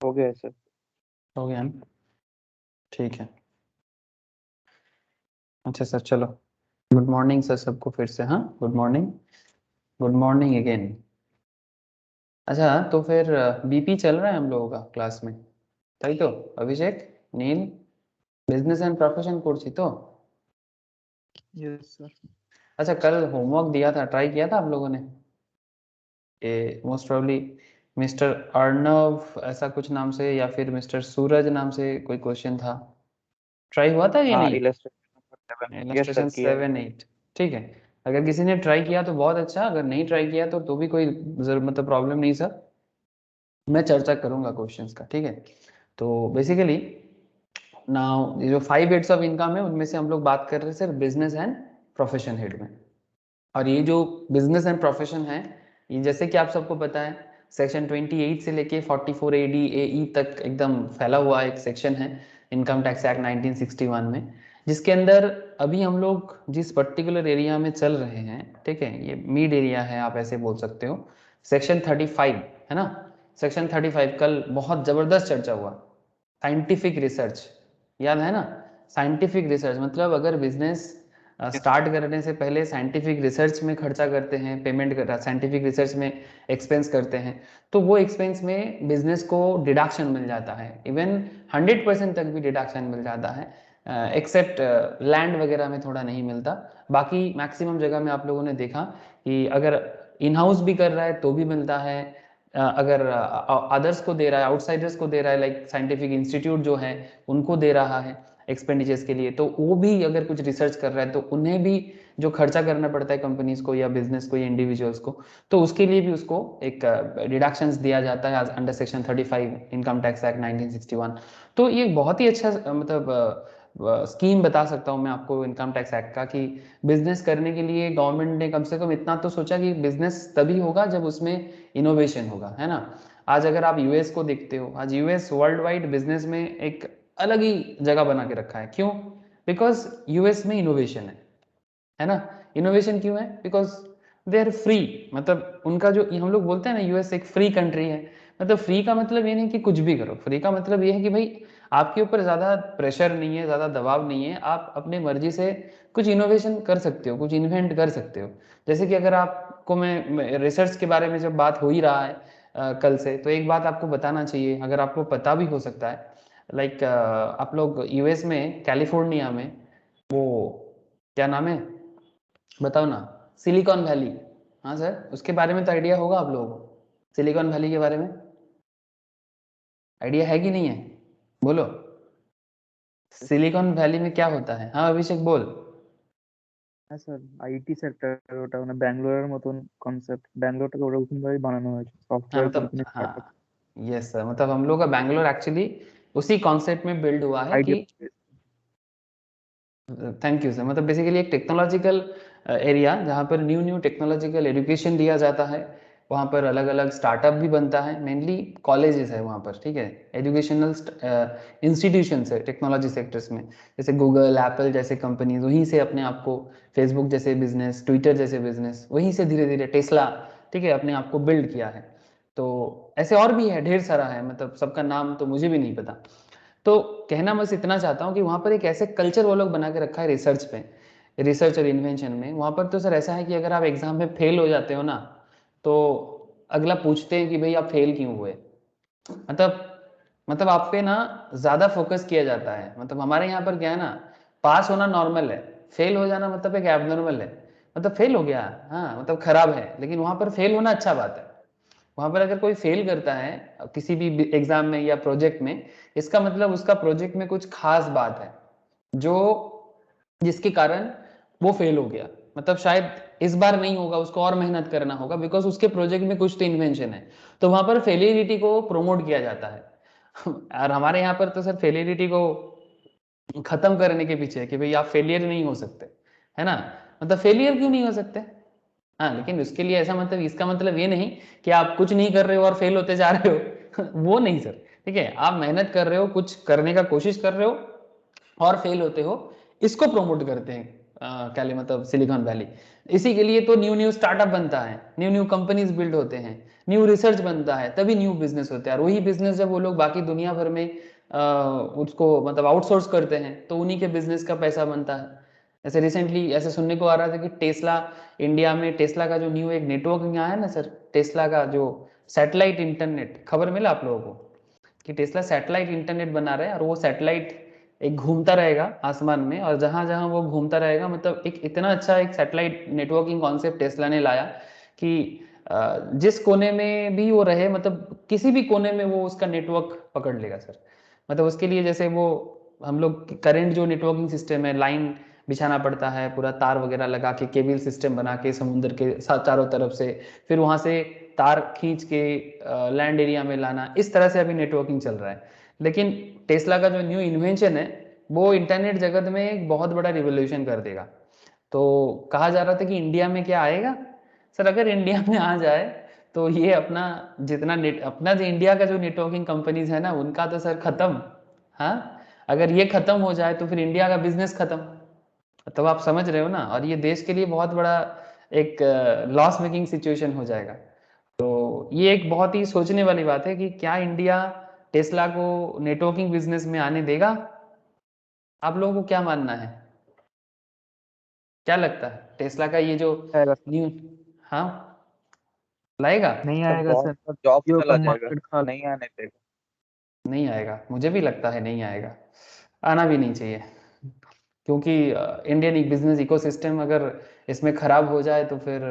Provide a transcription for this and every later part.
हो गया सर। हो गया ना? ठीक है। अच्छा सर, चलो। गुड मॉर्निंग सर सबको फिर से। हाँ, good morning. Good morning again. अच्छा, तो फिर बीपी चल रहा है हम लोगों का क्लास में, सही तो? अभिषेक, नील, बिजनेस एंड प्रोफेशन कोर्स ही तो। Yes sir. अच्छा, कल होमवर्क दिया था, ट्राई किया था आप लोगों ने? ये मोस्ट प्रोबेबली मिस्टर अर्णव ऐसा कुछ नाम से या फिर मिस्टर सूरज नाम से कोई क्वेश्चन था, ट्राई हुआ था कि हाँ, नहीं? Illustration number 7। Yes sir, illustration किया है। 7-8। ठीक है। अगर किसी ने ट्राई किया तो बहुत अच्छा, अगर नहीं ट्राई किया तो भी कोई मतलब प्रॉब्लम नहीं सर। मैं चर्चा करूंगा क्वेश्चंस का, ठीक है? तो बेसिकली नाउ ये जो 5 हेड्स ऑफ इनकम है उनमें से हम लोग बात कर रहे हैं sir business and profession head में। और ये जो बिजनेस एंड प्रोफेशन है, ये जैसे कि आप सबको पता है सेक्शन 28 से लेके 44 AD AE तक एकदम फैला हुआ एक सेक्शन है इनकम टैक्स एक्ट 1961 में, जिसके अंदर अभी हम लोग जिस पर्टिकुलर एरिया में चल रहे हैं, ठीक है, ये मिड एरिया है आप ऐसे बोल सकते हो, सेक्शन 35 है ना। सेक्शन 35 कल बहुत ज़बरदस्त चर्चा हुआ, साइंटिफिक रिसर्च, याद है ना? साइंटिफिक रिसर्च मतलब अगर बिजनेस स्टार्ट करने से पहले साइंटिफिक रिसर्च में खर्चा करते हैं, पेमेंट कर साइंटिफिक रिसर्च में एक्सपेंस करते हैं, तो वो एक्सपेंस में बिजनेस को डिडक्शन मिल जाता है, इवन 100% तक भी डिडक्शन मिल जाता है, एक्सेप्ट लैंड वगैरह में थोड़ा नहीं मिलता। बाकी मैक्सिमम जगह में आप लोगों ने देखा कि अगर इन हाउस भी कर रहा है तो भी मिलता है, अगर अदर्स को दे रहा है, आउटसाइडर्स को दे रहा है, लाइक साइंटिफिक इंस्टीट्यूट जो है उनको दे रहा है एक्सपेंडिचर्स के लिए, तो वो भी अगर कुछ रिसर्च कर रहा है तो उन्हें भी जो खर्चा करना पड़ता है कंपनीज को या बिजनेस को या इंडिविजुअल्स को, तो उसके लिए भी उसको एक डिडक्शंस दिया जाता है under section 35 income tax act 1961। तो ये बहुत ही अच्छा मतलब स्कीम बता सकता हूँ मैं आपको इनकम टैक्स एक्ट का, कि बिजनेस करने के लिए गवर्नमेंट ने कम से कम इतना तो सोचा कि बिजनेस तभी होगा जब उसमें इनोवेशन होगा, है ना। आज अगर आप यूएस को देखते हो, आज यूएस वर्ल्ड वाइड बिजनेस में एक अलग ही जगह बना के रखा है। क्यों? बिकॉज यूएस में इनोवेशन है ना। इनोवेशन क्यों है? बिकॉज दे आर फ्री, मतलब उनका जो हम लोग बोलते हैं ना यूएस एक फ्री कंट्री है, मतलब फ्री का मतलब ये नहीं कि कुछ भी करो, फ्री का मतलब ये है कि भाई आपके ऊपर ज़्यादा प्रेशर नहीं है, ज़्यादा दबाव नहीं है, आप अपने मर्जी से कुछ इनोवेशन कर सकते हो, कुछ इन्वेंट कर सकते हो। जैसे कि अगर आपको मैं रिसर्च के बारे में जब बात हो ही रहा है कल से, तो एक बात आपको बताना चाहिए, अगर आपको पता भी हो सकता है, लाइक आप लोग यूएस में कैलिफोर्निया में वो क्या नाम है बताओ ना, सिलिकॉन वैली। हाँ सर, उसके बारे में तो आइडिया होगा आप लोगों को, सिलिकॉन वैली के बारे में आइडिया है कि नहीं है? बोलो, सिलिकॉन वैली में क्या होता है? हाँ अभिषेक बोल। হ্যাঁ স্যার, আইটি সেক্টর ওটা, মানে ব্যাঙ্গালোরের মতন কনসেপ্ট। ব্যাঙ্গালোরটাকে ওরকম ভাবে বানানো হয়েছে, हाँ সফটওয়্যার मतलब, কোম্পানি हाँ স্টার্টআপ। यस सर, मतलब हम लोग का बैंगलोर एक्चुअली उसी कॉन्सेप्ट में बिल्ड हुआ है कि, आइडिया। थैंक यू सर, मतलब बेसिकली एक टेक्नोलॉजिकल एरिया जहाँ पर न्यू न्यू टेक्नोलॉजिकल एजुकेशन दिया जाता है, वहाँ पर अलग अलग स्टार्टअप भी बनता है, मेनली कॉलेजेस है वहाँ पर, ठीक है, एजुकेशनल इंस्टीट्यूशंस है टेक्नोलॉजी सेक्टर्स में, जैसे गूगल एप्पल जैसे कंपनीज वहीं से अपने आप को, फेसबुक जैसे बिजनेस, ट्विटर जैसे बिजनेस, वहीं से धीरे धीरे टेस्ला, ठीक है, अपने आप को बिल्ड किया है। तो ऐसे और भी है, ढेर सारा है, मतलब सबका नाम तो मुझे भी नहीं पता। तो कहना बस इतना चाहता हूँ कि वहाँ पर एक ऐसे कल्चर वो लोग बना के रखा है रिसर्च पे, रिसर्च और इन्वेंशन में। वहाँ पर तो सर ऐसा है कि अगर आप एग्जाम में फेल हो जाते हो ना, तो अगला पूछते हैं कि भाई आप फेल क्यों हुए, मतलब आप पे ना ज़्यादा फोकस किया जाता है। मतलब हमारे यहाँ पर क्या है ना, पास होना नॉर्मल है, फेल हो जाना मतलब एक एबनॉर्मल है। मतलब फेल हो गया, हाँ मतलब खराब है, लेकिन वहाँ पर फेल होना अच्छा बात है। वहां पर अगर कोई फेल करता है किसी भी एग्जाम में या प्रोजेक्ट में, इसका मतलब उसका प्रोजेक्ट में कुछ खास बात है जो, जिसके कारण वो फेल हो गया, मतलब शायद इस बार नहीं होगा, उसको और मेहनत करना होगा, बिकॉज उसके प्रोजेक्ट में कुछ तो इन्वेंशन है। तो वहां पर फेलियरिटी को प्रमोट किया जाता है और हमारे यहाँ पर तो सर फेलियरिटी को खत्म करने के पीछे है कि भाई आप फेलियर नहीं हो सकते, है ना। मतलब फेलियर क्यों नहीं हो सकते? हाँ, लेकिन उसके लिए ऐसा मतलब, इसका मतलब ये नहीं कि आप कुछ नहीं कर रहे हो और फेल होते जा रहे हो वो नहीं सर, ठीक है, आप मेहनत कर रहे हो, कुछ करने का कोशिश कर रहे हो और फेल होते हो, इसको प्रमोट करते हैं क्या ले मतलब सिलिकॉन वैली। इसी के लिए तो न्यू न्यू स्टार्टअप बनता है, न्यू न्यू कंपनीज बिल्ड होते हैं, न्यू रिसर्च बनता है, तभी न्यू बिजनेस होते हैं। और वही बिजनेस जब वो लोग बाकी दुनिया भर में उसको मतलब आउटसोर्स करते हैं तो उन्हीं के बिजनेस का पैसा बनता है। ऐसे रिसेंटली ऐसे सुनने को आ रहा था कि टेस्ला, इंडिया में टेस्ला का जो न्यू एक नेटवर्क आया है ना सर, टेस्ला का जो सैटेलाइट इंटरनेट, खबर मिला आप लोगों को कि टेस्ला सैटेलाइट इंटरनेट बना रहे हैं, और वो सैटेलाइट एक घूमता रहेगा आसमान में, और जहां जहां वो घूमता रहेगा मतलब एक इतना अच्छा एक सैटेलाइट नेटवर्किंग कॉन्सेप्ट टेस्ला ने लाया कि जिस कोने में भी वो रहे, मतलब किसी भी कोने में वो उसका नेटवर्क पकड़ लेगा सर। मतलब उसके लिए जैसे वो हम लोग करंट जो नेटवर्किंग सिस्टम है, लाइन बिछाना पड़ता है, पूरा तार वगैरह लगा के केबल सिस्टम बना के समुद्र के चारों तरफ से, फिर वहां से तार खींच के लैंड एरिया में लाना, इस तरह से अभी नेटवर्किंग चल रहा है। लेकिन टेस्ला का जो न्यू इन्वेंशन है वो इंटरनेट जगत में एक बहुत बड़ा रिवोल्यूशन कर देगा। तो कहा जा रहा था कि इंडिया में क्या आएगा सर, अगर इंडिया में आ जाए तो ये अपना जितना नेट, अपना जो इंडिया का जो नेटवर्किंग कंपनीज है ना उनका तो सर खत्म। हाँ, अगर ये खत्म हो जाए तो फिर इंडिया का बिजनेस खत्म। तो आप समझ रहे हो ना, और ये देश के लिए बहुत बड़ा एक लॉस मेकिंग सिचुएशन हो जाएगा। तो ये एक बहुत ही सोचने वाली बात है कि क्या इंडिया टेस्ला को नेटवर्किंग बिजनेस में आने देगा। आप लोगों को क्या मानना है, क्या लगता है टेस्ला का ये जो आएगा सर, न्यू, हाँ लाएगा? नहीं सर आएगा बहुत सर, सा जॉब ये चला ओपन जाएगा, मार्केट खा। नहीं आने देगा। नहीं आएगा, मुझे भी लगता है नहीं आएगा, आना भी नहीं चाहिए। क्योंकि इंडियन बिजनेस इकोसिस्टम अगर इसमें खराब हो जाए तो फिर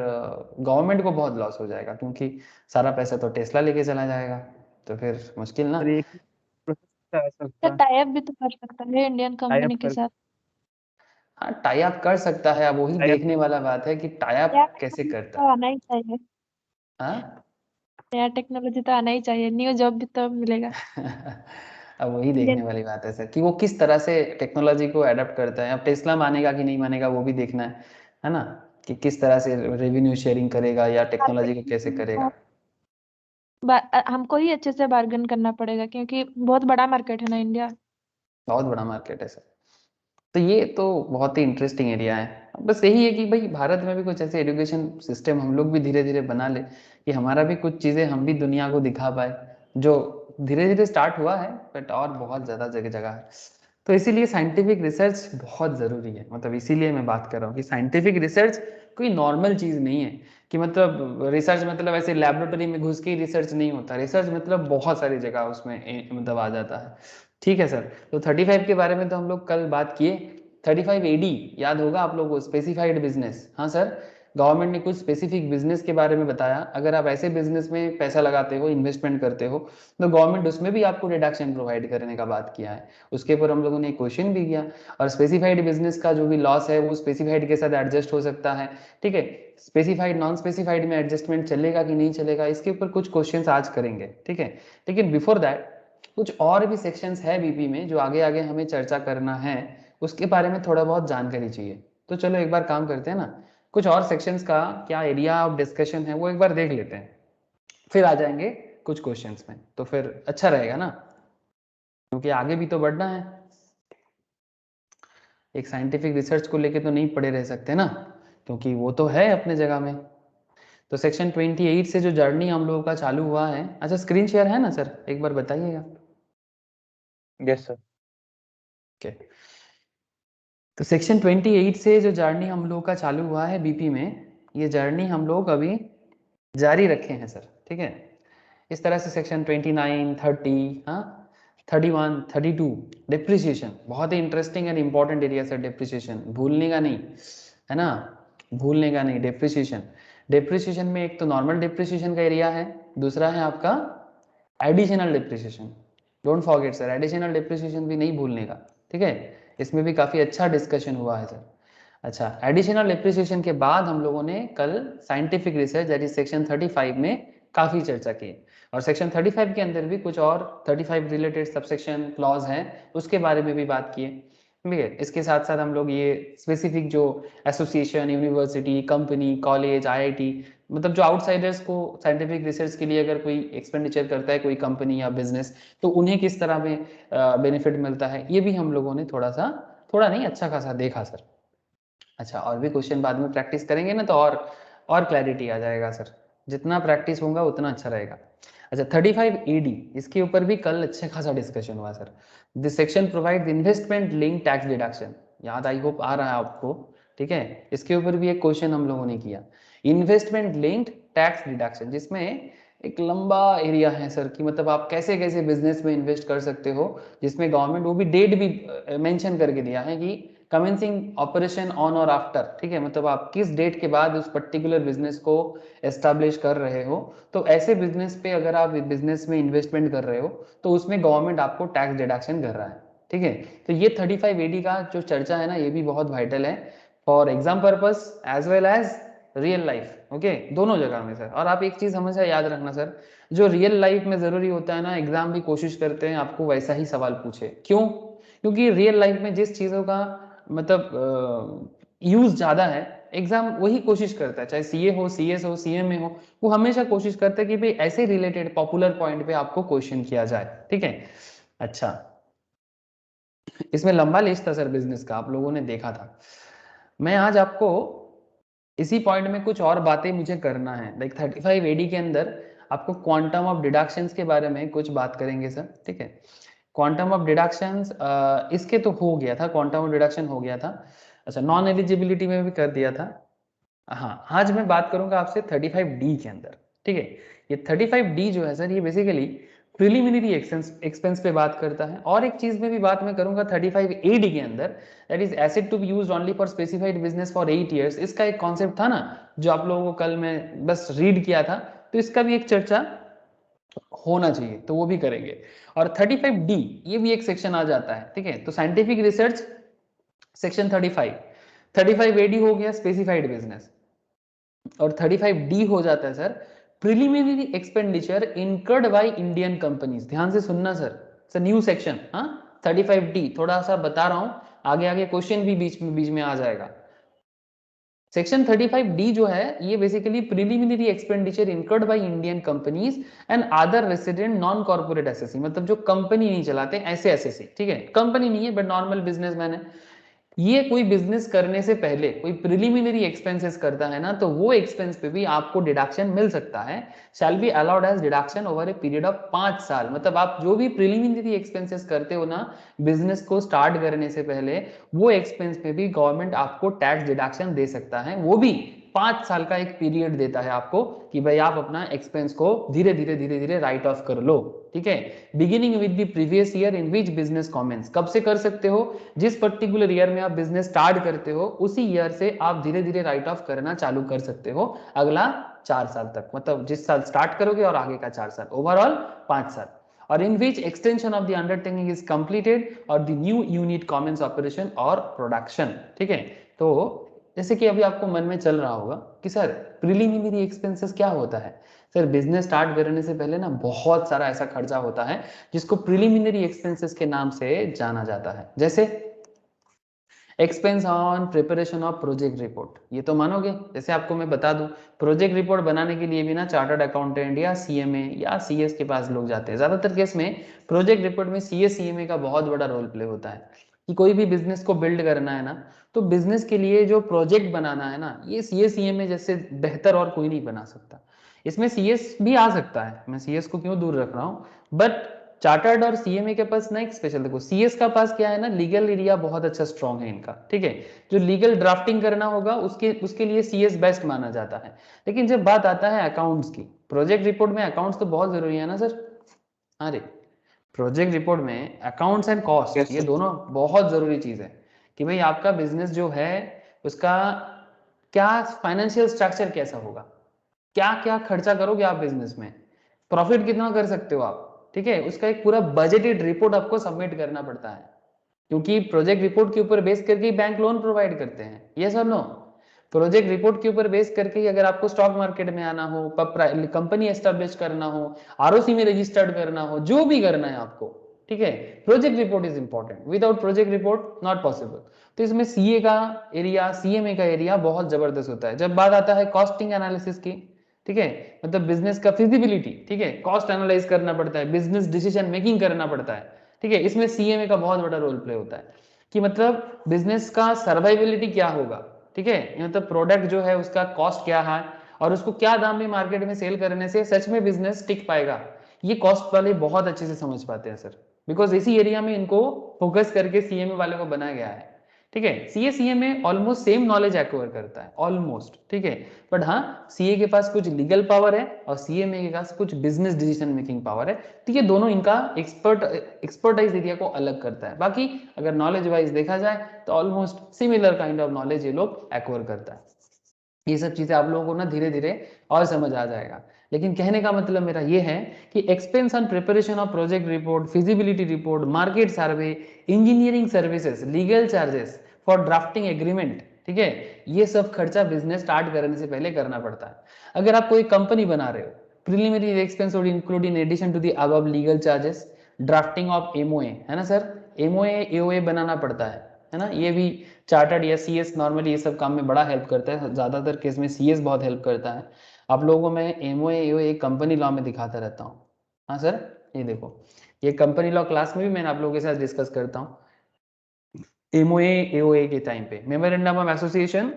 गवर्नमेंट को बहुत लॉस हो जाएगा, क्योंकि सारा पैसा तो टेस्ला लेके चला जाएगा, तो फिर मुश्किल ना। सर एक ही प्रोसेस आ क्या सकता है, टाई अप भी तो कर सकता है इंडियन टाई अप कंपनी के कर, साथ। हाँ टाई अप कर सकता है, अब वही टाई अप देखने वाला बात है कि टाई नया अप कैसे टेक्नोलॉजी करता तो है। आना ही चाहिए, हाँ नया टेक्नोलॉजी तो आना ही चाहिए, न्यू जॉब भी तो मिलेगा अब वही देखने इंडियन। वाली बात है सर कि वो किस तरह से टेक्नोलॉजी को अडेप्ट करता है। अब टेस्ला मानेगा कि नहीं मानेगा वो भी देखना है ना, कि किस तरह से रेवेन्यू शेयरिंग करेगा या टेक्नोलॉजी को कैसे करेगा। हमको ही अच्छे से बार्गेन करना पड़ेगा क्योंकि बहुत बड़ा मार्केट है ना इंडिया। बहुत बड़ा मार्केट है सर। तो ये तो बहुत ही इंटरेस्टिंग एरिया है। बस यही है कि भाई भारत में भी कुछ ऐसे एजुकेशन सिस्टम हम लोग भी धीरे धीरे बना ले कि हमारा भी कुछ चीज़ें हम भी दुनिया को दिखा पाए, जो धीरे धीरे स्टार्ट हुआ है बट और बहुत ज़्यादा जगह जगह है। तो इसीलिए साइंटिफिक रिसर्च बहुत ज़रूरी है। मतलब इसीलिए मैं बात कर रहा हूँ कि साइंटिफिक रिसर्च कोई नॉर्मल चीज़ नहीं है कि मतलब रिसर्च मतलब ऐसे लेबोरेटरी में घुस के ही रिसर्च नहीं होता। रिसर्च मतलब बहुत सारी जगह उसमें मतलब आ जाता है। ठीक है सर, तो 35 के बारे में तो हम लोग कल बात किए। 35 एडी याद होगा आप लोगों को, स्पेसिफाइड बिजनेस। हाँ सर, गवर्नमेंट ने कुछ स्पेसिफिक बिजनेस के बारे में बताया, अगर आप ऐसे बिजनेस में पैसा लगाते हो, इन्वेस्टमेंट करते हो, तो गवर्नमेंट उसमें भी आपको डिडक्शन प्रोवाइड करने का बात किया है। उसके ऊपर हम लोगों ने क्वेश्चन भी किया। और स्पेसिफाइड बिजनेस का जो भी लॉस है वो स्पेसिफाइड के साथ एडजस्ट हो सकता है। ठीक है, स्पेसिफाइड नॉन स्पेसिफाइड में एडजस्टमेंट चलेगा कि नहीं चलेगा, इसके ऊपर कुछ क्वेश्चंस आज करेंगे। ठीक है, लेकिन बिफोर दैट कुछ और भी सेक्शंस है बीपी में जो आगे आगे हमें चर्चा करना है, उसके बारे में थोड़ा बहुत जानकारी चाहिए। तो चलो एक बार काम करते हैं ना, कुछ और सेक्शंस का क्या एरिया ऑफ डिस्कशन है वो एक बार देख लेते हैं, फिर आ जाएंगे कुछ क्वेश्चंस में, तो फिर अच्छा रहेगा ना, क्योंकि आगे भी तो बढ़ना है। एक साइंटिफिक रिसर्च को लेके तो नहीं पड़े रह सकते ना, क्योंकि वो तो है अपने जगह में। तो सेक्शन 28 से जो जर्नी हम लोगों का चालू हुआ है, अच्छा स्क्रीन शेयर है ना सर, एक बार बताइएगा। Yes sir. ओके, तो सेक्शन 28 से जो जर्नी हम लोग का चालू हुआ है बीपी में, ये जर्नी हम लोग अभी जारी रखे हैं सर। ठीक है, इस तरह से सेक्शन 29, 30, हाँ 31, 32 डिप्रिसिएशन बहुत ही interesting and important area sir. Depreciation भूलने का नहीं है ना, भूलने का नहीं। डिप्रिसिएशन, डिप्रिसिएशन में एक तो नॉर्मल डिप्रिसिएशन का एरिया है, दूसरा है आपका additional depreciation. Don't forget sir, additional depreciation भी नहीं भूलने का। ठीक है, इसमें भी काफ़ी अच्छा डिस्कशन हुआ है सर। अच्छा, एडिशनल डिप्रिसिएशन के बाद हम लोगों ने कल scientific research that is section 35 में काफ़ी चर्चा की, और सेक्शन 35 के अंदर भी कुछ और 35 रिलेटेड सबसेक्शन क्लॉज हैं, उसके बारे में भी बात किए। ठीक है, इसके साथ साथ हम लोग ये स्पेसिफिक जो association, university, company, college, IIT, मतलब जो आउटसाइडर्स को साइंटिफिक रिसर्च के लिए अगर कोई एक्सपेंडिचर करता है कोई कंपनी या बिजनेस, तो उन्हें किस तरह में बेनिफिट मिलता है, ये भी हम लोगों ने थोड़ा सा, थोड़ा नहीं अच्छा खासा देखा सर। अच्छा, और भी क्वेश्चन बाद में प्रैक्टिस करेंगे ना तो और क्लैरिटी आ जाएगा सर, जितना प्रैक्टिस होगा उतना अच्छा रहेगा। अच्छा 35 AD, इसके ऊपर भी कल अच्छे खासा डिस्कशन हुआ sir. This section provide investment link tax deduction, याद आई होप आ रहा है आपको, ठीक है। इसके ऊपर भी एक क्वेश्चन हम लोगों ने किया, इन्वेस्टमेंट लिंक्ड टैक्स डिडक्शन, जिसमें एक लंबा एरिया है सर कि मतलब आप कैसे कैसे बिजनेस में इन्वेस्ट कर सकते हो, जिसमें गवर्नमेंट वो भी डेट भी मेंशन करके दिया है कि कमेंसिंग ऑपरेशन ऑन और आफ्टर, ठीक है, मतलब आप किस डेट के बाद उस पर्टिकुलर बिजनेस को एस्टैब्लिश कर रहे हो। तो ऐसे बिजनेस पे अगर आप बिजनेस में इन्वेस्टमेंट कर रहे हो तो उसमें गवर्नमेंट आपको टैक्स डिडक्शन कर रहा है, ठीक है। तो ये 35 AD का जो चर्चा है ना, ये भी बहुत वाइटल है for exam purpose as well as real life, okay, दोनों जगह में सर। और आप एक चीज हमेशा याद रखना सर, जो रियल लाइफ में जरूरी होता है ना, एग्जाम भी कोशिश करते हैं आपको वैसा ही सवाल पूछे। क्यों? क्योंकि रियल लाइफ में जिस चीजों का मतलब यूज ज्यादा है, एग्जाम वही कोशिश करता है, चाहे सीए हो, सीएस हो, सीएमए हो, वो हमेशा कोशिश करता है कि भाई ऐसे रिलेटेड पॉपुलर पॉइंट पे आपको क्वेश्चन किया जाए, ठीक है। अच्छा, इसमें लंबा लिस्ट था सर बिजनेस का, आप लोगों ने देखा था। मैं आज आपको इसी पॉइंट में कुछ और बातें मुझे करना है, लाइक 35 AD के अंदर आपको क्वांटम ऑफ डिडक्शंस के बारे में कुछ बात करेंगे सर, ठीक है। क्वांटम ऑफ डिडक्शंस इसके तो हो गया था, क्वांटम ऑफ डिडक्शन हो गया था। अच्छा, नॉन एलिजिबिलिटी में भी कर दिया था। हाँ, आज मैं बात करूंगा आपसे 35D के अंदर, ठीक है। ये 35D जो है सर, ये बेसिकली प्रिलिमिनरी एक्सपेंस पे बात करता है। और एक चीज में भी बात मैं करूंगा 35AD के अंदर, that is asset to be used only for specified business for 8 years। इसका एक कॉन्सेप्ट था ना जो आप लोगों को कल मैं बस रीड किया था, तो इसका भी एक चर्चा होना चाहिए, तो वो भी करेंगे। और 35D ये भी एक सेक्शन आ जाता है, ठीक है। तो साइंटिफिक रिसर्च सेक्शन 35 AD हो गया स्पेसिफाइड बिजनेस, और 35D हो जाता है sir preliminary expenditure incurred by Indian companies. ध्यान से सुनना सर न्यू सेक्शन, हाँ 35D थोड़ा सा बता रहा हूं, आगे आगे क्वेश्चन भी बीच में आ जाएगा। सेक्शन 35D जो है ये basically preliminary expenditure incurred by Indian companies and other resident non corporate SSC, मतलब जो कंपनी नहीं चलाते ऐसे एसएससी, ठीक है, कंपनी नहीं है बट नॉर्मल बिजनेसमैन है, ये कोई बिजनेस करने से पहले कोई प्रिलिमिनरी एक्सपेंसेस करता है ना, तो वो एक्सपेंस पे भी आपको डिडक्शन मिल सकता है। Shall be allowed as deduction over a period of 5 साल। मतलब आप जो भी प्रिलिमिनरी एक्सपेंसेस करते हो ना बिजनेस को स्टार्ट करने से पहले, वो एक्सपेंस पे भी गवर्नमेंट आपको टैक्स डिडक्शन दे सकता है, वो भी 5 साल का एक पीरियड देता है आपको कि भाई आप अपना एक्सपेंस को धीरे धीरे राइट ऑफ कर लो, ठीक है। Beginning with the previous year in which business commences, कब से कर सकते हो? जिस पर्टिकुलर ईयर में आप बिजनेस स्टार्ट करते हो उसी ईयर से आप धीरे धीरे राइट ऑफ करना चालू कर सकते हो, अगला 4 साल तक, मतलब जिस साल स्टार्ट करोगे और आगे का 4 साल, ओवरऑल 5 साल। और in which extension of the undertaking is completed और the new unit commence operation और प्रोडक्शन, ठीक है। तो जैसे कि अभी आपको मन में चल रहा होगा कि सर प्रिलिमिनरी एक्सपेंसेस क्या होता है। सर बिजनेस स्टार्ट करने से पहले ना बहुत सारा ऐसा खर्चा होता है जिसको प्रिलिमिनरी एक्सपेंसेस के नाम से जाना जाता है, जैसे expense on preparation of project report. ये तो मानोगे, जैसे आपको मैं बता दूं, प्रोजेक्ट रिपोर्ट बनाने के लिए भी ना चार्टर्ड अकाउंटेंट या सीएमए या सीएस के पास लोग जाते हैं। ज्यादातर केस में प्रोजेक्ट रिपोर्ट में सीएस सीएमए का बहुत बड़ा रोल प्ले होता है कि कोई भी बिजनेस को बिल्ड करना है ना, तो बिजनेस के लिए जो प्रोजेक्ट बनाना है ना, ये सीएस सीएमए जैसे बेहतर और कोई नहीं बना सकता। इसमें सीएस भी आ सकता है, मैं सीएस को क्यों दूर रख रहा हूँ, बट चार्टर्ड और सीएमए के पास ना एक स्पेशल, देखो सीएस का पास क्या है ना, लीगल एरिया बहुत अच्छा स्ट्रॉन्ग है इनका, ठीक है। जो लीगल ड्राफ्टिंग करना होगा उसके लिए सीएस बेस्ट माना जाता है। लेकिन जब बात आता है अकाउंट्स की, प्रोजेक्ट रिपोर्ट में अकाउंट्स तो बहुत जरूरी है ना सर। अरे प्रोजेक्ट रिपोर्ट में अकाउंट्स एंड कॉस्ट, Yes, ये sir. दोनों बहुत जरूरी चीज है कि भाई आपका बिजनेस जो है उसका क्या फाइनेंशियल स्ट्रक्चर कैसा होगा, क्या क्या खर्चा करोगे आप बिजनेस में, प्रॉफिट कितना कर सकते हो आप, ठीक है। उसका एक पूरा बजटेड रिपोर्ट आपको सबमिट करना पड़ता है, क्योंकि प्रोजेक्ट रिपोर्ट के ऊपर बेस करके बैंक लोन प्रोवाइड करते हैं, यस और नो। प्रोजेक्ट रिपोर्ट के ऊपर बेस करके अगर आपको स्टॉक मार्केट में आना हो, कंपनी एस्टेब्लिश करना हो, आरओसी में रजिस्टर्ड करना हो, जो भी करना है आपको, ठीक है, project report is important. Without project report not possible. तो इसमें सीए का एरिया, सीएमए का एरिया बहुत जबरदस्त होता है। जब बात आता है कॉस्टिंग एनालिसिस की, ठीक है, मतलब बिजनेस का फिजिबिलिटी, ठीक है, कॉस्ट एनालाइज करना पड़ता है, बिजनेस डिसीजन मेकिंग करना पड़ता है, ठीक है, इसमें सीएमए का बहुत बड़ा रोल प्ले होता है कि मतलब बिजनेस का सर्वाइबिलिटी क्या होगा, ठीक है, मतलब प्रोडक्ट जो है उसका कॉस्ट क्या है और उसको क्या दाम में मार्केट में सेल करने से सच में बिजनेस टिक पाएगा, ये कॉस्ट वाले बहुत अच्छे से समझ पाते हैं सर, बिकॉज इसी एरिया में इनको फोकस करके सीएमए वाले को बनाया गया है। ठीक है, CA CMA almost same knowledge acquire करता है ऑलमोस्ट, ठीक है, बट हाँ सीए के पास कुछ लीगल पावर है और सीएमए के पास कुछ बिजनेस डिसीजन मेकिंग पावर है, तो ये दोनों इनका एक्सपर्टाइज एरिया को अलग करता है। बाकी अगर नॉलेज वाइज देखा जाए तो almost similar kind of knowledge ये लोग एक्वायर करता है। ये सब चीजें आप लोगों को ना धीरे धीरे और समझ आ जाएगा, लेकिन कहने का मतलब मेरा ये है कि expense on preparation of project report, feasibility report, market survey, engineering services, legal charges for drafting agreement, ठीक है, ये सब खर्चा बिजनेस स्टार्ट करने से पहले करना पड़ता है। अगर आप कोई कंपनी बना रहे हो, preliminary expense would include in addition to the above legal charges, drafting of MOA, है ना सर, एमओए एओए बनाना पड़ता है ना, ये भी चार्टर्ड या सीएस नॉर्मली ये सब काम में बड़ा हेल्प करता है, ज्यादातर केस में सीएस बहुत हेल्प करता है। आप लोगों को मैं एमओए एओए एक कंपनी लॉ में दिखाता रहता हूँ। हाँ सर, ये देखो, ये कंपनी लॉ क्लास में भी मैंने आप लोगों के साथ डिस्कस करता हूँ एमओए एओए के टाइम पे। Memorandum of association,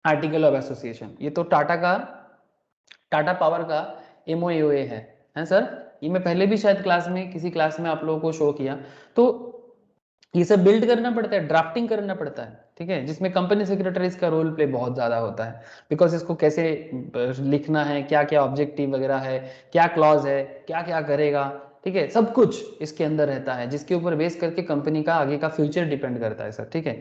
article of association, ये तो टाटा पावर का एमओए एओए है सर, ये मैं पहले भी शायद क्लास में किसी क्लास में आप लोगों को शो किया। तो ये सब बिल्ड करना पड़ता है, ड्राफ्टिंग करना पड़ता है, ठीक है, जिसमें कंपनी सेक्रेटरीज का रोल प्ले बहुत ज्यादा होता है, बिकॉज इसको कैसे लिखना है, क्या क्या ऑब्जेक्टिव वगैरह है, क्या क्लॉज है, क्या क्या करेगा, ठीक है, सब कुछ इसके अंदर रहता है, जिसके ऊपर बेस करके कंपनी का आगे का फ्यूचर डिपेंड करता है सर। ठीक है,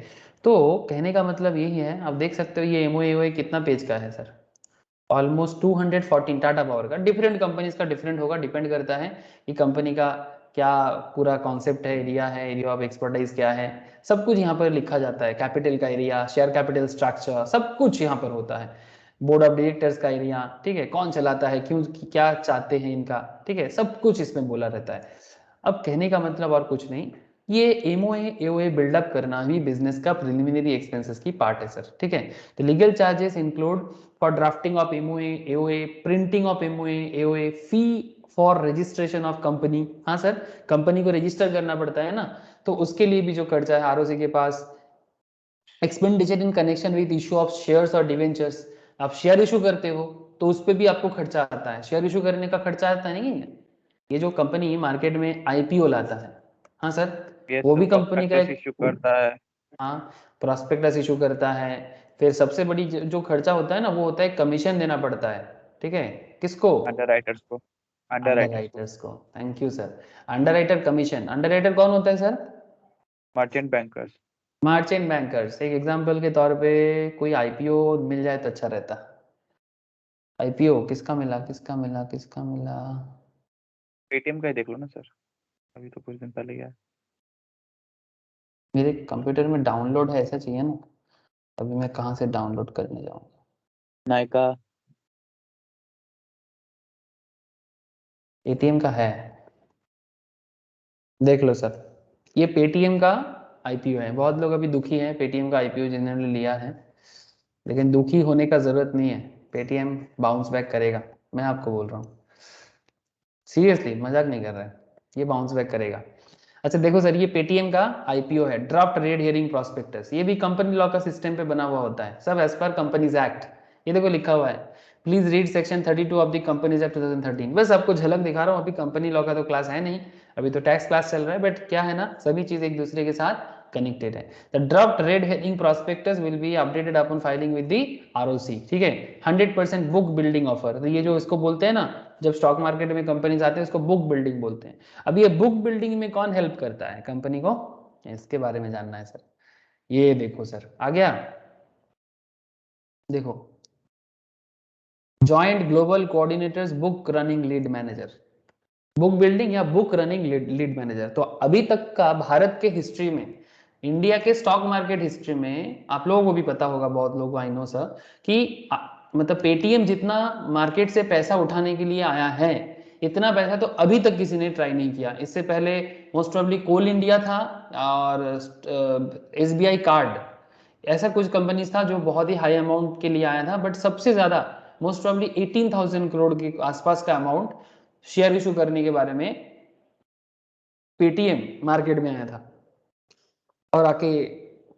तो कहने का मतलब यही है, आप देख सकते हो ये एमओए कितना पेज का है सर, ऑलमोस्ट 214। टाटा पावर का, डिफरेंट कंपनीज का डिफरेंट होगा, डिपेंड करता है कि कंपनी का क्या पूरा कॉन्सेप्ट है, एरिया ऑफ एक्सपर्टाइज क्या है, सब कुछ यहाँ पर लिखा जाता है, कैपिटल का एरिया, शेयर कैपिटल स्ट्रक्चर, सब कुछ यहाँ पर होता है, बोर्ड ऑफ डायरेक्टर्स का एरिया, ठीक है, कौन चलाता है, क्यों, क्या चाहते हैं इनका, ठीक है, सब कुछ इसमें बोला रहता है। अब कहने का मतलब और कुछ नहीं, ये एमओए एओए बिल्डअप करना भी बिजनेस का प्रिलिमिनरी एक्सपेंसेस की पार्ट है सर। ठीक है, तो legal charges include for drafting of MOA AOA, printing of MOA AOA, fee for registration of company, हाँ सर, कंपनी को रजिस्टर करना पड़ता है ना, तो उसके लिए भी जो खर्चा है आरओसी के पास, expenditure in connection with issue of shares और डिवेंचर्स, आप शेयर इशू करते हो तो उस पर भी आपको खर्चा आता है, शेयर इशू करने का खर्चा आता है नहीं, ये जो कंपनी मार्केट में आईपीओ लाता है, हाँ सर, वो भी कंपनी का एक इश्यू करता है, हाँ, प्रॉस्पेक्टस इशू करता है, फिर सबसे बड़ी जो खर्चा होता है ना वो होता है कमीशन देना पड़ता है, ठीक है, किसको, अंडरराइटर्स को, अंडरराइटर्स को, thank you sir, underwriter commission, underwriter कौन होता है sir, merchant bankers, merchant bankers. एक एग्जांपल के तौर पे कोई आईपीओ मिल जाए तो अच्छा रहता, आईपीओ किसका मिला किसका मिला किसका मिला, पेटीएम का ही देख लो ना सर, अभी तो कुछ दिन पहले गया। मेरे कंप्यूटर में डाउनलोड है ऐसा चाहिए ना, अभी मैं कहाँ से डाउनलोड करने जाऊँगा, नायका, एटीएम का है, देख लो सर, ये पेटीएम का आईपीओ है, बहुत लोग अभी दुखी हैं पेटीएम का आईपीओ जिन्होंने लिया है, लेकिन दुखी होने का जरूरत नहीं है, पेटीएम बाउंस बैक करेगा, मैं आपको बोल रहा हूँ सीरियसली, मजाक नहीं कर रहा है, ये बाउंस बैक करेगा। अच्छा देखो सर, ये पेटीएम का आईपीओ है, ड्राफ्ट रेड हियरिंग प्रॉस्पेक्टस, ये भी कंपनी लॉ का सिस्टम पे बना हुआ होता है, सब एज पर कंपनीज एक्ट, ये देखो लिखा हुआ है, please read section 32 of the companies act 2013। बस आपको झलक दिखा रहा हूँ, अभी कंपनी लॉ का तो क्लास है नहीं, अभी तो टैक्स क्लास चल रहा है, बट क्या है ना, सभी चीज एक दूसरे के साथ कनेक्टेड है। The draft red hearing prospectus will be updated upon filing with the ROC, ठीक है, 100% बुक बिल्डिंग ऑफर, तो ये जो इसको बोलते हैं ना, जब स्टॉक मार्केट में कंपनीज आते हैं उसको बुक बिल्डिंग बोलते हैं। अब ये बुक बिल्डिंग में कौन हेल्प करता है कंपनी को, इसके बारे में जानना है सर, ये देखो सर, आ गया, देखो, joint global coordinators book running lead manager, book building या बुक रनिंग लीड मैनेजर। तो अभी तक का भारत के हिस्ट्री में, इंडिया के स्टॉक मार्केट हिस्ट्री में, आप लोगों को भी पता होगा, बहुत लोगों को आई नो सर, कि मतलब पेटीएम जितना मार्केट से पैसा उठाने के लिए आया है, इतना पैसा तो अभी तक किसी ने ट्राई नहीं किया। इससे पहले मोस्ट प्रॉब्ली कोल इंडिया था और एसबीआई कार्ड, ऐसा कुछ कंपनीज था जो बहुत ही हाई अमाउंट के लिए आया था, बट सबसे ज्यादा मोस्ट प्रॉब्ली 18,000 करोड़ के आसपास का अमाउंट शेयर इशू करने के बारे में पेटीएम मार्केट में आया था, और आके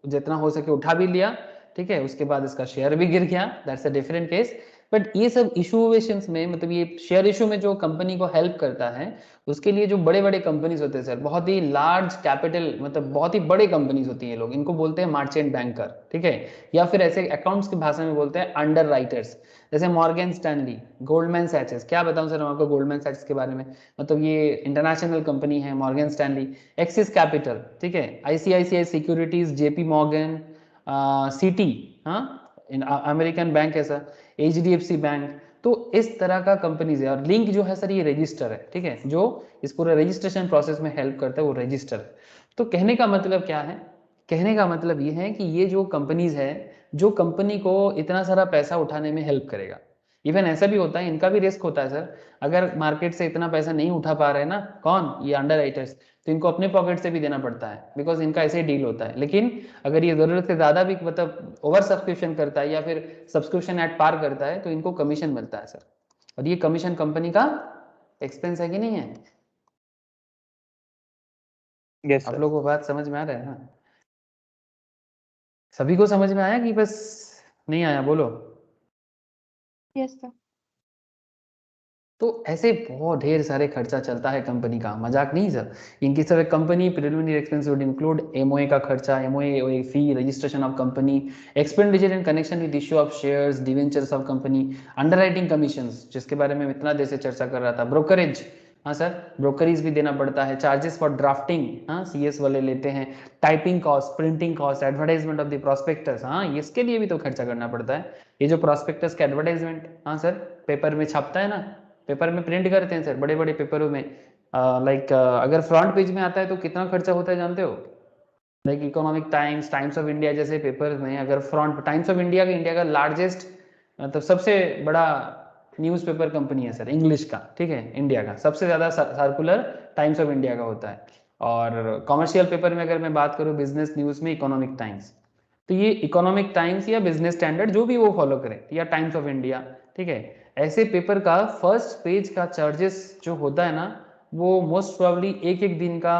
जितना हो सके उठा भी लिया, ठीक है, उसके बाद इसका शेयर भी गिर गया, that's a different case. But ये सब इशूवेशंस में, मतलब ये शेयर इशू में जो कंपनी को हेल्प करता है, उसके लिए जो बड़े बड़े कंपनीज होते हैं सर, बहुत ही लार्ज कैपिटल, मतलब बहुत ही बड़े कंपनीज होती है, लोग इनको बोलते हैं मर्चेंट बैंकर, ठीक है, या फिर ऐसे अकाउंट्स की भाषा में बोलते हैं अंडर राइटर्स, जैसे मॉर्गन स्टैनली, गोल्डमैन सैचेस। क्या बताऊं सर आपको गोल्डमैन सैचेस के बारे में, मतलब ये इंटरनेशनल कंपनी है मॉर्गन स्टैनली, एक्सिस कैपिटल, ठीक है, ICICI securities, JP Morgan, city, हाँ अमेरिकन बैंक है सर, एचडीएफसी बैंक। तो इस तरह का कंपनीज है। और लिंक जो है सर ये रजिस्टर है, ठीक है, जो इस पूरे रजिस्ट्रेशन प्रोसेस में हेल्प करता है वो रजिस्टर है। तो कहने का मतलब क्या है, कहने का मतलब ये है कि ये जो कंपनीज है, जो कंपनी को इतना सारा पैसा उठाने में हेल्प करेगा। इवन ऐसा भी होता है, इनका भी रिस्क होता है सर, अगर मार्केट से इतना पैसा नहीं उठा पा रहे ना, कौन, ये अंडर राइटर्स, तो इनको अपने पॉकेट से भी देना पड़ता है, बिकॉज इनका ऐसे ही डील होता है। लेकिन अगर ये जरूरत से ज्यादा भी मतलब ओवर सब्सक्रिप्शन करता है या फिर सब्सक्रिप्शन एट पार करता है, तो इनको कमीशन मिलता है सर। और ये कमीशन कंपनी का एक्सपेंस है कि नहीं है? यस आप सर। लोगों को बात समझ में आ रहा है ना? सभी को समझ में आया कि बस नहीं आया, बोलो। Yes sir. तो ऐसे बहुत ढेर सारे खर्चा चलता है कंपनी का, मजाक नहीं सर। इनकी सब company preliminary expense would include MOA का खर्चा, MOA fee, registration of company, expenditure in connection with issue of shares, debentures of company, underwriting commissions जिसके बारे में इतना देर से चर्चा कर रहा था, ब्रोकरेज, हाँ सर ब्रोकरेज भी देना पड़ता है, चार्जेस फॉर ड्राफ्टिंग, हाँ सीएस वाले लेते हैं, typing cost, printing cost, advertisement of the prospectus, हाँ इसके लिए भी तो खर्चा करना पड़ता है। ये जो प्रोस्पेक्टस का एडवर्टाइजमेंट, हाँ सर पेपर में छपता है ना, पेपर में प्रिंट करते हैं सर, बड़े बड़े पेपरों में, लाइक अगर फ्रंट पेज में आता है तो कितना खर्चा होता है जानते हो? Like economic times, times of India जैसे पेपर में अगर फ्रंट, टाइम्स ऑफ इंडिया का, इंडिया का लार्जेस्ट मतलब सबसे बड़ा न्यूज़पेपर कंपनी है सर इंग्लिश का, ठीक है, इंडिया का सबसे ज़्यादा सर्कुलर टाइम्स ऑफ इंडिया का होता है। और कॉमर्शियल पेपर में अगर मैं बात करूँ बिजनेस न्यूज़ में इकोनॉमिक टाइम्स, तो ये इकोनॉमिक टाइम्स या बिजनेस स्टैंडर्ड जो भी वो फॉलो करे, या टाइम्स ऑफ इंडिया, ठीक है, ऐसे पेपर का फर्स्ट पेज का चार्जेस जो होता है ना, वो मोस्ट प्रोबेबली एक एक दिन का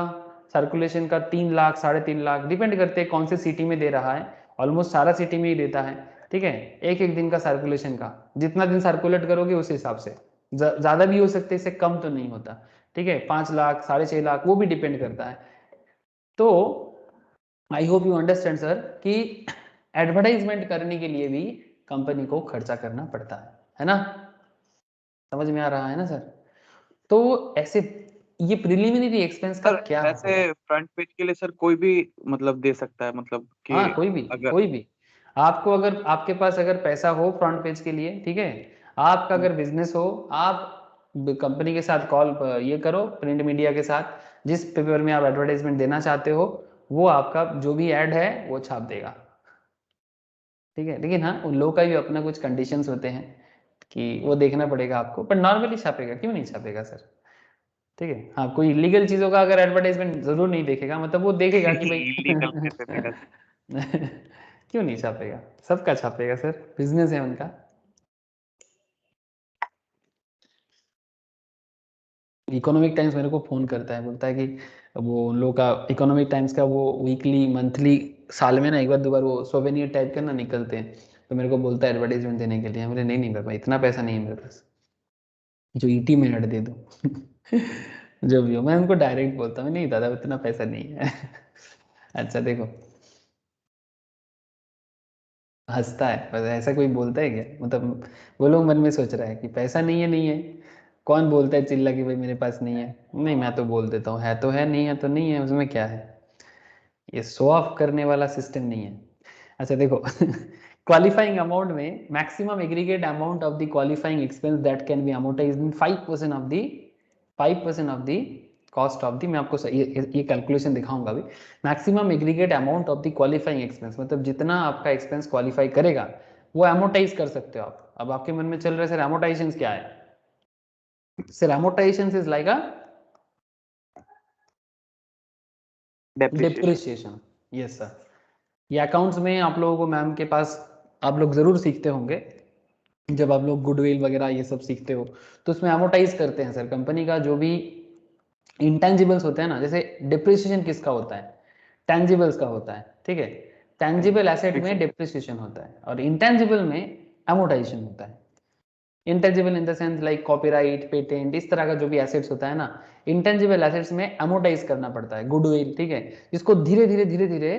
सर्कुलेशन का 3 लाख 3.5 लाख, डिपेंड करते हैं कौन से सिटी में दे रहा है, ऑलमोस्ट सारा सिटी में ही देता है, ठीक है, एक एक दिन का सर्कुलेशन का, जितना दिन सर्कुलेट करोगे उस हिसाब से, ज्यादा भी हो सकते, इससे कम तो नहीं होता, ठीक है, 5 लाख 6.5 लाख वो भी डिपेंड करता है। तो I hope you understand sir कि एडवर्टाइजमेंट करने के लिए भी कंपनी को खर्चा करना पड़ता है ना? समझ में आ रहा है ना सर? तो ऐसे ये प्रिलिमिनरी एक्सपेंस का सर क्या वैसे होगा? फ्रंट पेज के लिए सर कोई भी मतलब दे सकता है, मतलब कि हाँ कोई भी, अगर कोई भी, आपको अगर आपके पास अगर पैसा हो फ्रंट पेज के लिए, ठीक है, आपका अगर बिजनेस हो, आप कंपनी के साथ कॉल ये करो, प्रिंट मीडिया के साथ, जिस पेपर में आप एडवर्टाइजमेंट देना चाहते हो वो आपका जो भी ऐड है वो छाप देगा, ठीक है। लेकिन हाँ उन लोगों का भी अपना कुछ कंडीशंस होते हैं कि वो देखना पड़ेगा आपको, पर नॉर्मली छापेगा, क्यों नहीं छापेगा सर, ठीक है। हाँ कोई इलीगल चीजों का अगर एडवर्टाइजमेंट जरूर नहीं देखेगा, मतलब वो देखेगा कि इलीगल कैसे देगा? भाई क्यों नहीं छापेगा, सबका छापेगा सर, बिजनेस है उनका। इकोनॉमिक टाइम्स मेरे को फोन करता है, बोलता है कि वो उन लोगों का इकोनॉमिक टाइम्स का वो वीकली मंथली साल में ना एक बार दो बार वो सोवेनियर टाइप का ना निकलते हैं, तो मेरे को बोलता है एडवर्टाइजमेंट देने के लिए। मेरे नहीं भाई इतना पैसा नहीं है मेरे पास, जो ईटी में ऐड दे दो जो भी हो, मैं उनको डायरेक्ट बोलता हूँ नहीं दादा इतना पैसा नहीं है अच्छा देखो हंसता है, बस ऐसा कोई बोलता है क्या, मतलब वो लोग मन में सोच रहा है कि पैसा नहीं है, नहीं है, कौन बोलता है चिल्ला कि भाई मेरे पास नहीं है, नहीं मैं तो बोल देता हूँ है तो है, नहीं है तो नहीं है, उसमें क्या है, ये शो ऑफ करने वाला सिस्टम नहीं है। अच्छा देखो क्वालिफाइंग अमाउंट में maximum aggregate amount of the qualifying expense that can be amortised in 5% of the 5% of the cost of the, मैं आपको ये कैलकुलेशन दिखाऊंगा अभी। Maximum aggregate amount of the qualifying expense, मतलब जितना आपका एक्सपेंस क्वालिफाई करेगा वो अमोटाइज कर सकते हो आप। अब आपके मन में चल रहा है सर अमोटाइजेशन क्या है? Sir amortisation is like a depreciation. Depreciation. Yes sir, ये अकाउंट्स में आप लोगों को मैम के पास आप लोग जरूर सीखते होंगे, जब आप लोग गुडविल वगैरह ये सब सीखते हो तो उसमें अमोटाइज करते हैं सर कंपनी का जो भी इंटेंजिबल्स होते हैं ना, जैसे डिप्रिसिएशन किसका होता है, टेंजिबल्स का होता है, ठीक है। टेंजिबल एसेट ठीक में है। डिप्रिसिएशन होता है और इंटेंजिबल में एमोर्टाइजेशन होता है। Intangible in the sense like copyright, patent, इस तरह का जो भी एसेट्स होता है ना, इंटेंजिबल एसेट्स में एमोर्टाइज करना पड़ता है, गुडविल, ठीक है, जिसको धीरे धीरे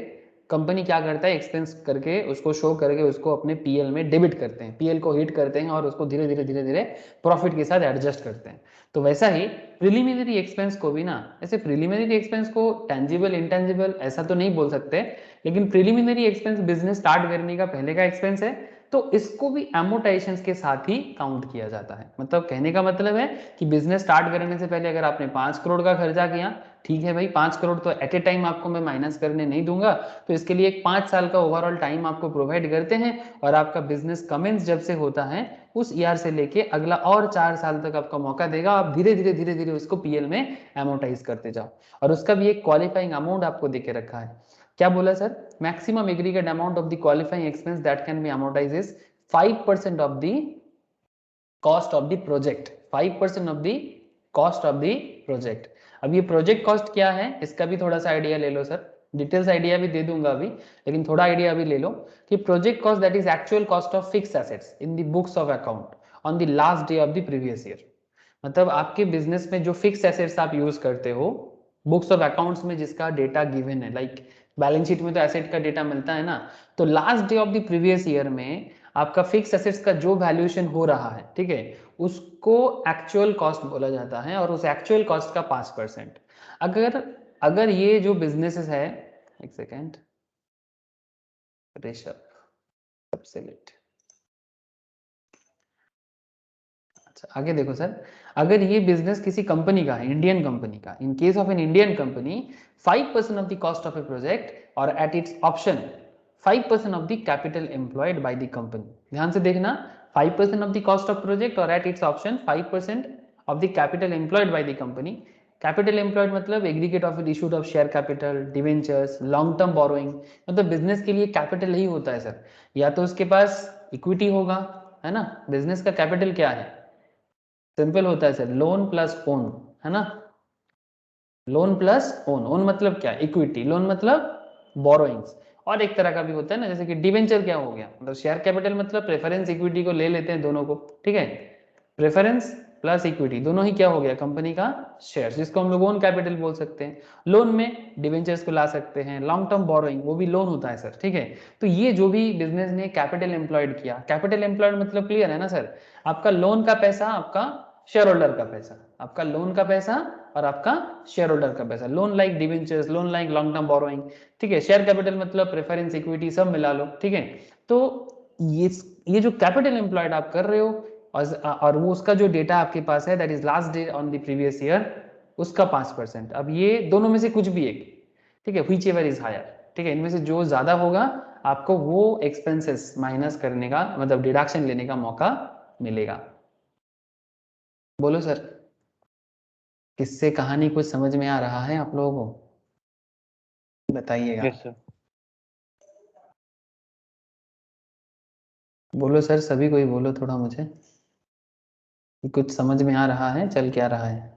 कंपनी क्या करता है, एक्सपेंस करके उसको शो करके उसको अपने पीएल में डेबिट करते हैं, पीएल को हिट करते हैं और उसको धीरे धीरे प्रॉफिट के साथ एडजस्ट करते हैं। तो वैसा ही प्रिलिमिनरी एक्सपेंस को भी ना, ऐसे प्रिलिमिनरी एक्सपेंस को टेंजिबल इंटेंजिबल ऐसा तो नहीं बोल सकते, लेकिन प्रिलिमिनरी एक्सपेंस बिजनेस स्टार्ट करने का पहले का एक्सपेंस है, तो इसको भी एमोर्टाइजेशन के साथ ही काउंट किया जाता है। मतलब कहने का मतलब है कि बिजनेस स्टार्ट करने से पहले अगर आपने 5 करोड़ का खर्चा किया, ठीक है भाई 5 करोड़ तो एट ए टाइम आपको मैं माइनस करने नहीं दूंगा, तो इसके लिए एक 5 साल का ओवरऑल टाइम आपको प्रोवाइड करते हैं और आपका बिजनेस कमेंस जब से होता है उस ईयर से लेके अगला और 4 साल तक आपका मौका देगा, आप धीरे धीरे उसको पीएल में एमोर्टाइज करते जाओ और उसका भी एक क्वालिफाइंग अमाउंट आपको देके रखा है। क्या बोला sir? Maximum aggregate amount of the qualifying expense that can B amortised is 5% of the cost of the project, 5% of the cost of the project. अब ये प्रोजेक्ट कॉस्ट क्या है इसका भी थोड़ा सा आइडिया ले लो सर, डिटेल्स आइडिया भी दे दूंगा अभी, लेकिन थोड़ा आइडिया अभी ले लो कि project cost that is actual cost of fixed assets in the books of account on the last day of the previous year. मतलब आपके बिजनेस में जो फिक्स एसेट्स आप यूज करते हो बुक्स ऑफ अकाउंट्स में जिसका डेटा गिवन है, लाइक बैलेंस शीट में तो एसेट का डेटा मिलता है ना, तो last day of the previous year में आपका फिक्स एसेट्स का जो वैल्यूएशन हो रहा है, ठीक है, उसको एक्चुअल कॉस्ट बोला जाता है और उस एक्चुअल कॉस्ट का 5%। अगर ये जो बिजनेसेस है, एक सेकेंड ऋषभ सेलेक्ट, अच्छा आगे देखो सर, अगर ये बिजनेस किसी कंपनी का है, इंडियन कंपनी का, in case of an Indian company 5% of the cost of a project और at its option 5% of the capital employed by the company. ध्यान से देखना, 5% of the cost of project और at its option 5% of the capital employed by the company. Capital employed मतलब aggregate of issued of share capital, debentures, long term borrowing. मतलब business के लिए capital ही होता है सर, या तो उसके पास इक्विटी होगा, है ना, बिजनेस का कैपिटल क्या है, सिंपल होता है सर, लोन प्लस ओन, है ना, लोन प्लस ओन, ओन मतलब क्या, इक्विटी, लोन मतलब बोरोइंग्स। और एक तरह का भी होता है ना, जैसे कि डिवेंचर क्या हो गया, मतलब शेयर कैपिटल मतलब प्रेफरेंस इक्विटी को ले लेते हैं दोनों को, ठीक है, प्रेफरेंस प्लस इक्विटी दोनों ही क्या हो गया, कंपनी का शेयर, जिसको हम लोग ओन कैपिटल बोल सकते हैं। लोन में डिवेंचर्स को ला सकते हैं, लॉन्ग टर्म बोरोइंग वो भी लोन होता है सर, ठीक है। तो ये जो भी बिजनेस ने कैपिटल एम्प्लॉयड किया, कैपिटल एम्प्लॉयड मतलब क्लियर है ना सर, आपका लोन का पैसा, आपका शेयर होल्डर का पैसा, आपका लोन का पैसा और आपका शेयर होल्डर का पैसा, loan like debentures, loan like long term borrowing, ठीक है, शेयर कैपिटल मतलब प्रेफरेंस इक्विटी सब मिला लो, ठीक है। तो ये जो कैपिटल एम्प्लॉयड आप कर रहे हो और वो उसका जो डेटा आपके पास है that is last day on the previous year, उसका 5%। अब ये दोनों में से कुछ भी एक, ठीक है, व्हिच एवर इज हायर, ठीक है, इनमें से जो ज्यादा होगा आपको वो एक्सपेंसेस माइनस करने का, मतलब डिडक्शन लेने का मौका मिलेगा। बोलो सर, किससे कहानी कुछ समझ में आ रहा है आप लोगों को, बताइएगा। Yes sir. बोलो सर, सभी कोई बोलो थोड़ा मुझे, कुछ समझ में आ रहा है, चल क्या रहा है।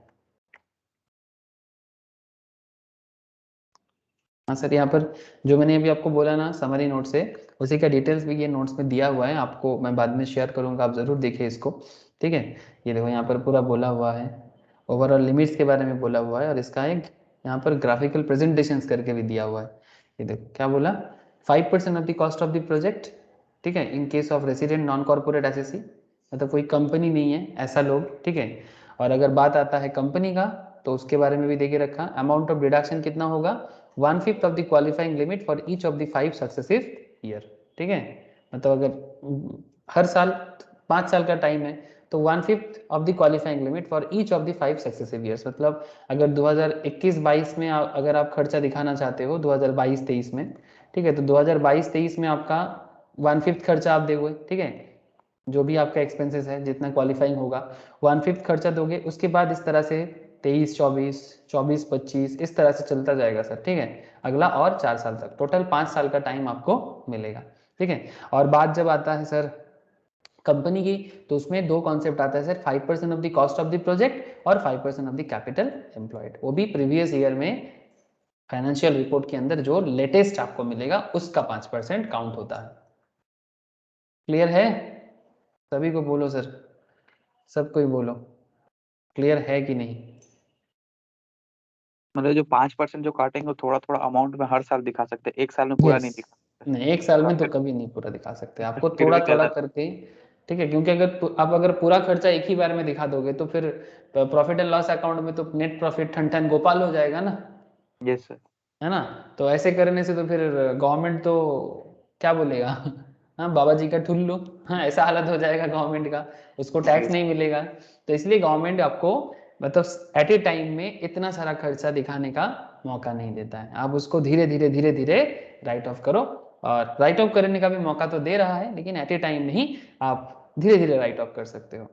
हाँ सर, यहाँ पर जो मैंने अभी आपको बोला ना समरी नोट से, उसी का डिटेल्स भी ये नोट्स में दिया हुआ है, आपको मैं बाद में शेयर करूँगा, आप ज़रूर देखिए इसको, ठीक है। ये देखो यहाँ पर पूरा बोला हुआ है, ओवरऑल लिमिट्स के बारे में बोला हुआ है और इसका एक यहाँ पर ग्राफिकल प्रेजेंटेशंस करके भी दिया हुआ है। ये देखो क्या बोला, 5% of the cost of the project, ठीक है, in case of resident non corporate SSC, मतलब कोई कंपनी नहीं है ऐसा लोग, ठीक है। और अगर बात आता है कंपनी का, तो उसके बारे में भी देखे रखा, अमाउंट ऑफ डिडक्शन कितना होगा, 1/5 of the qualifying limit for each of the 5 successive year, ठीक है। मतलब अगर हर साल 5 साल का टाइम है तो 1/5 of the qualifying limit for each of the 5 successive years. मतलब अगर 2021-22 में अगर आप खर्चा दिखाना चाहते हो 2022-23 में, ठीक है, तो 2022-23 में आपका 1/5 खर्चा आप दोगे, ठीक है, जो भी आपका एक्सपेंसेस है जितना क्वालिफाइंग होगा 1/5 खर्चा दोगे। उसके बाद इस तरह से 23-24, 24-25 इस तरह से चलता जाएगा सर, ठीक है, अगला और 4 साल तक, टोटल 5 साल का टाइम आपको मिलेगा, ठीक है। और बात जब आता है सर कंपनी की, तो उसमें दो कॉन्सेप्ट आता है sir, 5% of the cost of the project और 5% ऑफ द कैपिटल एम्प्लॉयड, वो भी प्रीवियस ईयर में फाइनेंशियल रिपोर्ट के अंदर जो लेटेस्ट आपको मिलेगा उसका 5% काउंट होता है। क्लियर है? सभी को बोलो सर, सबको ही बोलो, क्लियर है कि नहीं? मतलब जो 5% जो काटेंगे वो थोड़ा थोड़ा अमाउंट में हर साल दिखा सकते हैं, एक साल में पूरा Yes. नहीं दिखा सकते। नहीं, एक साल में तो कभी नहीं पूरा दिखा सकते, आपको फिर थोड़ा भी थोड़ा ज्यादा करके, ठीक है, क्योंकि आप अगर पूरा खर्चा एक ही बार में दिखा दोगे तो फिर प्रॉफिट एंड लॉस अकाउंट में तो नेट प्रॉफिट ठन ठन गोपाल हो जाएगा ना, यस सर। है ना। तो ऐसे करने से तो फिर गवर्नमेंट तो क्या बोलेगा, हाँ बाबा जी का ठुल्लू, हाँ ऐसा हालत हो जाएगा गवर्नमेंट का, उसको टैक्स नहीं मिलेगा। तो इसलिए गवर्नमेंट आपको मतलब एट ए टाइम में इतना सारा खर्चा दिखाने का मौका नहीं देता है। आप उसको धीरे धीरे राइट ऑफ करो, और राइट ऑफ करने का भी मौका तो दे रहा है, लेकिन एट ए टाइम नहीं, आप धीरे धीरे राइट ऑफ कर सकते हो।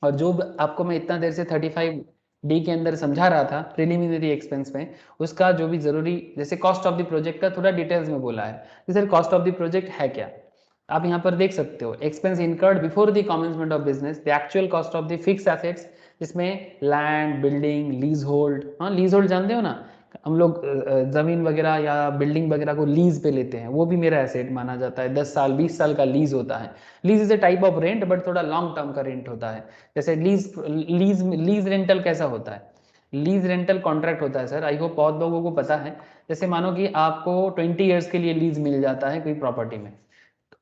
और जो आपको मैं इतना देर से 35D के अंदर समझा रहा था प्रिलिमिनरी एक्सपेंस में, उसका जो भी जरूरी, जैसे कॉस्ट ऑफ द प्रोजेक्ट का थोड़ा डिटेल्स में बोला है कि sir cost of the project है क्या, आप यहाँ पर देख सकते हो। Expense incurred before the commencement of business, the actual cost of the fix assets, जिसमें लैंड, बिल्डिंग, लीज होल्ड, हाँ लीज होल्ड जानते हो ना, हम लोग जमीन वगैरह या बिल्डिंग वगैरह को लीज पे लेते हैं, वो भी मेरा एसेट माना जाता है। 10 साल 20 साल का लीज होता है। Lease is a type of rent, but थोड़ा लॉन्ग टर्म का रेंट होता है। जैसे लीज रेंटल कैसा होता है, लीज रेंटल कॉन्ट्रैक्ट होता है सर, आई होप बहुत लोगों को पता है। जैसे मानो कि आपको 20 ईयर्स के लिए लीज मिल जाता है कोई प्रॉपर्टी में,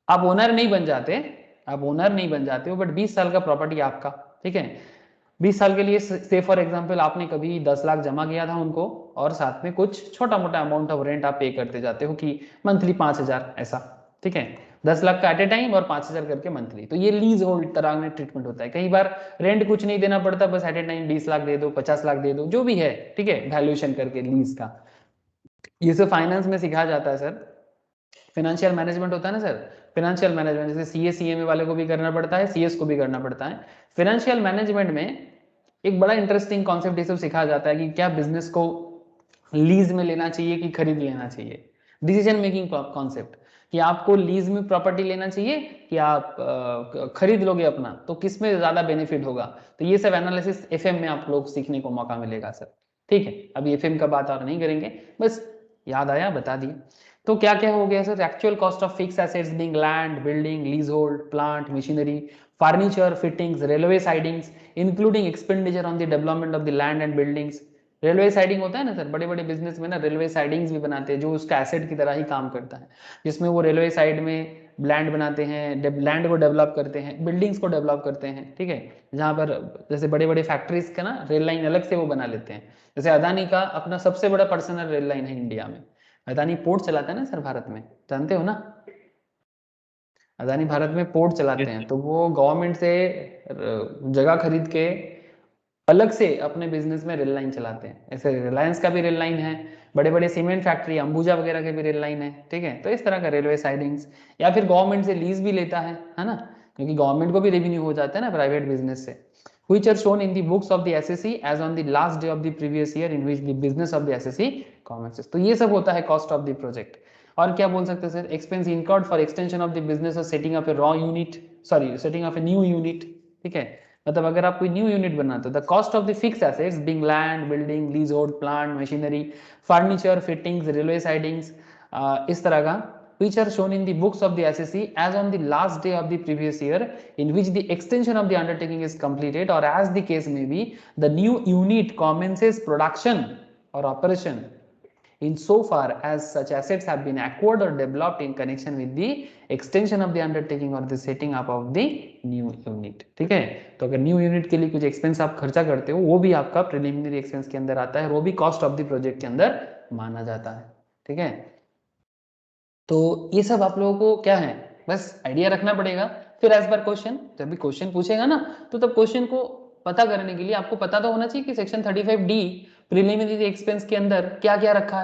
आप ओनर नहीं बन जाते, आप ओनर नहीं बन जाते हो, बट 20 साल का प्रॉपर्टी आपका, ठीक है। 20 साल के लिए से फॉर एग्जांपल आपने कभी 10 लाख जमा किया था उनको, और साथ में कुछ छोटा मोटा अमाउंट ऑफ रेंट आप पे करते जाते हो कि मंथली 5,000 ऐसा, ठीक है। 10 लाख का एट ए टाइम और 5,000 करके मंथली, तो ये लीज होल्ड तरह में ट्रीटमेंट होता है। कई बार रेंट कुछ नहीं देना पड़ता, बस एट ए टाइम 20 लाख दे दो, 50 लाख दे दो, जो भी है, ठीक है, वैल्यूएशन करके लीज का। ये सब फाइनेंस में सिखाया जाता है सर। फाइनेंशियल मैनेजमेंट होता है ना सर, फाइनेंशियल मैनेजमेंट जैसे सीए सीएमए वाले को भी करना पड़ता है, सीएस को भी करना पड़ता है। फाइनेंशियल मैनेजमेंट में एक बड़ा इंटरेस्टिंग कॉन्सेप्ट ये सब सिखाया जाता है कि क्या बिजनेस को लीज में लेना चाहिए कि खरीद लेना चाहिए। डिसीजन मेकिंग कॉन्सेप्ट, कि आपको लीज में प्रॉपर्टी लेना चाहिए कि आप खरीद लोगे अपना, तो किस में ज्यादा बेनिफिट होगा। तो ये सब एनालिसिस एफएम में आप लोग सीखने को मौका मिलेगा सर, ठीक है। अभी एफएम का बात और नहीं करेंगे, बस याद आया बता दिए। तो क्या क्या हो गया sir, actual cost of fix assets being land, building, lease hold, plant, machinery, furniture, fittings, railway sidings, including expenditure on the development of the land and buildings. Railway siding होता है ना सर, बड़े बड़े बिजनेस में ना railway sidings भी बनाते हैं, जो उसका एसेट की तरह ही काम करता है, जिसमें वो रेलवे साइड में लैंड बनाते हैं, लैंड को डेवलप करते हैं, बिल्डिंग्स को डेवलप करते हैं, ठीक है। जहाँ पर जैसे बड़े बड़े फैक्ट्रीज का ना रेल लाइन अलग से वो बना लेते हैं। जैसे अदानी का अपना सबसे बड़ा पर्सनल रेल लाइन है इंडिया में, अदानी पोर्ट चलाता है ना सर भारत में, जानते हो ना, अदानी भारत में पोर्ट चलाते हैं। तो वो गवर्नमेंट से जगह खरीद के अलग से अपने बिजनेस में रेल लाइन चलाते हैं। ऐसे रिलायंस का भी रेल लाइन है, बड़े बड़े सीमेंट फैक्ट्री अंबुजा वगैरह के भी रेल लाइन है, ठीक है। तो इस तरह का रेलवे साइडिंग्स, या फिर गवर्नमेंट से लीज भी लेता है ना, क्योंकि गवर्नमेंट को भी रेवेन्यू हो जाता है ना प्राइवेट बिजनेस से। which are shown in the books of the SSC as on the last day of the previous year in which the business of the SSC commences। तो ये सब होता है कॉस्ट ऑफ द प्रोजेक्ट। और क्या बोल सकते हैं sir, expense incurred for extension of the business और setting up a raw unit, sorry setting up a new unit, ठीक है। मतलब अगर आप कोई न्यू यूनिट बनाते हो, the cost of the fix assets being land, building, lease hold, plant, machinery, furniture, fittings, railway sidings, इस तरह का, which are shown in the books of the SSC as on the last day of the previous year in which the extension of the undertaking is completed, or as the case may be, the new unit commences production or operation in so far as such assets have been acquired or developed in connection with the extension of the undertaking or the setting up of the new unit, ठीक है। तो अगर new unit के लिए कुछ expense आप खर्चा करते हो, वो भी आपका प्रिलिमिनरी एक्सपेंस के अंदर आता है, वो भी कॉस्ट ऑफ द प्रोजेक्ट के अंदर माना जाता है, ठीक है। तो ये सब आप लोगों को क्या है, बस आइडिया रखना पड़ेगा। फिर एज पर क्वेश्चन, जब भी क्वेश्चन पूछेगा ना, तो तब क्वेश्चन को पता करने के लिए आपको पता तो होना चाहिए कि सेक्शन 35D प्रिलिमिनरी एक्सपेंस के अंदर क्या क्या रखा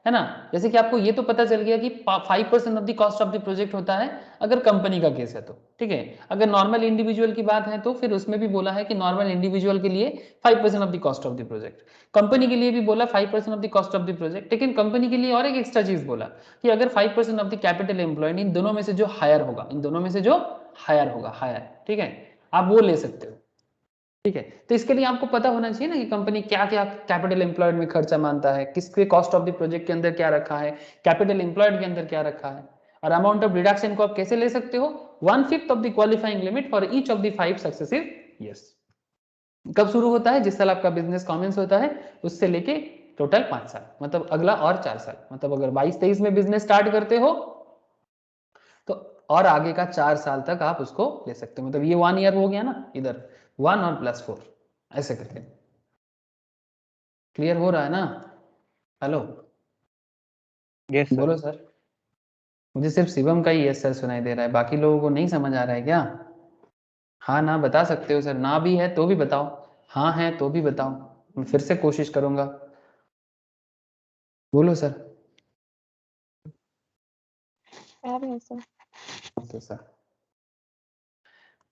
है ना। जैसे कि आपको ये तो पता चल गया कि 5% of the cost of the project होता है अगर कंपनी का केस है तो, ठीक है। अगर नॉर्मल इंडिविजुअल की बात है तो फिर उसमें भी बोला है कि नॉर्मल इंडिविजुअल के लिए 5% of the cost of the project, company के लिए भी बोला 5% of the cost of the project. लेकिन कंपनी के लिए और एक एक्स्ट्रा चीज बोला कि अगर 5% ऑफ द कैपिटल एम्प्लॉयड, इन दोनों में से जो हायर होगा, इन दोनों में से जो हायर होगा, हायर, ठीक है, आप वो ले सकते हो। ठीक है। तो इसके लिए आपको पता होना चाहिए ना कि कंपनी क्या क्या कैपिटल एम्प्लॉयड में खर्चा मानता है, किसके कॉस्ट ऑफ द प्रोजेक्ट के अंदर क्या रखा है, कैपिटल एम्प्लॉयड के अंदर क्या रखा है। और अमाउंट ऑफ डिडक्शन को आप कैसे ले सकते हो, 1/5 of the qualifying limit for each of the 5 successive years. कब शुरू होता है, जिस साल आपका बिजनेस कॉमेंस होता है उससे लेके टोटल 5 साल, मतलब अगला और 4 साल, मतलब अगर 22-23 में बिजनेस स्टार्ट करते हो तो और आगे का 4 साल तक आप उसको ले सकते हो। मतलब ये 1 ईयर हो गया ना, इधर 1 और +4 ऐसे करके। क्लियर हो रहा है ना? Hello, yes sir. बोलो सर। मुझे सिर्फ शिवम का ही यस सर सुनाई दे रहा है, बाकी लोगों को नहीं समझ आ रहा है क्या? हाँ ना बता सकते हो सर, ना भी है तो भी बताओ, हाँ है तो भी बताओ, मैं फिर से कोशिश करूंगा। बोलो सर। आ रहे हैं sir. Okay sir.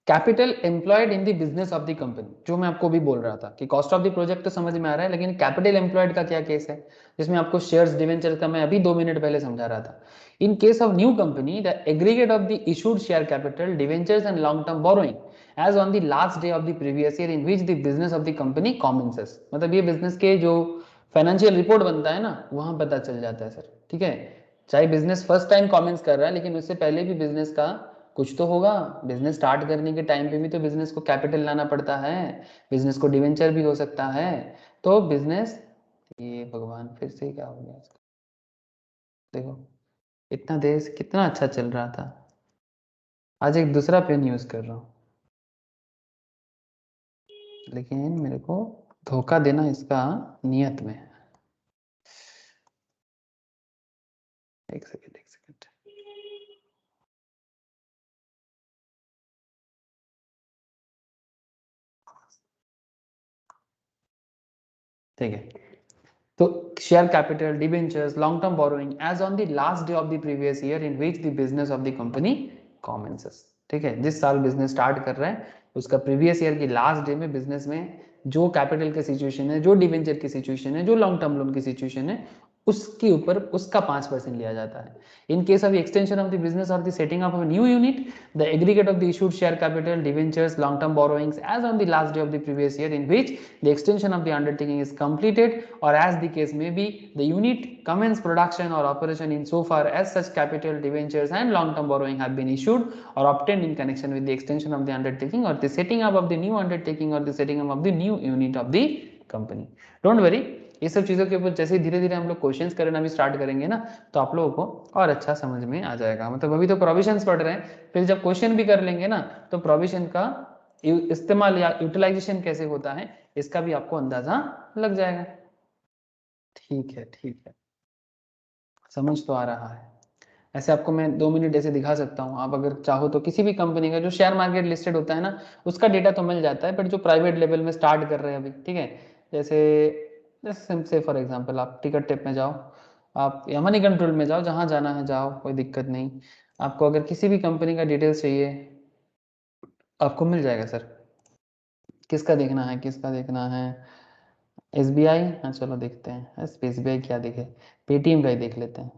Capital employed in the business of the company, जो मैं आपको भी बोल रहा था कि कॉस्ट ऑफ द प्रोजेक्ट तो समझ में आ रहा है, लेकिन कैपिटल एम्प्लॉयड का क्या केस है, जिसमें आपको शेयर्स डिवेंचर का मैं अभी 2 मिनट पहले समझा रहा था। In case of new company the aggregate of the issued share capital debentures and long term borrowing as on the last day of the previous year in which the business of the company commences. मतलब ये business के जो financial report बनता है ना, वहां पता चल जाता है सर। ठीक है, चाहे बिजनेस फर्स्ट टाइम कॉमेंस कर रहा है, लेकिन उससे पहले भी बिजनेस का कुछ तो होगा। बिजनेस स्टार्ट करने के टाइम पे भी तो बिजनेस को कैपिटल लाना पड़ता है, बिजनेस को डिवेंचर भी हो सकता है। तो बिजनेस, ये भगवान फिर से क्या हो गया इसका, देखो इतना देर से कितना अच्छा चल रहा था, आज एक दूसरा पेन यूज कर रहा हूँ, लेकिन मेरे को धोखा देना इसका नियत में है। एक सेकेंड एक सेकेंड। ठीक है, तो share capital debentures long term borrowing as on the last day of the previous year in which the business of the company commences. ठीक है, जिस साल बिजनेस स्टार्ट कर रहा है उसका प्रीवियस ईयर की लास्ट डे में बिजनेस में जो कैपिटल की सिचुएशन है, जो डिबेंचर की सिचुएशन है, जो लॉन्ग टर्म लोन की सिचुएशन है, उसके ऊपर उसका 5% लिया जाता है। In case of extension of the business और the setting up of new unit the aggregate of the issued share capital debentures long term borrowings as on the last day of the previous year in which the extension of the undertaking is completed or as the case may be the unit commence production or operation in so far as such capital debentures and long term borrowing have been issued or obtained in connection with the extension of the undertaking or the setting up of the new undertaking or the setting up of the new unit of the company. Don't worry, ये सब चीज़ों के ऊपर जैसे धीरे धीरे हम लोग क्वेश्चंस करना भी स्टार्ट करेंगे ना, तो आप लोगों को और अच्छा समझ में आ जाएगा। मतलब अभी तो प्रोविजंस पढ़ रहे हैं, फिर जब क्वेश्चन भी कर लेंगे ना, तो प्रोविजन का इस्तेमाल या यूटिलाइजेशन कैसे होता है इसका भी आपको अंदाजा लग जाएगा। ठीक है ठीक है, समझ तो आ रहा है। ऐसे आपको मैं 2 मिनट ऐसे दिखा सकता हूँ, आप अगर चाहो तो किसी भी कंपनी का जो शेयर मार्केट लिस्टेड होता है ना, उसका डेटा तो मिल जाता है, बट जो प्राइवेट लेवल में स्टार्ट कर रहे हैं अभी, ठीक है, जैसे फॉर एग्जांपल आप टिकट टेप में जाओ, आप या मनी कंट्रोल में जाओ, जहाँ जाना है जाओ, कोई दिक्कत नहीं। आपको अगर किसी भी कंपनी का डिटेल्स चाहिए आपको मिल जाएगा सर। किसका देखना है, किसका देखना है? SBI, हाँ चलो देखते हैं। SBI क्या दिखे, पेटीएम का ही देख लेते हैं।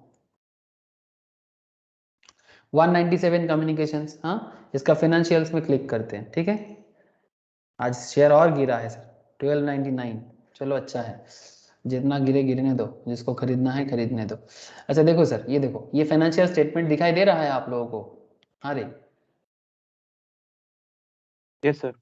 197 कम्युनिकेशंस, हाँ इसका फाइनेंशियल्स में क्लिक करते हैं। ठीक है, आज शेयर और गिरा है सर, 1299। चलो अच्छा है, जितना गिरे गिरने दो, जिसको खरीदना है खरीदने दो। अच्छा देखो सर, ये देखो, ये फाइनेंशियल स्टेटमेंट दिखाई दे रहा है आप लोगों को? हाँ रे, यस सर।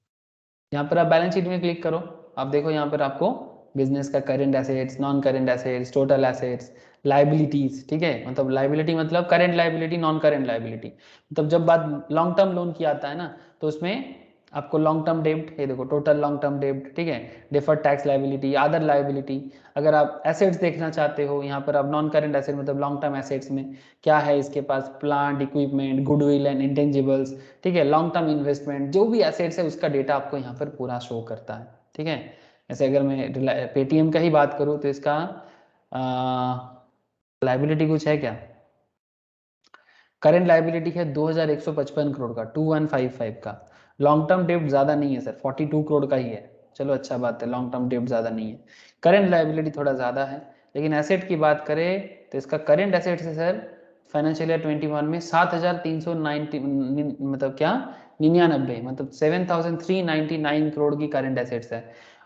यहाँ पर आप बैलेंस शीट में क्लिक करो, आप देखो यहाँ पर आपको बिजनेस का current assets, non current assets, total assets, liabilities. ठीक है, मतलब लाइबिलिटी मतलब current liability, non current liability. मतलब जब बात लॉन्ग टर्म लोन की आता है ना, तो उसमें आपको लॉन्ग टर्म डेब्ट, ये देखो टोटल लॉन्ग टर्म डेब्ट, ठीक है, deferred tax liability, other liability. अगर आप एसेट्स देखना चाहते हो, यहाँ पर आप नॉन करंट एसेट मतलब लॉन्ग टर्म एसेट्स में क्या है इसके पास, plant equipment, goodwill and intangibles, ठीक है, लॉन्ग टर्म इन्वेस्टमेंट, जो भी एसेट्स है उसका डेटा आपको यहाँ पर पूरा शो करता है। ठीक है, ऐसे अगर मैं पेटीएम का ही बात करूँ तो इसका लाइबिलिटी कुछ है क्या? करंट लाइबिलिटी है 2155 करोड़ का, 2155 का। लॉन्ग टर्म डेब्ट ज्यादा नहीं है सर, 42 करोड़ का ही है। चलो अच्छा बात है, लॉन्ग टर्म डेब्ट ज्यादा नहीं है, करंट लाइबिलिटी थोड़ा ज्यादा है। लेकिन एसेट की बात करें तो इसका करंट एसेट है सर फाइनेंशियल ईयर 21 में 7,390 मतलब क्या 99 मतलब 7,399 करोड़ की करंट एसेट्स है।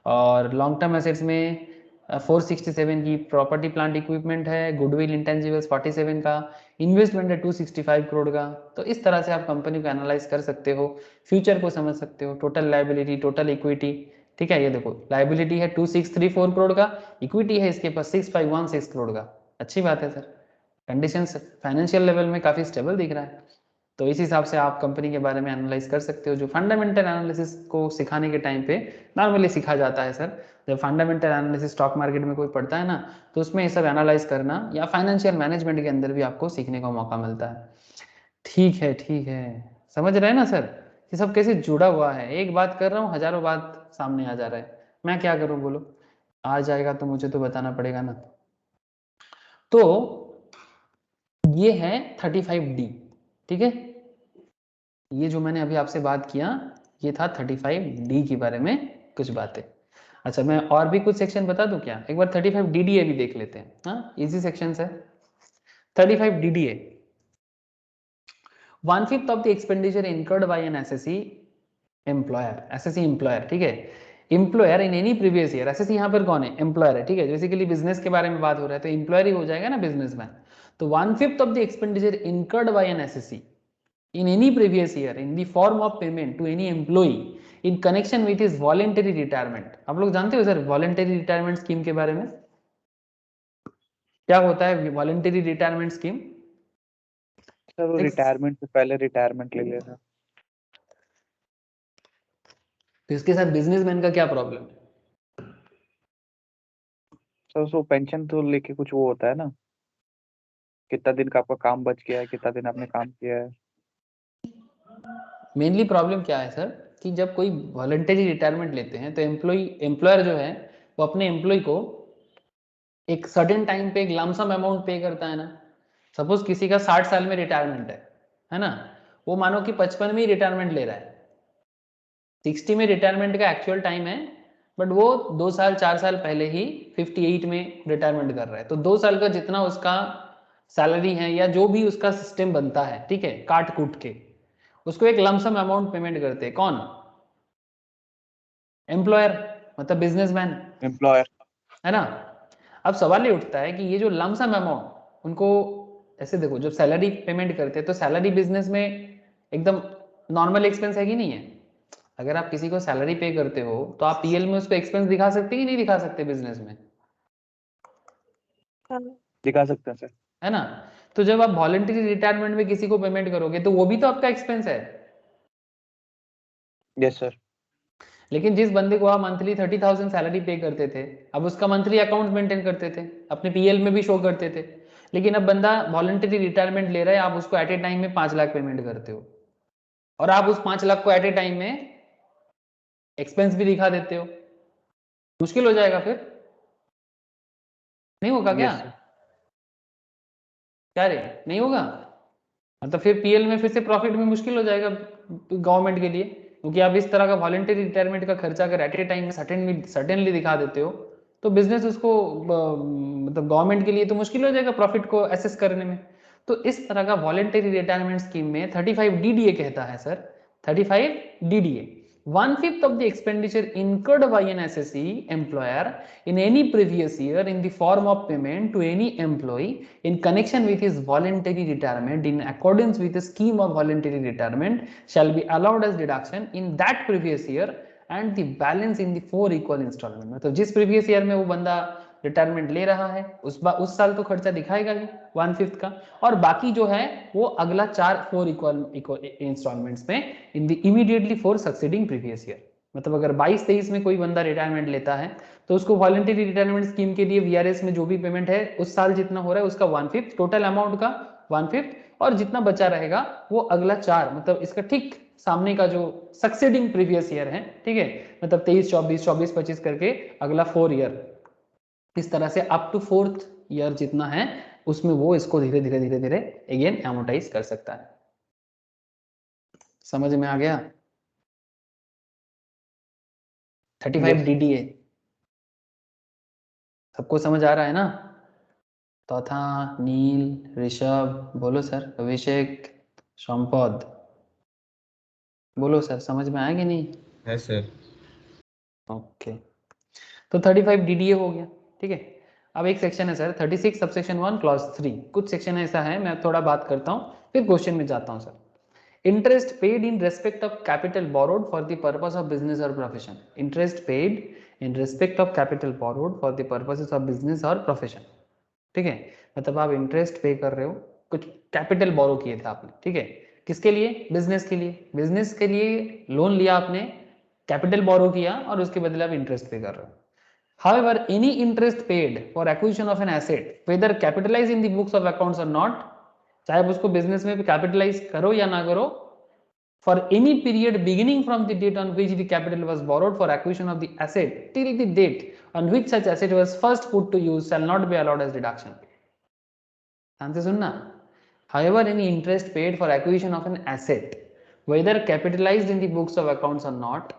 और लॉन्ग टर्म एसेट्स में 467 की प्रॉपर्टी प्लांट इक्विपमेंट है, गुडविल इंटेंजिबल्स 47 का, इन्वेस्टमेंट है 265 करोड़ का। तो इस तरह से आप कंपनी को एनालाइज कर सकते हो, फ्यूचर को समझ सकते हो, टोटल लाइबिलिटी, टोटल इक्विटी। ठीक है, ये देखो लाइबिलिटी है 2634 करोड़ का, इक्विटी है इसके पास 6516 करोड़ का। अच्छी बात है सर, कंडीशन फाइनेंशियल लेवल में काफ़ी स्टेबल दिख रहा है। तो इस हिसाब से आप कंपनी के बारे में एनालाइज कर सकते हो, जो फंडामेंटल एनालिसिस को सिखाने के टाइम पे नॉर्मली सिखा जाता है सर। जब फंडामेंटल एनालिसिस स्टॉक मार्केट में कोई पढ़ता है ना, तो उसमें ये सब एनालाइज करना या फाइनेंशियल मैनेजमेंट के अंदर भी आपको सीखने का मौका मिलता है। ठीक है, ठीक है, समझ रहे हैं ना सर, ये सब कैसे जुड़ा हुआ है। एक बात कर रहा हूँ, हजारों बात सामने आ जा रहा है, मैं क्या करूँ बोलो। आ जाएगा तो मुझे तो बताना पड़ेगा ना। तो ये है 35D, ठीक है, ये जो मैंने अभी आपसे बात किया ये था 35D के बारे में कुछ बातें। अच्छा, मैं और भी कुछ सेक्शन बता दूं क्या, एक बार 35DDA भी देख लेते हैं। हाँ, इजी सेक्शन है 35DDA। 1/5 of the expenditure incurred by an SSC employer, SSC employer, ठीक है, employer in any previous year. SSC यहाँ पर कौन है, एम्प्लॉयर है, ठीक है, बेसिकली बिजनेस के बारे में बात हो रहा है तो एम्प्लॉयर ही हो जाएगा ना, बिजनेसमैन। तो 1/5 of the expenditure incurred by an SSC in any previous year in the form of payment to any employee in connection with his voluntary retirement। आप लोग जानते हो सर वॉलेंटरी रिटायरमेंट स्कीम के बारे में, क्या होता है वॉलेंटरी रिटायरमेंट स्कीम? सर वो रिटायरमेंट से पहले रिटायरमेंट ले लेना। तो इसके साथ बिजनेसमैन का क्या प्रॉब्लम है? सर उसको पेंशन तो लेके कुछ वो होता है ना, कितना दिन का आपका काम बच गया है, कितना दिन आपने काम किया है। मेनली प्रॉब्लम क्या है सर कि जब कोई वॉलेंटरी रिटायरमेंट लेते हैं तो एम्प्लॉयर जो है वो अपने एम्प्लॉय को एक सर्टेन टाइम पे एक लमसम अमाउंट पे करता है ना। सपोज किसी का 60 साल में रिटायरमेंट है ना, वो मानो कि 55 में ही रिटायरमेंट ले रहा है, 60 में रिटायरमेंट का एक्चुअल टाइम है, बट वो 2 साल 4 साल पहले ही 58 में रिटायरमेंट कर रहा है। तो 2 साल का जितना उसका सैलरी है या जो भी उसका सिस्टम बनता है, ठीक है, काट कूट के उसको एक लमसम अमाउंट पेमेंट करते हैं। कौन? एम्प्लॉयर, मतलब बिजनेसमैन, एम्प्लॉयर। है ना। अब सवाल ये उठता है कि ये जो लमसम अमाउंट उनको, ऐसे देखो जब सैलरी पेमेंट करते हैं तो सैलरी बिजनेस में एकदम नॉर्मल एक्सपेंस है कि नहीं है। अगर आप किसी को सैलरी पे करते हो तो आप पीएल में उसको एक्सपेंस दिखा सकते कि नहीं दिखा सकते बिजनेस में? दिखा सकते हैं सर। है ना। तो जब आप वॉलंटरी रिटायरमेंट में किसी को पेमेंट करोगे तो वो भी तो आपका एक्सपेंस है। Yes sir. लेकिन जिस बंदे को आप मंथली 30,000 सैलरी पे करते थे, अब उसका मंथली अकाउंट मेंटेन करते थे, अपने पीएल में भी शो करते थे, लेकिन अब बंदा वॉलंटरी रिटायरमेंट ले रहा है, आप उसको एट ए टाइम में 5 लाख पेमेंट करते हो और आप उस 5 लाख को एट ए टाइम में एक्सपेंस भी दिखा देते हो। मुश्किल हो जाएगा फिर, नहीं होगा क्या? Yes sir. क्या रे, नहीं होगा? मतलब फिर पीएल में फिर से प्रॉफिट में मुश्किल हो जाएगा गवर्नमेंट के लिए, क्योंकि आप इस तरह का वॉलंटरी रिटायरमेंट का खर्चा अगर एट ए टाइम में सर्टेनली दिखा देते हो तो बिजनेस उसको मतलब गवर्नमेंट के लिए तो मुश्किल हो जाएगा प्रॉफिट को एसेस करने में। तो इस तरह का वॉलंटरी रिटायरमेंट स्कीम में 35DDA कहता है sir, 35DDA 1/5 of the expenditure incurred by an SSE employer in any previous year in the form of payment to any employee in connection with his voluntary retirement in accordance with the scheme of voluntary retirement shall be allowed as deduction in that previous year and the balance in the 4 equal installment। मतलब जिस previous year में वो बंदा retirement ले रहा है उस साल तो खर्चा दिखाएगा ही 1/5 का, और बाकी जो है वो अगला 4 इक्वल इंस्टॉलमेंट्स में in the immediately 4 succeeding previous year. मतलब अगर 22-23 में कोई बंदा रिटायरमेंट लेता है तो उसको वॉलंटरी रिटायरमेंट स्कीम के लिए वीआरएस में जो भी पेमेंट है उस साल जितना हो रहा है उसका 1/5, टोटल अमाउंट का 1/5, और जितना बचा रहेगा वो अगला 4, मतलब इसका ठीक सामने का जो सक्सीडिंग प्रीवियस ईयर है, ठीक है, मतलब 23-24, 24-25 करके अगला 4 ईयर, इस तरह से अप टू 4th ईयर जितना है उसमें वो इसको धीरे धीरे धीरे धीरे अगेन एमोटाइज कर सकता है। समझ में आ गया? 35DDA सबको समझ आ रहा है ना? चौथा नील, ऋषभ, बोलो सर, अभिषेक, संपद, बोलो सर, समझ में आया कि नहीं? है सर। ओके, तो 35 DDA हो गया, ठीक है। अब एक सेक्शन है सर 36 सबसेक्शन 1 क्लॉज 3। कुछ सेक्शन ऐसा है, मैं थोड़ा बात करता हूँ फिर क्वेश्चन में जाता हूँ sir. Interest paid in respect of capital borrowed for the purpose of business और profession. Interest paid in respect of capital borrowed for the purposes of business और प्रोफेशन, ठीक है। मतलब आप इंटरेस्ट पे कर रहे हो, कुछ कैपिटल बोरो किए थे आपने, ठीक है। किसके लिए? बिजनेस के लिए। बिजनेस के लिए लोन लिया आपने, कैपिटल बोरो किया और उसके बदले आप इंटरेस्ट पे कर रहे हो। However, any interest paid for acquisition of an asset, whether capitalized in the books of accounts or not, चाहे आप उसको बिजनेस में भी कैपिटलाइज करो या ना करो, for any period beginning from the date on which the capital was borrowed for acquisition of the asset till the date on which such asset was first put to use shall not be allowed as deduction. ध्यान से सुनना। However, any interest paid for acquisition of an asset, whether capitalized in the books of accounts or not,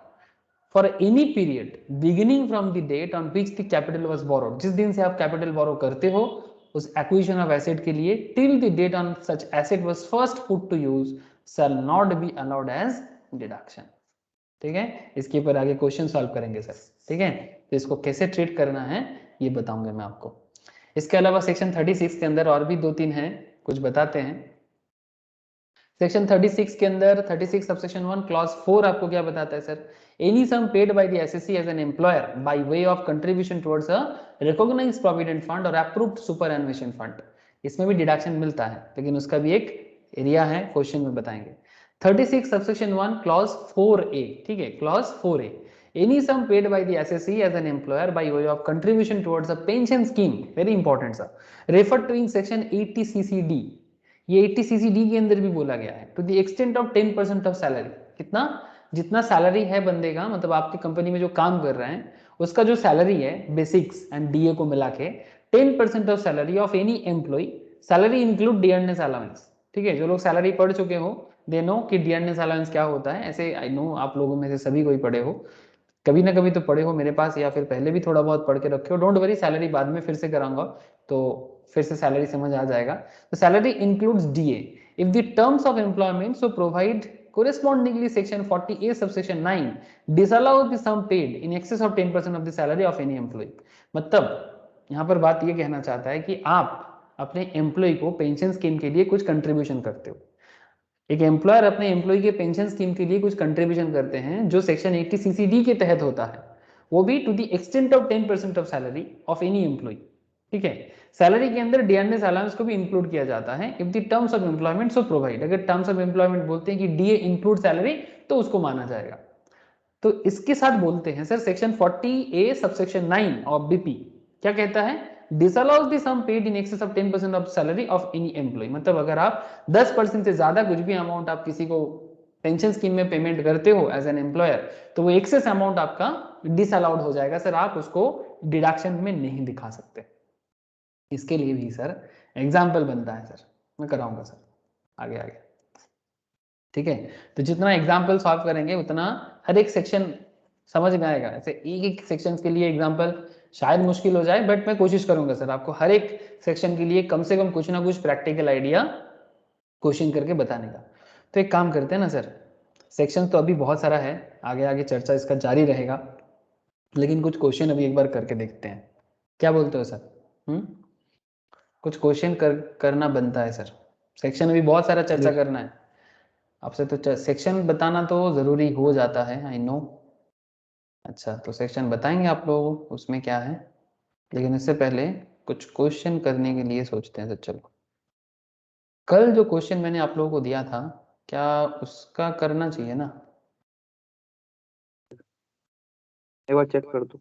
for any period beginning from the date on which the capital was borrowed, जिस दिन से आप capital बोरो करते हो उस acquisition of asset के लिए, till the date on such asset was first put to use shall not be allowed as deduction, ठीक है। इसके ऊपर आगे क्वेश्चन सॉल्व करेंगे सर, ठीक है। तो इसको कैसे ट्रीट करना है ये बताऊंगा मैं आपको। इसके अलावा सेक्शन 36 के अंदर और भी 2-3 हैं, कुछ बताते हैं। सेक्शन 36 के अंदर 36 सबसेक्शन 1 क्लॉज 4 आपको क्या बताता है sir? Any sum paid by the SSC as an employer by way of contribution towards a recognised provident fund और अप्रूव्ड सुपरएनुएशन फंड, इसमें भी डिडक्शन मिलता है, लेकिन उसका भी एक एरिया है, क्वेश्चन में बताएंगे। 36 सबसेक्शन 1 क्लॉज 4A, ठीक है, clause 4A, any sum paid by the SSE as an employer by way of contribution towards a pension scheme, very important sir, referred to in section 80 CCD, ये 80 CCD के अंदर भी बोला गया है, to the extent of 10% of salary. कितना? जितना salary है बंदे का, मतलब आपकी कंपनी में जो काम कर रहे हैं उसका जो सैलरी है बेसिक्स एंड डीए को मिला के 10% of salary of any employ, salary include dearness allowance, ठीक है। जो लोग सैलरी पढ़ चुके हो दे नो कि डियरनेस अलाउंस क्या होता है, ऐसे आई नो आप लोगों में से सभी कोई पढ़े हो, कभी ना कभी तो पढ़े हो मेरे पास, या फिर पहले भी थोड़ा बहुत पढ़ के रखे हो। डोंट वरी, सैलरी बाद में फिर से कराऊंगा तो फिर से सैलरी समझ आ जाएगा। तो salary includes DA if the terms of employment so provide correspondingly section 40A subsection 9 disallows the sum paid in excess of 10% of the salary of any employee। मतलब यहाँ पर बात ये कहना चाहता है कि आप अपने एम्प्लॉय को पेंशन स्कीम के लिए कुछ कंट्रीब्यूशन करते हो। एक एम्प्लॉयर अपने एम्प्लॉय के पेंशन स्कीम के लिए कुछ कंट्रीब्यूशन करते हैं जो सेक्शन 80 CCD के तहत होता है, वो भी to the extent of 10% of salary of any employ, ठीक है। सैलरी के अंदर डियरनेस अलाउंस को भी इंक्लूड किया जाता है if the terms of employment so provide. अगर टर्म्स ऑफ एम्प्लॉयमेंट बोलते हैं कि डीए इंक्लूड सैलरी तो उसको माना जाएगा। तो इसके साथ बोलते हैं sir section 40A subsection 9 of BP क्या कहता है? Disallows the sum paid in excess of 10% of salary of any employee. मतलब अगर आप 10% से ज्यादा कुछ भी अमाउंट आप किसी को पेंशन स्कीम में पेमेंट करते हो एज एन एम्प्लॉयर, तो वो एक्सेस अमाउंट आपका डिसअलाउड हो जाएगा सर, आप उसको डिडक्शन में नहीं दिखा सकते। इसके लिए भी सर एग्जाम्पल बनता है सर, मैं कराऊंगा सर आगे आगे, ठीक है। तो जितना एग्जाम्पल सॉल्व करेंगे उतना हर एक सेक्शन समझ में आएगा। ऐसे एक एक सेक्शन के लिए एग्जाम्पल शायद मुश्किल हो जाए, बट मैं कोशिश करूंगा सर आपको हर एक सेक्शन के लिए कम से कम कुछ ना कुछ प्रैक्टिकल आइडिया क्वेश्चन करके बताने का। तो एक काम करते हैं ना सर, सेक्शन तो अभी बहुत सारा है, आगे आगे चर्चा इसका जारी रहेगा, लेकिन कुछ क्वेश्चन अभी एक बार करके देखते हैं, क्या बोलते हो सर? कुछ क्वेश्चन करना बनता है सर, सेक्शन अभी बहुत सारा चर्चा करना है आपसे, तो सेक्शन बताना तो जरूरी हो जाता है, आई नो। अच्छा, तो सेक्शन बताएंगे आप लोगों को उसमें क्या है, लेकिन इससे पहले कुछ क्वेश्चन करने के लिए सोचते हैं। तो चलो, कल जो क्वेश्चन मैंने आप लोगों को दिया था क्या उसका करना चाहिए ना? एक बार चेक कर दो।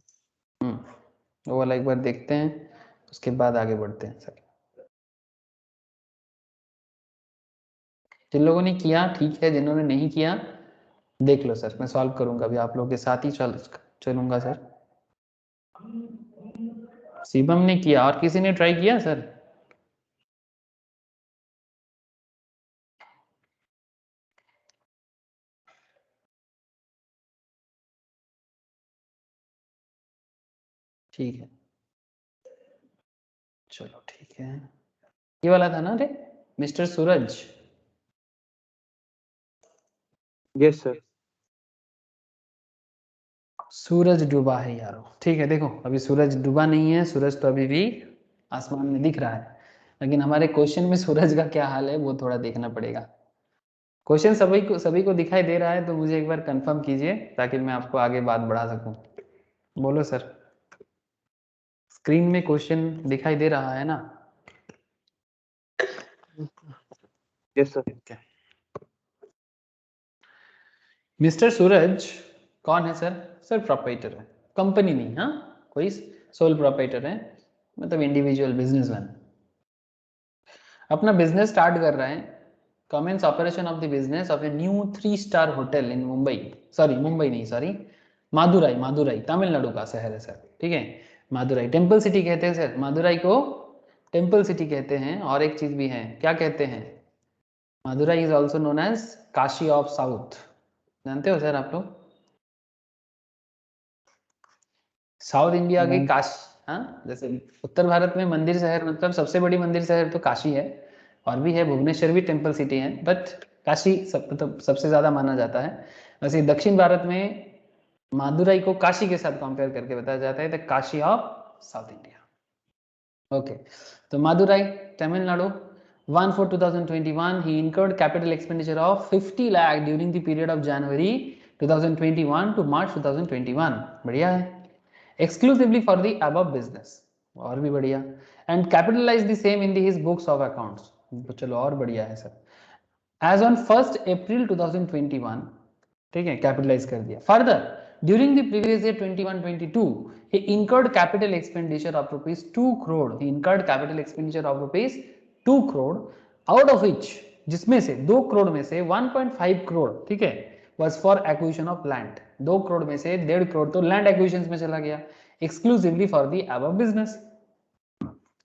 वो वाला एक बार देखते हैं, उसके बाद आगे बढ़ते हैं सर। जिन लोगों ने किया ठीक है, जिन्होंने नहीं किया देख लो सर, मैं सॉल्व करूंगा अभी आप लोगों के साथ ही चलूंगा सर। शिवम ने किया, और किसी ने ट्राई किया सर? ठीक है चलो ठीक है, ये वाला था ना रे, मिस्टर सूरज। Yes sir. सूरज डूबा है यारो, ठीक है। देखो अभी सूरज डूबा नहीं है, सूरज तो अभी भी आसमान में दिख रहा है, लेकिन हमारे क्वेश्चन में सूरज का क्या हाल है वो थोड़ा देखना पड़ेगा। क्वेश्चन सभी को दिखाई दे रहा है तो मुझे एक बार कंफर्म कीजिए ताकि मैं आपको आगे बात बढ़ा सकूं। बोलो सर, स्क्रीन में क्वेश्चन दिखाई दे रहा है ना? Yes sir. मिस्टर सूरज कौन है सर? सर प्रोप्राइटर है, कंपनी नहीं, हाँ कोई सोल प्रोप्राइटर है, मतलब इंडिविजुअल बिजनेसमैन। अपना बिजनेस स्टार्ट कर रहे हैं। Commence operation of the business of a new 3 star hotel in Mumbai, Mumbai नहीं सॉरी, मादुराई, मादुराई तमिलनाडु का शहर है सर, ठीक है। मादुराई टेम्पल सिटी कहते हैं सर, मादुराई को टेम्पल सिटी कहते हैं। और एक चीज भी है, क्या कहते हैं? Madurai is also known as Kashi of south, जानते हो सर आप लोग? साउथ इंडिया के नहीं। काशी, हाँ जैसे उत्तर भारत में मंदिर शहर, मतलब सबसे बड़ी मंदिर शहर तो काशी है, और भी है, भुवनेश्वर भी टेम्पल सिटी है, बट काशी मतलब सबसे ज्यादा माना जाता है। वैसे दक्षिण भारत में मादुराई को काशी के साथ कंपेयर करके बताया जाता है the Kashi of south India. Okay, तो मादुराई Tamil Nadu, 1/4/2021 he incurred capital expenditure of 50 lakh during the period of January 2021 to March 2021। बढ़िया है, exclusively for the above business, और भी बढ़िया, and capitalize the same in the his books of accounts। तो चलो और बढ़िया है sir. as on 1st April 2021, ठीक है, कैपिटलाइज कर दिया। Further during the previous year 21-22 he incurred capital expenditure of rupees 2 crore, he incurred capital expenditure of rupees 2 crore, out of which, जिसमें से 2 करोड़ में से 1.5 करोड़, ठीक है, was for acquisition of land। 2 crore में से 1.5 करोड़ तो लैंड एक्विजिशन में चला गया, exclusively for the above business.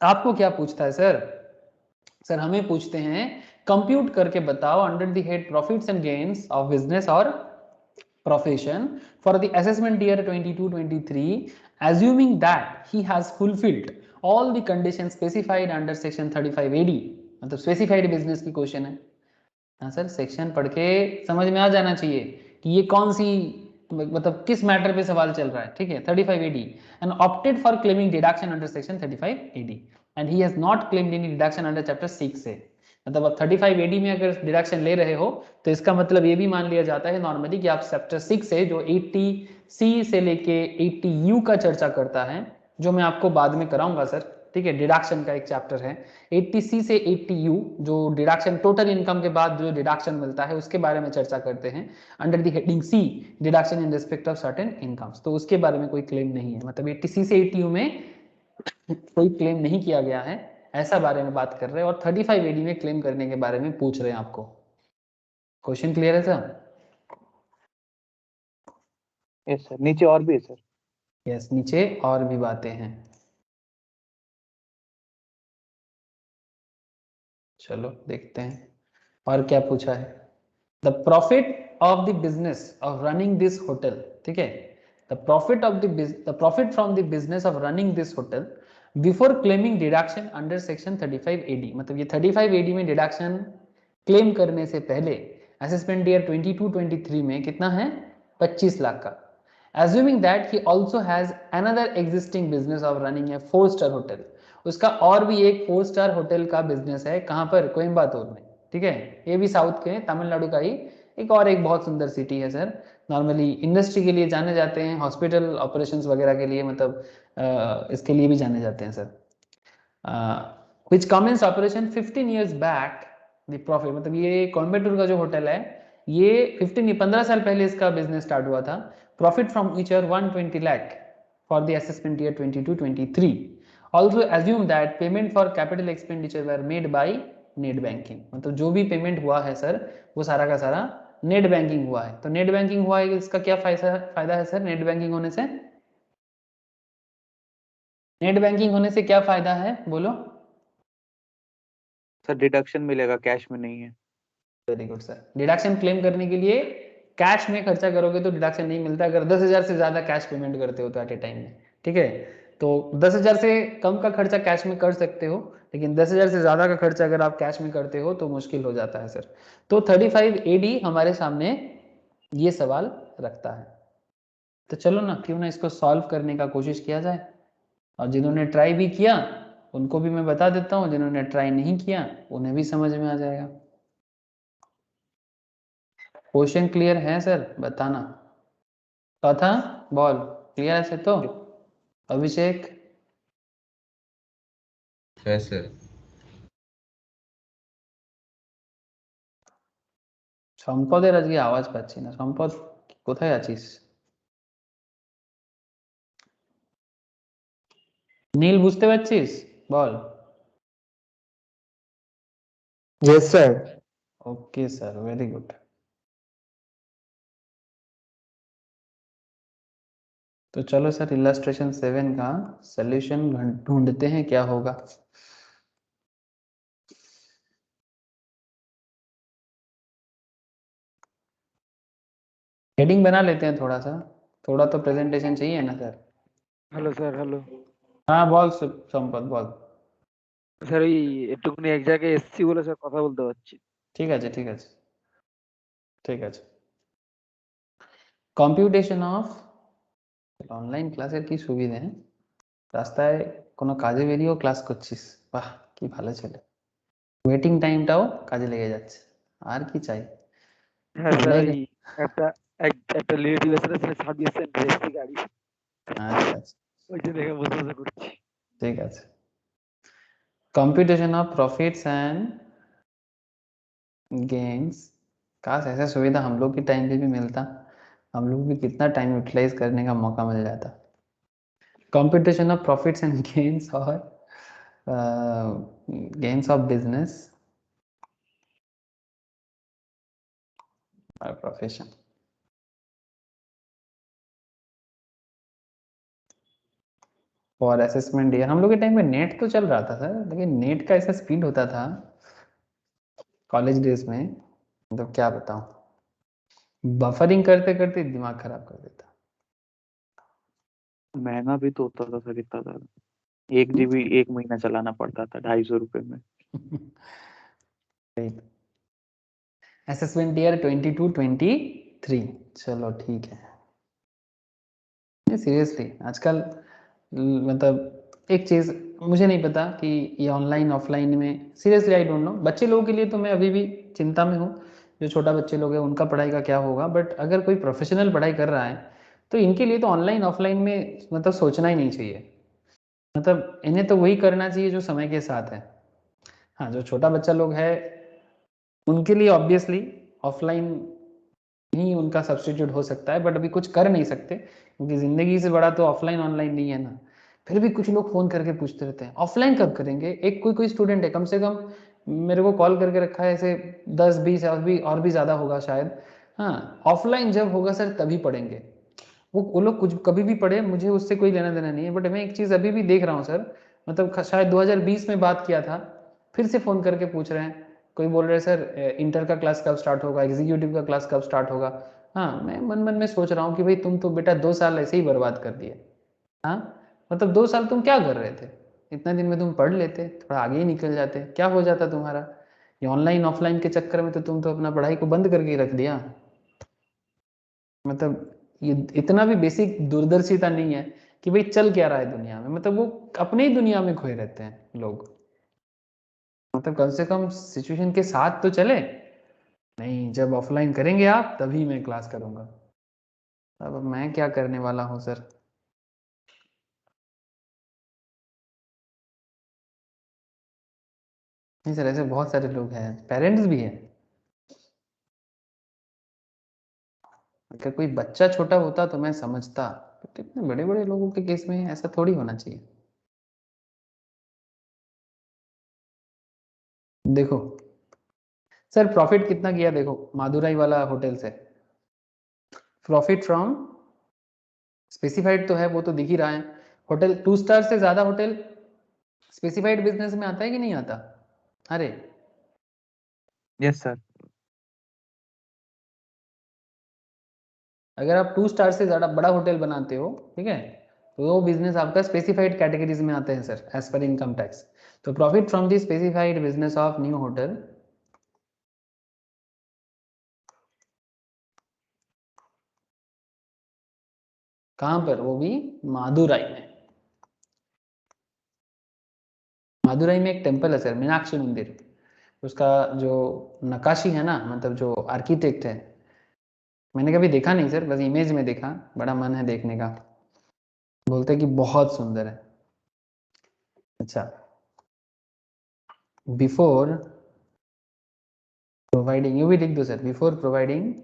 आपको क्या पूछता है सर? सर हमें पूछते हैं कंप्यूट करके बताओ under the head profits and gains of business और profession for the assessment year 22-23 assuming that he has fulfilled all the conditions specified under section 35 AD। मतलब स्पेसिफाइड बिजनेस की क्वेश्चन है। हाँ सर, सेक्शन पढ़ के समझ में आ जाना चाहिए कि ये कौन सी, मतलब किस मैटर पे सवाल चल रहा है, ठीक है। 35 AD and opted for claiming deduction under section 35 AD and he has not claimed any deduction under chapter 6 से। मतलब अब 35 AD में अगर डिडक्शन ले रहे हो तो इसका मतलब ये भी मान लिया जाता है नॉर्मली कि आप चैप्टर 6 से, जो 80C से लेके 80U का चर्चा करता है, जो मैं आपको बाद में कराऊंगा सर, ठीक है। डिडक्शन का एक चैप्टर है 80C से 80U, जो डिडक्शन टोटल इनकम के बाद जो डिडक्शन मिलता है उसके बारे में चर्चा करते हैं under the heading C, deduction in respect of certain incomes. तो उसके बारे में कोई क्लेम नहीं है, मतलब 80C से 80U में कोई क्लेम नहीं किया गया है, ऐसा बारे में बात कर रहे हैं। और 35 AD में क्लेम करने के बारे में पूछ रहे हैं आपको। क्वेश्चन क्लियर है सर? Yes sir. नीचे और भी है सर। यस, नीचे और भी बातें हैं, चलो देखते हैं और क्या पूछा है। The profit of the business of running this hotel, ठीक है, the profit from the business of running this hotel before claiming deduction under section 35 AD। मतलब ये 35 AD में डिडक्शन क्लेम करने से पहले असेसमेंट ईयर 22-23 में कितना है? 25 लाख का। Assuming that he also has another existing business of running a 4-star hotel, उसका और भी एक 4-स्टार होटल का बिजनेस है, कहाँ पर? कोयम्बतूर में, ठीक है। ये भी साउथ के तमिलनाडु का ही एक और एक बहुत सुंदर सिटी है सर। नॉर्मली इंडस्ट्री के लिए जाने जाते हैं, हॉस्पिटल ऑपरेशंस वगैरह के लिए, मतलब इसके लिए भी जाने जाते हैं sir. which commenced operation 15 years back the profit, मतलब ये कोयम्बटूर का जो होटल है ये 15 साल पहले इसका बिजनेस स्टार्ट हुआ था। Profit from each year 120 lakh for the assessment year 22-23। Also assume that payment for capital expenditure were made by net banking. मतलब जो भी पेमेंट हुआ है सर वो सारा का सारा नेट बैंकिंग हुआ है। तो नेट बैंकिंग हुआ है, इसका क्या फायदा है सर? नेट बैंकिंग होने से, नेट बैंकिंग होने से क्या फायदा है बोलो? सर डिडक्शन मिलेगा, कैश में नहीं है। Very good sir. Deduction claim करने के लिए कैश में खर्चा करोगे तो डिडक्शन नहीं मिलता, अगर 10,000 से ज्यादा कैश पेमेंट करते हो तो एट ए टाइम में, ठीक है। तो 10,000 से कम का खर्चा कैश में कर सकते हो, लेकिन 10,000 से ज़्यादा का खर्चा अगर आप कैश में करते हो तो मुश्किल हो जाता है सर। तो 35 AD हमारे सामने ये सवाल रखता है। तो चलो ना, क्यों ना इसको सॉल्व करने का कोशिश किया जाए, और जिन्होंने ट्राई भी किया उनको भी मैं बता देता हूँ, जिन्होंने ट्राई नहीं किया उन्हें भी समझ में आ जाएगा। क्वेश्चन क्लियर है सर, बताना। चौथा बॉल क्लियर है सर? तो अभिषेक है सर। সম্পদের আজকে আওয়াজ পাচ্ছি না। সম্পদ কোথায় আছিস? নীল বুঝতে পারছিস? বল। Yes sir. Okay sir, very good. तो चलो सर इलस्ट्रेशन 7 का सॉल्यूशन ढूंढते हैं क्या होगा। हेडिंग बना लेते हैं थोड़ा सा, थोड़ा तो प्रेजेंटेशन चाहिए ना सर। হ্যালো স্যার, হ্যালো हाँ বল সম্পদ বল। স্যার। ওই একটুখানি এক জায়গায় এসছি বলে স্যার কথা বলতে পারছি। ঠিক আছে ঠিক আছে ঠিক আছে। কম্পিউটেশন অফ অনলাইন ক্লাসের কি সুবিধে, রাস্তায় কোনো কাজে বেরিয়েও ক্লাস করছিস, বাহ কি ভালো ছেলে। ওয়েটিং টাইমটাও কাজে লেগে যাচ্ছে, আর কি চাই। হ্যাঁ স্যার, অনলাইন ওই একটা একটা রিলেটিভ এসে সার্ভিস সেন্টার এসছি গাড়ি, আচ্ছা আচ্ছা ওই যে দেখে বসে বসে করছি। ঠিক আছে। Computation of profits and gains, काश ऐसा सुविधा हम लोग के टाइम पे भी मिलता, हम लोग भी कितना टाइम यूटिलाइज करने का मौका मिल जाता। Computation of profits and gains और गेन्स ऑफ बिजनेस और प्रोफेशन। और असेसमेंट ईयर, हम लोग के टाइम में नेट तो चल रहा था सर, लेकिन नेट का ऐसा स्पीड होता था कॉलेज डेज में, मतलब क्या बताऊं, बफरिंग करते करते दिमाग खराब कर देता। महंगा भी तो होता था सर इतना ज्यादा, 1 GB 1 महीना चलाना पड़ता था 250 रुपए में। असेसमेंट ईयर 22-23, चलो ठीक है। सीरियसली आजकल मतलब एक चीज़ मुझे नहीं पता कि ये ऑनलाइन ऑफलाइन में, सीरियसली आई डोंट नो। बच्चे लोगों के लिए तो मैं अभी भी चिंता में हूँ, जो छोटा बच्चे लोग हैं उनका पढ़ाई का क्या होगा, बट अगर कोई प्रोफेशनल पढ़ाई कर रहा है तो इनके लिए तो ऑनलाइन ऑफलाइन में मतलब सोचना ही नहीं चाहिए। मतलब इन्हें तो वही करना चाहिए जो समय के साथ है। हाँ, जो छोटा बच्चा लोग है उनके लिए ऑब्वियसली ऑफलाइन ही उनका सब्स्टिट्यूट हो सकता है, बट अभी कुछ कर नहीं सकते क्योंकि ज़िंदगी से बड़ा तो ऑफलाइन ऑनलाइन नहीं है ना। फिर भी कुछ लोग फ़ोन करके पूछते रहते हैं ऑफलाइन कब करेंगे। एक कोई कोई स्टूडेंट है, कम से कम मेरे को कॉल करके रखा है, ऐसे 10-20 और भी ज़्यादा होगा शायद। हाँ, ऑफलाइन जब होगा सर तभी पढ़ेंगे। वो लोग कुछ कभी भी पढ़े, मुझे उससे कोई लेना देना नहीं है, बट मैं एक चीज़ अभी भी देख रहा हूँ सर, मतलब शायद 2020 में बात किया था, फिर से फ़ोन करके पूछ रहे हैं। कोई बोल रहे हैं सर इंटर का क्लास कब स्टार्ट होगा, एग्जीक्यूटिव का क्लास कब स्टार्ट होगा। हाँ, मैं मन मन में सोच रहा हूँ कि भाई तुम तो बेटा 2 साल ऐसे ही बर्बाद कर दिए। हाँ, मतलब 2 साल तुम क्या कर रहे थे, इतना दिन में तुम पढ़ लेते, थोड़ा आगे ही निकल जाते, क्या हो जाता तुम्हारा। ये ऑनलाइन ऑफलाइन के चक्कर में तो तुम तो अपना पढ़ाई को बंद करके रख दिया। मतलब ये इतना भी बेसिक दूरदर्शिता नहीं है कि भाई चल क्या रहा है दुनिया में, मतलब वो अपने ही दुनिया में खोए रहते हैं लोग। मतलब कम से कम सिचुएशन के साथ तो चले, नहीं जब ऑफलाइन करेंगे आप तभी मैं क्लास करूंगा। अब मैं क्या करने वाला हूँ सर। नहीं सर, ऐसे बहुत सारे लोग हैं, पेरेंट्स भी हैं। अगर कोई बच्चा छोटा होता तो मैं समझता, बट इतने बड़े बड़े लोगों के केस में ऐसा थोड़ी होना चाहिए। देखो सर प्रॉफिट कितना किया, देखो मादुराई वाला होटल से प्रॉफिट फ्रॉम स्पेसिफाइड तो है, वो तो दिख ही रहा है। होटल 2 स्टार से ज्यादा होटल स्पेसिफाइड बिजनेस में आता है कि नहीं आता? अरे यस सर। अगर आप 2 स्टार से ज्यादा बड़ा होटल बनाते हो, ठीक है, तो वो बिजनेस आपका स्पेसिफाइड कैटेगरीज में आते हैं sir as per income tax. तो profit from the specified business of new hotel कहाँ पर, वो भी मादुराई में। मादुराई में एक टेम्पल है सर, मीनाक्षी मंदिर। उसका जो नक्काशी है ना, मतलब जो आर्किटेक्ट है, मैंने कभी देखा नहीं सर, बस इमेज में देखा, बड़ा मन है देखने का। बोलते हैं कि बहुत सुंदर है। अच्छा, बिफोर प्रोवाइडिंग, यू भी लिख दो sir, before providing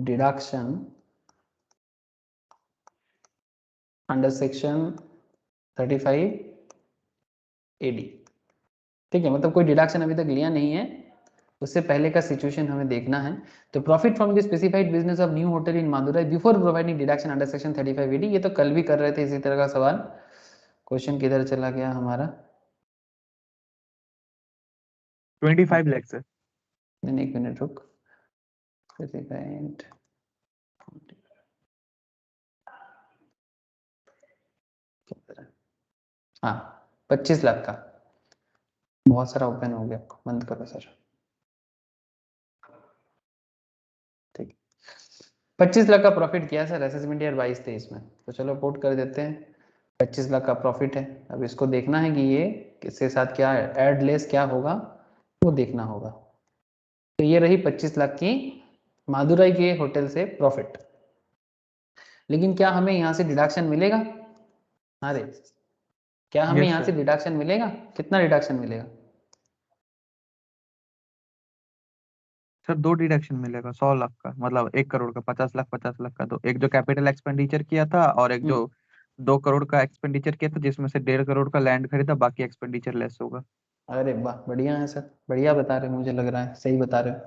deduction under section 35 AD, ठीक है, मतलब कोई डिडक्शन अभी तक लिया नहीं है, उससे पहले का सिचुएशन हमें देखना है। तो profit from the specified business of new hotel in Madurai before providing deduction under section 35 AD, ये तो कल भी कर रहे थे इसी तरह का सवाल। क्वेश्चन किधर चला गया हमारा? 25 लाख सर। नहीं, एक मिनट रुक। स्पेसिफाइड, हाँ 25 लाख का, बहुत सारा ओपन हो गया, बंद करो सर। ठीक, 25 लाख का प्रॉफिट किया सर असेसमेंट ईयर 22-23 में। तो चलो पोर्ट कर देते हैं, 25 लाख का प्रॉफिट है। अब इसको देखना है कि ये किसके साथ क्या ऐड लेस क्या होगा, वो देखना होगा। तो ये रही 25 लाख की मादुराई के होटल से प्रॉफिट। लेकिन क्या हमें यहाँ से डिडक्शन मिलेगा? अरे क्या हमें यस यहाँ से सर। डिडक्शन मिलेगा? कितना डिडक्शन मिलेगा? सर 2 डिडक्शन मिलेगा 100 लाख का, मतलब 1 करोड़ का, 50 लाख का। तो एक जो कैपिटल एक्सपेंडिचर किया था और एक जो 2 करोड़ का एक्सपेंडिचर किया था, जिसमें से 1.5 करोड़ का लैंड खरीदा, बाकी एक्सपेंडिचर लेस होगा। अरे वाह, बढ़िया है सर, बढ़िया बता रहे हो, मुझे लग रहा है सही बता रहे हो।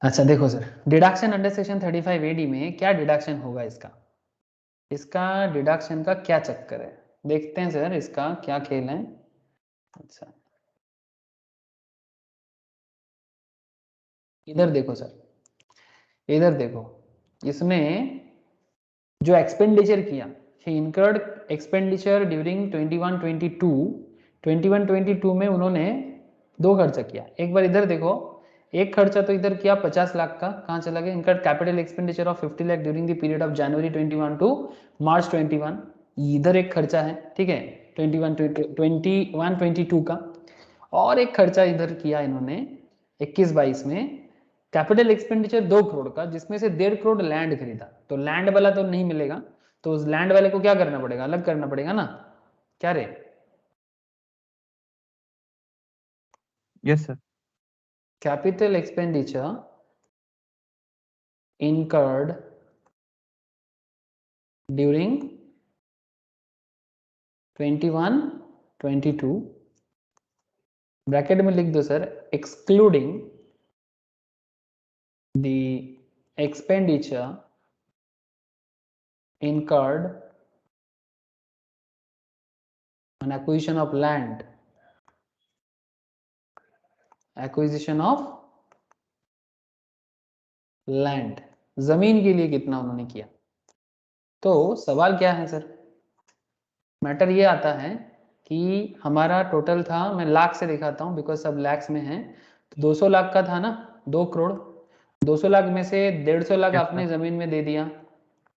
अच्छा देखो sir, deduction under section 35 AD में क्या डिडक्शन होगा इसका? इसका डिडक्शन का क्या चक्कर है, देखते हैं सर इसका क्या खेल है। अच्छा इधर देखो सर, इधर देखो, इसमें जो एक्सपेंडिचर किया, ही इनकर्ड एक्सपेंडिचर ड्यूरिंग 21-22 में उन्होंने 2 खर्चा किया। एक बार इधर देखो, एक खर्चा तो इधर किया 50 लाख का, कहाँ चला गया? Incurred capital expenditure of 50 lakh during the period of January 21 to March 21, इधर एक खर्चा है, ठीक है, 21-22 का। और एक खर्चा इधर किया इन्होंने 21-22 में, कैपिटल एक्सपेंडिचर 2 करोड़ का, जिसमें से 1.5 करोड़ लैंड खरीदा। तो लैंड वाला तो नहीं मिलेगा, तो उस लैंड वाले को क्या करना पड़ेगा? अलग करना पड़ेगा ना, क्या रे? Yes sir. Capital expenditure incurred during 21-22, bracket में लिख दो sir, excluding the expenditure incurred on acquisition of land, acquisition of land, जमीन के लिए कितना उन्होंने किया। तो सवाल क्या है सर? मैटर ये आता है कि हमारा टोटल था, मैं लाख से दिखाता हूँ बिकॉज सब लैक्स में है, तो 200 लाख का था ना, 2 करोड़, 200 लाख में से 150 लाख यस आपने सर। जमीन में दे दिया,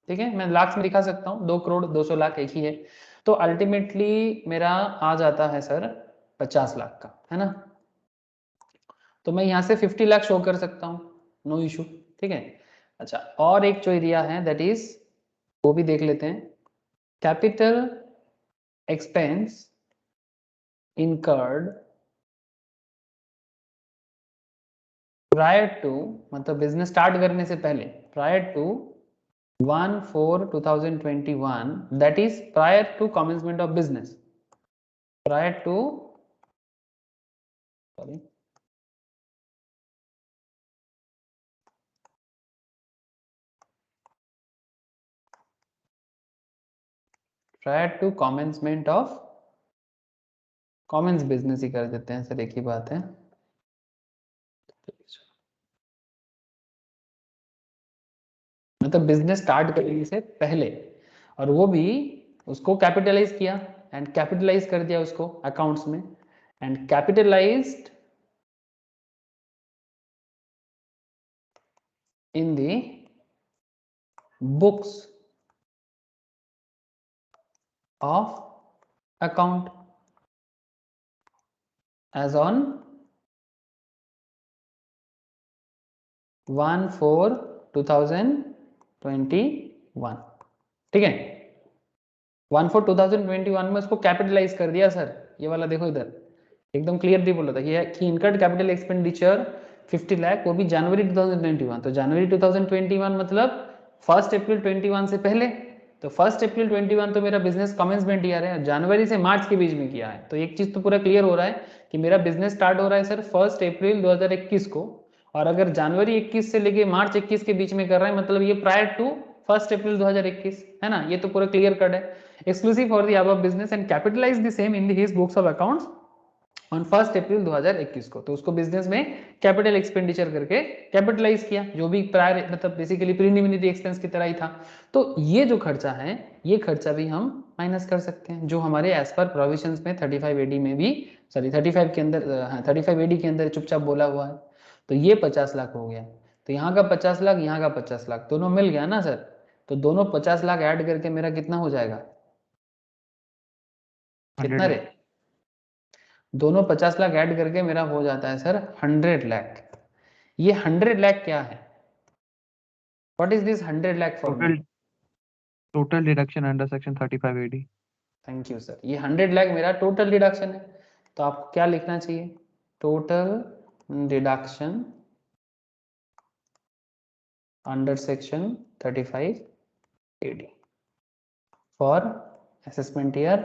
ठीक है, मैं लाख में दिखा सकता हूँ, 2 करोड़ 200 लाख एक ही है। तो अल्टीमेटली मेरा आ जाता है सर 50 लाख का, है ना। तो मैं यहाँ से 50 लाख शो कर सकता हूँ, नो इशू, ठीक है। अच्छा, और एक जो एरिया है दैट इज, वो भी देख लेते हैं, capital expense incurred prior to, मतलब बिजनेस स्टार्ट करने से पहले, prior to 1/4/2021, that is prior to commencement of business, prior to, sorry, prior to commencement of, commence business ही कर देते हैं सर, एक ही बात है। मतलब बिजनेस स्टार्ट करने से पहले, और वो भी उसको कैपिटलाइज किया एंड कैपिटलाइज कर दिया उसको अकाउंट्स में, and capitalised in the books of account as on 1/4/2021, ठीक है। 1/4/2021 में उसको कैपिटलाइज कर दिया सर। ये वाला देखो इधर एकदम क्लियरली बोला था ये है कि इनकर्ड कैपिटल एक्सपेंडिचर 50 लाख, वो भी जनवरी 2021। तो जनवरी 2021 मतलब 1 अप्रैल 21 से पहले। तो 1 अप्रैल 21 तो मेरा बिजनेस कमेंसमेंट ईयर है, जनवरी से मार्च के बीच में किया है। तो एक चीज तो पूरा क्लियर हो रहा है कि मेरा बिजनेस स्टार्ट हो रहा है सर 1 अप्रैल 2021 को, और अगर जनवरी 21 से लेके मार्च 21 के बीच में कर रहा है मतलब ये प्रायर टू 1 अप्रैल 2021 है ना। ये तो पूरा क्लियर कट है। Exclusive for the above business and capitalise the same in his books of accounts on 1 April 2021 को। तो उसको बिजनेस में कैपिटल एक्सपेंडिचर करके कैपिटलाइज किया, जो भी प्रायर मतलब बेसिकली प्रीलिमिनरी एक्सपेंस की तरह ही था। तो ये जो खर्चा है ये खर्चा भी हम माइनस कर सकते हैं, जो हमारे एज पर प्रोविजंस में 35 एडी में भी, सॉरी 35 के अंदर, हाँ 35 एडी के अंदर चुपचाप बोला हुआ है। तो ये 50 लाख हो गया। तो यहाँ का 50 लाख, यहाँ का 50 लाख, दोनों मिल गया ना सर। तो दोनों 50 लाख ऐड करके मेरा कितना हो जाएगा, कितना 100 रे? लाख। दोनों 50 लाख ऐड करके मेरा हो जाता है सर 100 लाख। ये 100 लाख क्या है? What is this 100 lakh for me? Total deduction under section 35 AD. Thank you sir. ये 100 लाख मेरा टोटल डिडक्शन है। तो आपको क्या लिखना चाहिए? Total deduction under section 35 AD for assessment year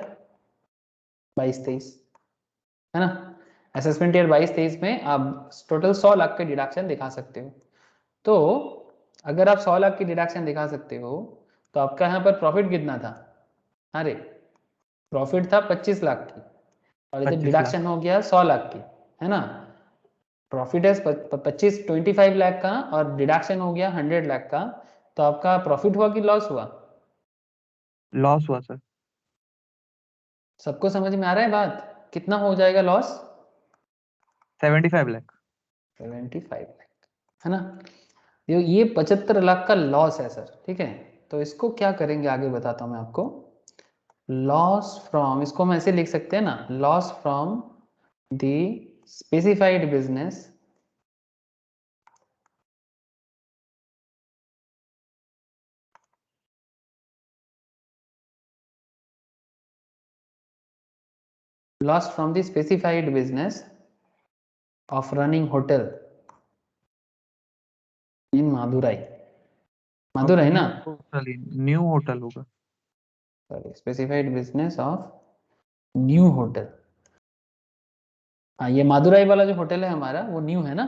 22-23, है ना। असेसमेंट ईयर 22-23 में आप टोटल 100 लाख के डिडक्शन दिखा सकते हो। तो अगर आप 100 लाख की डिडक्शन दिखा सकते हो तो आपका यहाँ पर प्रॉफिट कितना था? अरे प्रॉफिट था 25 लाख की, और इधर 25 डिडक्शन लाख। हो गया 100 लाख की, है ना। प्रॉफिट है 25 लाख का और डिडक्शन हो गया 100 लाख का। तो आपका प्रॉफिट हुआ कि लॉस हुआ? लॉस हुआ सर। सबको समझ में आ रहा है बात? कितना हो जाएगा लॉस? 75 लाख। 75 लाख, है ना। ये 75 लाख का लॉस है सर, ठीक है। तो इसको क्या करेंगे आगे बताता हूँ मैं आपको। लॉस फ्रॉम, इसको हम ऐसे लिख सकते हैं ना, loss from the specified business loss from the specified business of running hotel in Madurai. Madurai ना, न्यू होटल होगा। Sorry, specified business of new hotel. हाँ, ये मादुराई वाला जो होटल है हमारा वो न्यू है ना।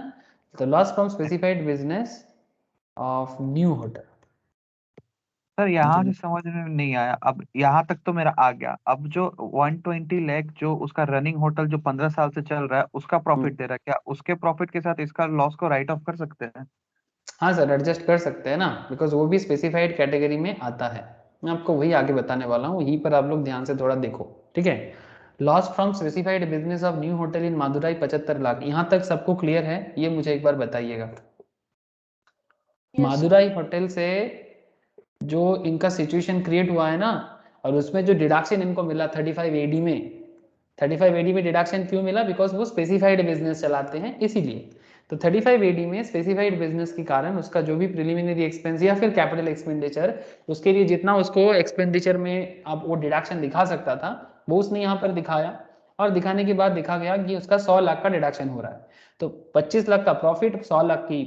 तो loss from specified business of new hotel. Sir यहाँ से समझ में नहीं आया। अब यहाँ तक तो मेरा आ गया। अब जो 120 लाख जो उसका रनिंग होटल जो 15 साल से चल रहा है उसका प्रॉफिट दे रहा है, क्या उसके प्रॉफिट के साथ इसका लॉस को राइट ऑफ कर सकते हैं? हाँ सर, एडजस्ट कर सकते हैं ना, बिकॉज वो भी स्पेसिफाइड कैटेगरी में आता है। मैं आपको वही आगे बताने वाला हूँ, यहीं पर आप लोग ध्यान से थोड़ा देखो, ठीक है। Loss from specified business of new hotel in Madurai 75 lakh. यहाँ तक सबको क्लियर है? ये मुझे एक बार बताइएगा। Yes sir. मादुराई होटल से जो इनका सिचुएशन क्रिएट हुआ है ना, और उसमें जो डिडक्शन इनको मिला 35 एडी में, 35 एडी में डिडक्शन क्यों मिला? बिकॉज वो स्पेसिफाइड बिजनेस चलाते हैं इसीलिए। तो 35 एडी में स्पेसिफाइड बिजनेस के कारण उसका जो भी प्रिलिमिनरी एक्सपेंस या फिर कैपिटल एक्सपेंडिचर, उसके लिए जितना उसको एक्सपेंडिचर में अब वो डिडक्शन दिखा सकता था वो उसने यहाँ पर दिखाया, और दिखाने के बाद देखा गया कि उसका 100 लाख का डिडक्शन हो रहा है। तो 25 लाख का प्रॉफिट, 100 लाख की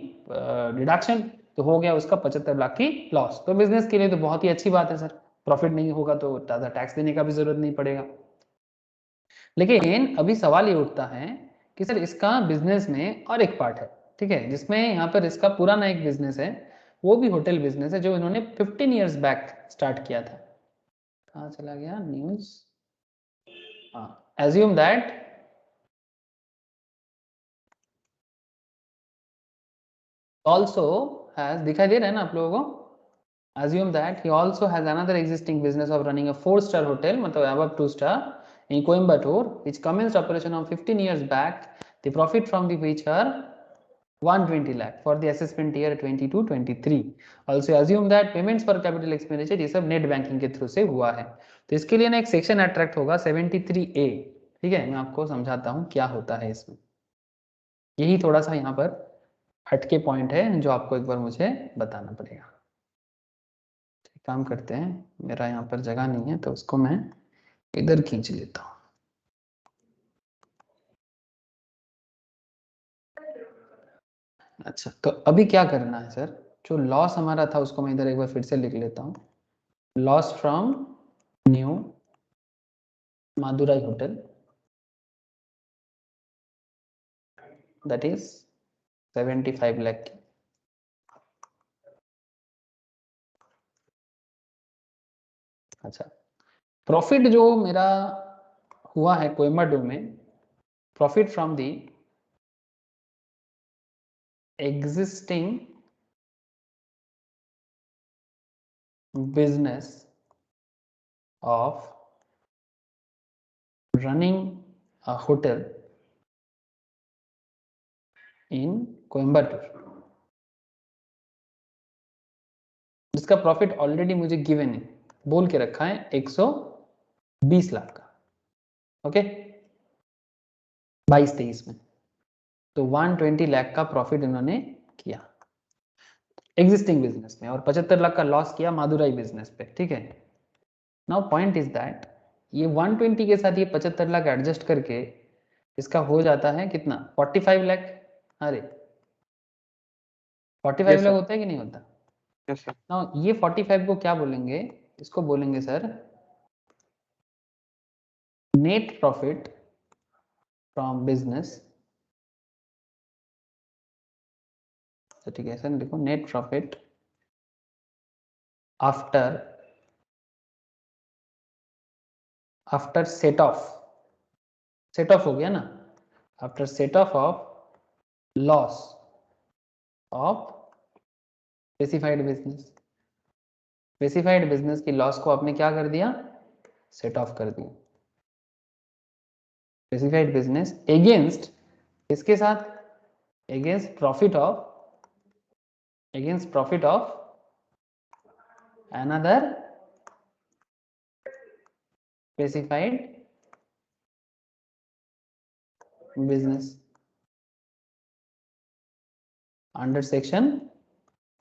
डिडक्शन, तो हो गया उसका 75 लाख की लॉस। तो बिजनेस के लिए तो बहुत ही अच्छी बात है सर, प्रॉफिट नहीं होगा तो ज़्यादा टैक्स देने का भी जरूरत नहीं पड़ेगा। लेकिन अभी सवाल ये उठता है कि सर इसका बिजनेस में और एक पार्ट है, ठीक है, जिसमें यहाँ पर इसका पुराना एक बिजनेस है, वो भी होटल बिजनेस है, जो इन्होंने 15 ईयर्स बैक स्टार्ट किया था। कहाँ चला गया न्यूज? हाँ, एज्यूम दैट ऑल्सो हैज, दिखाई दे रहा है ना आप लोगों को? assume that he also has another existing business of running a 4-star hotel, मतलब above 2-star in Coimbatore, which commenced operation on 15 years back. The profit from the which are 120 lakh for the assessment year 22-23. Also assume that payments for capital expenditure ये सब net banking के through से हुआ है. तो इसके लिए ना एक सेक्शन अट्रैक्ट होगा 73A. ठीक है, मैं आपको समझाता हूँ क्या होता है इसमें. यही थोड़ा सा यहाँ पर हटके पॉइंट है जो आपको एक बार मुझे बताना पड़ेगा. काम करते हैं, मेरा यहाँ पर जगह नहीं है तो उसको मैं इधर खींच लेता हूँ. अच्छा, तो अभी क्या करना है सर, जो लॉस हमारा था उसको मैं इधर एक बार फिर से लिख लेता हूँ. Loss from new Madurai hotel, that is 75 lakh की. अच्छा, प्रॉफिट जो मेरा हुआ है कोयम्बटूर में, profit from the existing business of running a hotel in Coimbatore, जिसका प्रॉफिट ऑलरेडी मुझे गिवन है, बोल के रखा है 120 लाख का. ओके, 22-23 में तो 120 लाख का प्रॉफिट इन्होंने किया एग्जिस्टिंग बिजनेस में और 75 लाख का लॉस किया मादुराई बिजनेस पे. ठीक है, नाउ पॉइंट इज दैट ये 120 के साथ ये 75 लाख एडजस्ट करके इसका हो जाता है कितना, 45 लाख. अरे 45 लाख होता है कि नहीं होता? Yes sir. नाउ ये 45 को क्या बोलेंगे, इसको बोलेंगे sir net profit from business. तो ठीक है सर, देखो net profit after set of हो गया ना, after set of loss of specified business की लॉस को आपने क्या कर दिया, सेट ऑफ कर दिया. स्पेसिफाइड बिजनेस अगेंस्ट इसके साथ, against profit of another specified business under section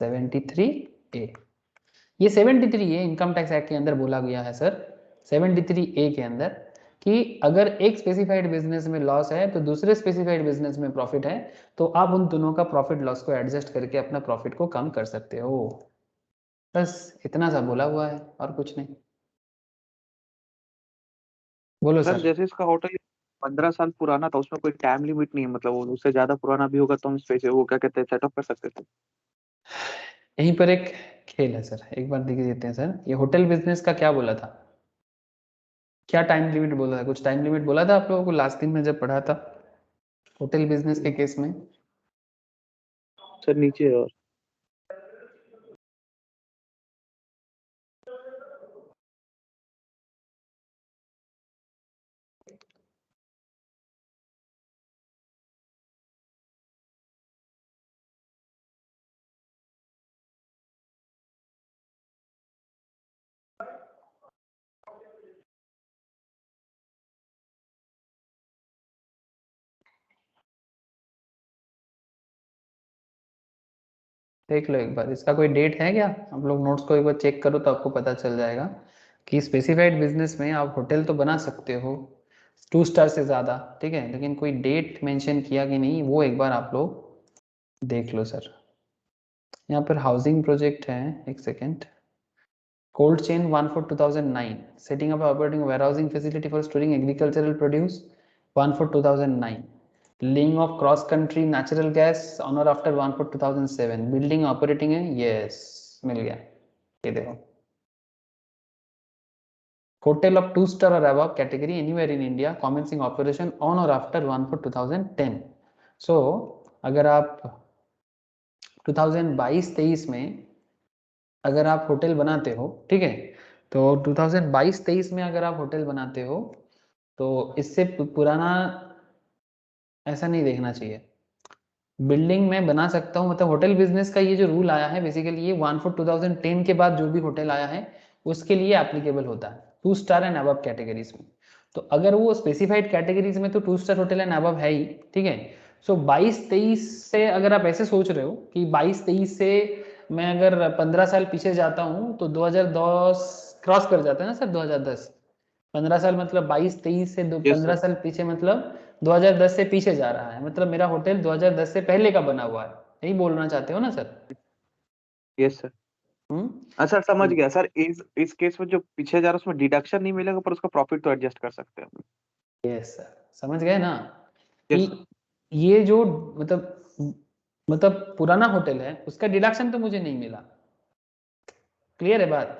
73A. ये 73A इनकम टैक्स एक्ट के अंदर बोला गया है सर, 73A के अंदर कि अगर एक स्पेसिफाइड बिजनेस में लॉस है तो दूसरे स्पेसिफाइड बिजनेस में प्रॉफिट है, तो आप उन दोनों का प्रॉफिट लॉस को एडजस्ट करके अपना प्रॉफिट को कम कर सकते हो. बस इतना सा बोला हुआ है और कुछ नहीं. बोलो सर सर. जैसे इसका होटल 15 साल पुराना था, उसमें कोई टाइम लिमिट नहीं है, मतलब वो उससे ज्यादा पुराना भी होगा तो हम स्पेस वो क्या कहते हैं सेटअप कर सकते थे. यहीं पर एक खेल है सर, एक बार देख देते हैं सर. ये होटल बिजनेस का क्या बोला था, क्या टाइम लिमिट बोला था, कुछ टाइम लिमिट बोला था आप लोगों को लास्ट दिन में जब पढ़ा था होटल बिजनेस के केस में? सर नीचे और देख लो एक बार, इसका कोई डेट है क्या, आप लोग नोट्स को एक बार चेक करो तो आपको पता चल जाएगा कि स्पेसिफाइड बिजनेस में आप होटल तो बना सकते हो 2 स्टार से ज़्यादा. ठीक है, लेकिन कोई डेट मेंशन किया कि नहीं वो एक बार आप लोग देख लो सर. यहाँ पर हाउसिंग प्रोजेक्ट है, एक second. Cold chain 1/4/2009, setting up operating warehousing facility for storing agricultural produce 1/4/2009, laying of cross country natural gas on or after 1/4/2007, building operating है, yes मिल गया. ये देखो hotel of 2 star or above category anywhere in India commencing operation on or after 1/4/2010. so अगर आप 2022-23 में अगर आप hotel बनाते हो, ठीक है, तो 2022-23 में अगर आप होटल बनाते हो तो इससे पुराना ऐसा नहीं देखना चाहिए। बिल्डिंग में बना सकता हूँ, मतलब होटल बिजनेस का ये जो रूल आया है बेसिकली ये 1/4/2010 के बाद जो भी होटल आया है उसके लिए एप्लीकेबल होता है 2 स्टार एंड अबव कैटेगरीज में। तो अगर वो स्पेसिफाइड कैटेगरीज में तो 2 स्टार होटल एंड अबव है ही, ठीक है। सो 22-23 से अगर आप ऐसे सोच रहे हो कि 22-23 से मैं अगर 15 साल पीछे जाता हूँ तो 2010 क्रॉस कर जाता है ना सर, 2010 15 साल मतलब 22-23 से Yes, 15 sir. साल पीछे मतलब 2010 से पीछे जा रहा है, मतलब मेरा होटल 2010 से पहले का बना हुआ है, यही बोलना चाहते हो ना सर? Yes sir. सर समझ हम्म। गया सर। इस केस में जो पीछे जा रहा है उसमें डिडक्शन नहीं मिलेगा पर उसका प्रॉफिट तो एडजस्ट कर सकते हैं हम। यस सर, समझ गए ना यस कि ये जो मतलब पुराना होटल है उसका डिडक्शन तो मुझे नहीं मिला, क्लियर है बात?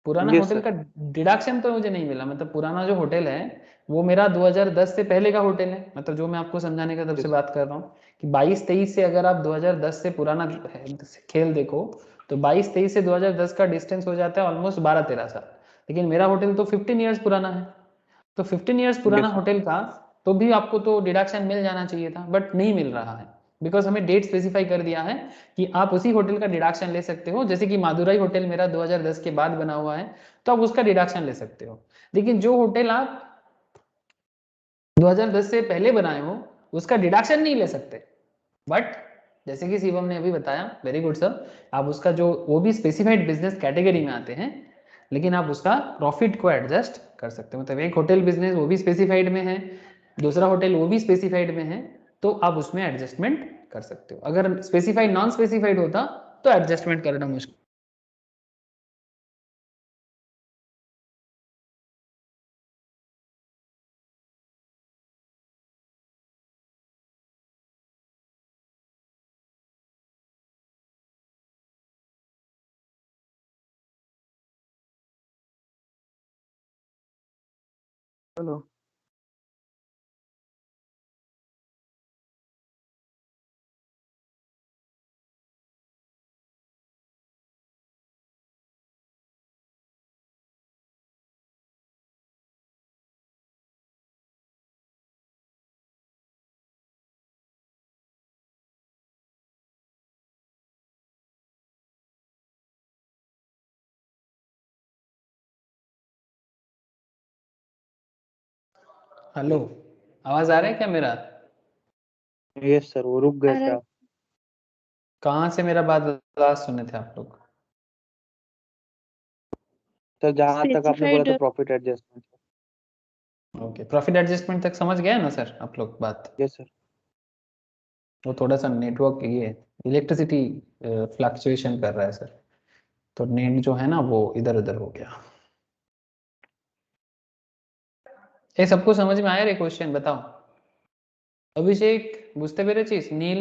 पुराना यस होटल सर। का डिडक्शन तो मुझे नहीं मिला, मतलब पुराना जो होटल है वो मेरा 2010 से पहले का होटल है, मतलब जो मैं आपको समझाने का तब से बात कर रहा हूँ कि 22-23 से अगर आप 2010 से पुराना खेल देखो तो 22-23 से 2010 का डिस्टेंस हो जाता है ऑलमोस्ट 12-13 साल, लेकिन मेरा होटल तो 15 ईयर्स पुराना है। तो 15 ईयर्स पुराना Yes, sir. होटल का तो भी आपको तो डिडक्शन मिल जाना चाहिए था, बट नहीं मिल रहा है बिकॉज हमें डेट स्पेसिफाई कर दिया है कि आप उसी होटल का डिडक्शन ले सकते हो, जैसे कि मादुराई होटल मेरा 2010 के बाद बना हुआ है तो आप उसका डिडक्शन ले सकते हो, लेकिन जो होटल आप 2010 से पहले बनाए हो उसका डिडक्शन नहीं ले सकते। बट जैसे कि शिवम ने अभी बताया, वेरी गुड सर, आप उसका जो वो भी स्पेसिफाइड बिजनेस कैटेगरी में आते हैं लेकिन आप उसका प्रॉफिट को एडजस्ट कर सकते हो, मतलब एक होटल बिजनेस वो भी स्पेसिफाइड में है, दूसरा होटल वो भी स्पेसिफाइड में है, तो आप उसमें एडजस्टमेंट कर सकते हो। अगर स्पेसिफाइड नॉन स्पेसिफाइड होता तो एडजस्टमेंट करना मुश्किल। चलो हेलो, आवाज आ रहा है क्या मेरा? Yes sir. वो रुक गए थे अरे आप। कहाँ से मेरा बात लास्ट सुने थे आप लोग? सर जहाँ तक आपने बोला स्पेसिफाइड था profit adjustment. Okay, profit adjustment तक समझ गया ना सर आप लोग बात? Yes sir. वो थोड़ा सा नेटवर्क ये इलेक्ट्रिसिटी फ्लक्चुएशन कर रहा है सर, तो नेट जो है ना वो इधर उधर हो गया। ये सबको समझ में आया रे क्वेश्चन? बताओ। अभिषेक বুঝতে পেরেছিস? নীল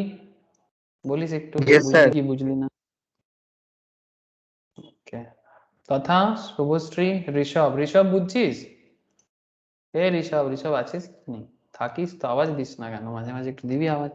বলিস একটু Yes, বুঝলি sir. কি বুঝলি না? ওকে, তথা শুভশ্রী, ঋষভ, ঋষভ বুঝছিস? এ ঋষভ, ঋষভ আছিস কি নেই? থাকিস তো আওয়াজ দিস না কেন? মাঝে মাঝে একটু দিবি আওয়াজ।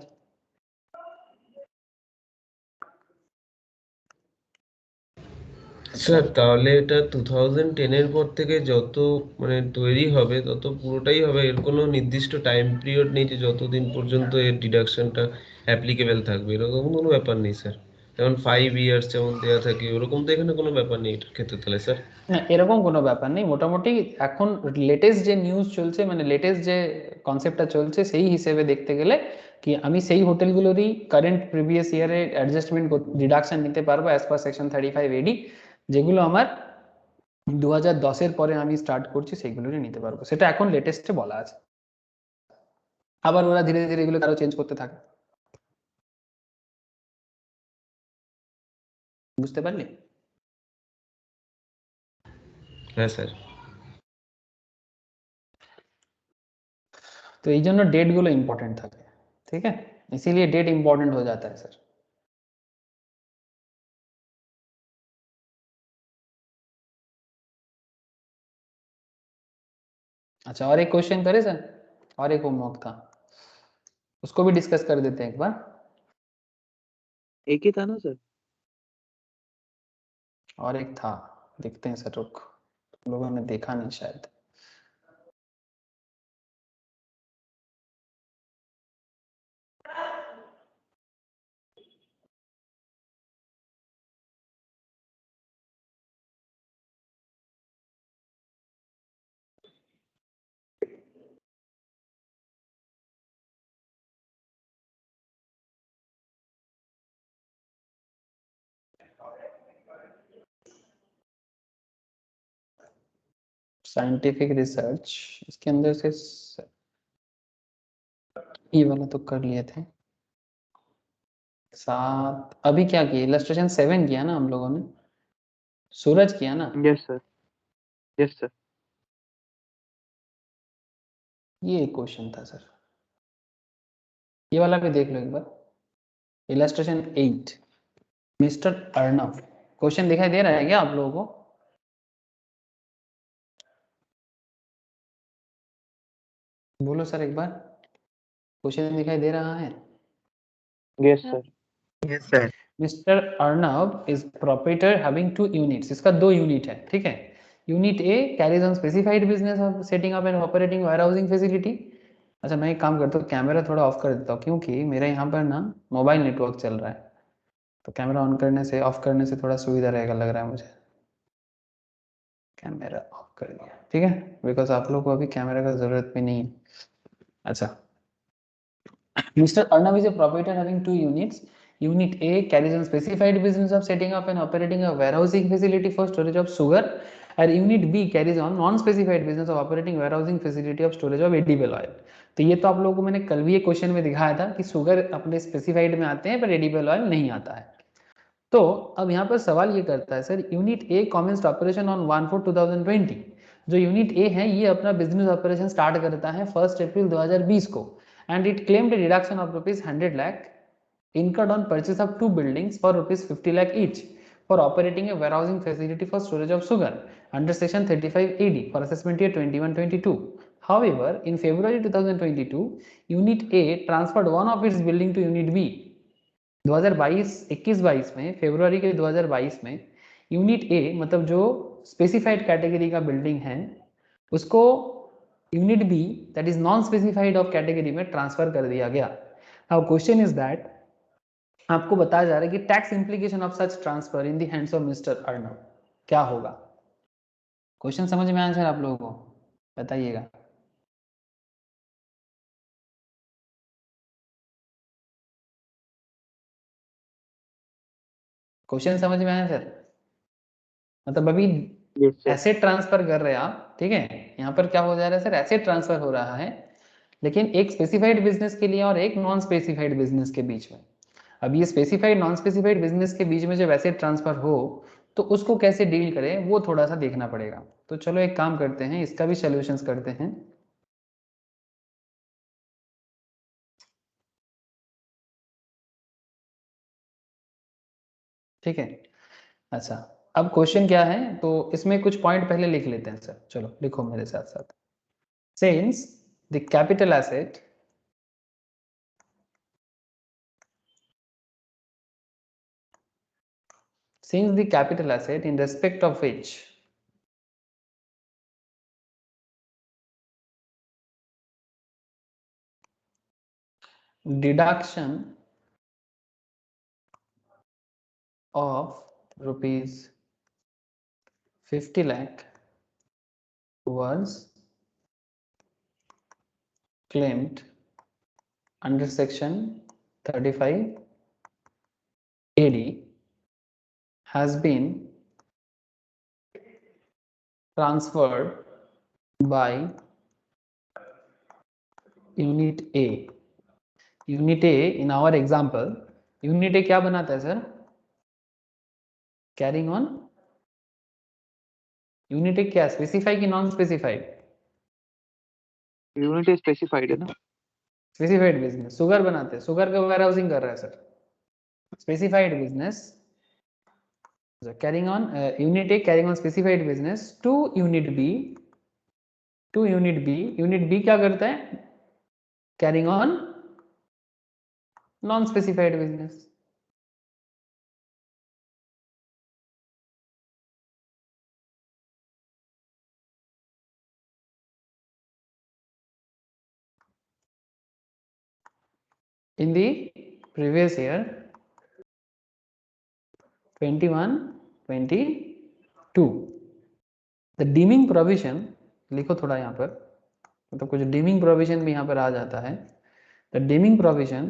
স্যার তাহলে এটা 2010 এর পর থেকে যত মানে তৈরি হবে তত পুরোটাই হবে, এর কোনো নির্দিষ্ট টাইম পিরিয়ড নেই যে যতদিন পর্যন্ত এর ডিডাকশনটা অ্যাপ্লিকেবল থাকবে, এরকম কোনো ব্যাপার নেই স্যার? যেমন 5 ইয়ার্স যেমন দেওয়া থাকে ওরকম তো এখানে কোনো ব্যাপার নেই এটার ক্ষেত্রে তাহলে স্যার? না এরকম কোনো ব্যাপার নেই, মোটামুটি এখন লেটেস্ট যে নিউজ চলছে মানে লেটেস্ট যে কনসেপ্টটা চলছে সেই হিসেবে দেখতে গেলে কি আমি সেই হোটেলগুলোরই কারেন্ট প্রিভিয়াস ইয়ারে অ্যাডজাস্টমেন্ট ডিডাকশন নিতে পারবো অ্যাজ পার সেকশন 35 এডি, যেগুলো আমার 2010-এর পরে আমি স্টার্ট করছি সেইগুলোরই নিতে পারবো, সেটা এখন লেটেস্টে বলা আছে। আবার ওরা ধীরে ধীরে এগুলো আরো চেঞ্জ করতে থাকে, বুঝতে পারলি? হ্যাঁ স্যার। तो এই জন্য डेट गुलो इंपॉर्टेंट থাকে, ठीक है, इसीलिए डेट इंपॉर्टेंट हो जाता है सर। अच्छा, और एक क्वेश्चन करे सर, और एक होमवर्क था उसको भी डिस्कस कर देते हैं एक बार। एक ही था ना सर? और एक था, देखते हैं सर, रुक, तुम लोगों ने देखा नहीं शायद। साइंटिफिक रिसर्च, इसके अंदर से ये वाला तो कर लिए थे। 7 अभी क्या किया, इलस्ट्रेशन 7 किया ना हम लोगों ने, सूरज किया ना। Yes sir, yes sir. ये एक क्वेश्चन था सर, ये वाला भी देख लो एक बार। Illustration 8, mister Arnav. क्वेश्चन दिखाई दे रहा है क्या आप लोगों को? बोलो सर एक बार, क्वेश्चन दिखाई दे रहा है? Yes sir, yes sir. Mister Arnav is proprietor having 2 units, इसका 2 यूनिट है, ठीक है। Unit A carries on specified business of setting up and operating warehousing facility. अच्छा मैं एक काम करता हूँ, कैमरा थोड़ा ऑफ कर देता हूँ, क्योंकि मेरे यहाँ पर ना मोबाइल नेटवर्क चल रहा है, तो कैमरा ऑन करने से ऑफ करने से थोड़ा सुविधा रहेगा लग रहा है मुझे। कैमरा ऑफ कर दिया, ठीक है, बिकॉज आप लोग को अभी कैमरा का जरूरत भी नहीं है। अच्छा, Mr. Arnav is a proprietor having 2 units. Unit A carries on specified business of setting up and operating a warehousing facility for storage of sugar, and Unit B carries on non-specified business of operating warehousing facility of storage of edible oil. तो ये तो आप लोगों को मैंने कल भी एक क्वेश्चन में दिखाया था कि शुगर अपने स्पेसिफाइड में आते हैं पर एडिबल ऑयल नहीं आता है। तो अब यहाँ पर सवाल ये करता है sir, unit A commenced operation on 1/4/2020। जो यूनिट ए है ये अपना बिजनेस ऑपरेशन स्टार्ट करता है 1 अप्रैल 2020 को, and it claimed a reduction of rupees 100 lakh incurred on purchase of 2 buildings for rupees 50 lakh each for operating a warehousing facility for storage of sugar under section 35 AD for assessment year 21-22. However, in February 2022, Unit A transferred one of its building to Unit B. 2022 में, फरवरी के 2022 में unit ए मतलब जो specified category का building है उसको unit B that is non specified of category में transfer कर दिया गया। नाउ क्वेश्चन इज दैट, आपको बताया जा रहा है कि tax implication of such transfer in the hands of mister Arnav क्या होगा। क्वेश्चन समझ में आया सर आप लोगों को? बताइएगा। क्वेश्चन समझ में आया सर? मतलब अभी एसेट ट्रांसफर कर रहे हैं आप, ठीक है, यहाँ पर क्या हो जा रहा है सर, एसेट ट्रांसफर हो रहा है, लेकिन एक स्पेसिफाइड बिजनेस के लिए और एक नॉन स्पेसिफाइड बिजनेस के बीच में। अब ये स्पेसिफाइड नॉन स्पेसिफाइड बिजनेस के बीच में जब एसेट ट्रांसफर हो तो उसको कैसे डील करें वो थोड़ा सा देखना पड़ेगा। तो चलो एक काम करते हैं, इसका भी सॉल्यूशंस करते हैं। ठीक है, अच्छा अब क्वेश्चन क्या है, तो इसमें कुछ पॉइंट पहले लिख लेते हैं सर, चलो लिखो मेरे साथ साथ। Since the capital asset in respect of which deduction of rupees 50 lakh was claimed under section 35 AD has been transferred by unit A. unit A in our example, unit A क्या बनाता है sir? Carrying on. Unit ए क्या, specify कि non specified? Unit specified है ना। Specified business, sugar बनाते हैं, sugar का वेयर हाउसिंग कर रहा है sir, specified business carrying on, unit A carrying on specified business to unit B, unit B क्या करता है, carrying on non specified business. in the previous year 21-22 the deeming provision, लिखो थोड़ा यहाँ पर, मतलब कुछ डीमिंग प्रोविजन भी यहाँ पर आ जाता है। द डीमिंग प्रोविजन,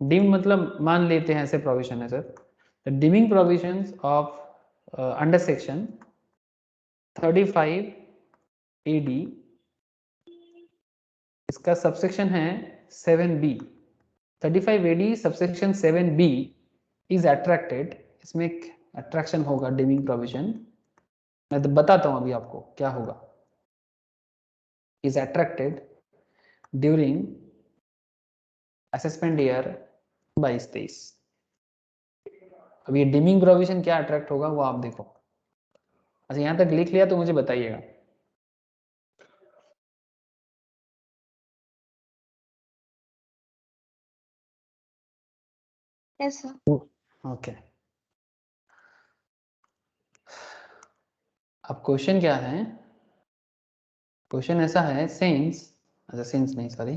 डीम मतलब मान लेते हैं ऐसे प्रोविजन है sir. The dimming provisions of under section 35 AD, इसका सबसेक्शन है 7B। 35 AD subsection 7B is attracted, इसमें एक अट्रैक्शन होगा डीमिंग प्रोविजन, मैं तो बताता हूं अभी आपको क्या होगा। Is attracted during assessment year 22-23। अब ये डीमिंग प्रोविजन क्या अट्रैक्ट होगा वो आप देखो। अच्छा यहां तक लिख लिया तो मुझे बताइएगा। Yes sir. ओके, अब क्वेश्चन क्या है? क्वेश्चन ऐसा है, सिंस, अच्छा सिंस नहीं सॉरी,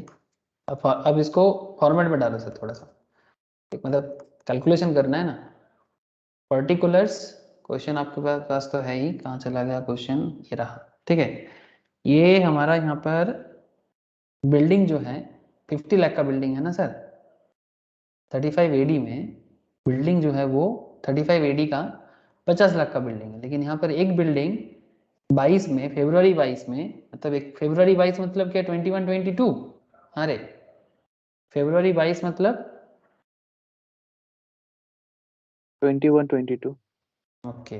अब इसको फॉर्मेट में डालो सर थोड़ा सा, मतलब कैलकुलेशन करना है ना। पर्टिकुलर्स, क्वेश्चन आपके पास तो है ही, कहाँ चला गया क्वेश्चन, ये रहा, ठीक है। ये हमारा यहाँ पर बिल्डिंग जो है 50 लाख का बिल्डिंग है ना सर। 35 AD में बिल्डिंग जो है वो 35 AD का 50 लाख का बिल्डिंग है, लेकिन यहाँ पर एक बिल्डिंग 22 में, फरवरी 22 में, मतलब एक फरवरी 22 मतलब क्या, 21-22, अरे फरवरी 22 मतलब 21-22। ओके।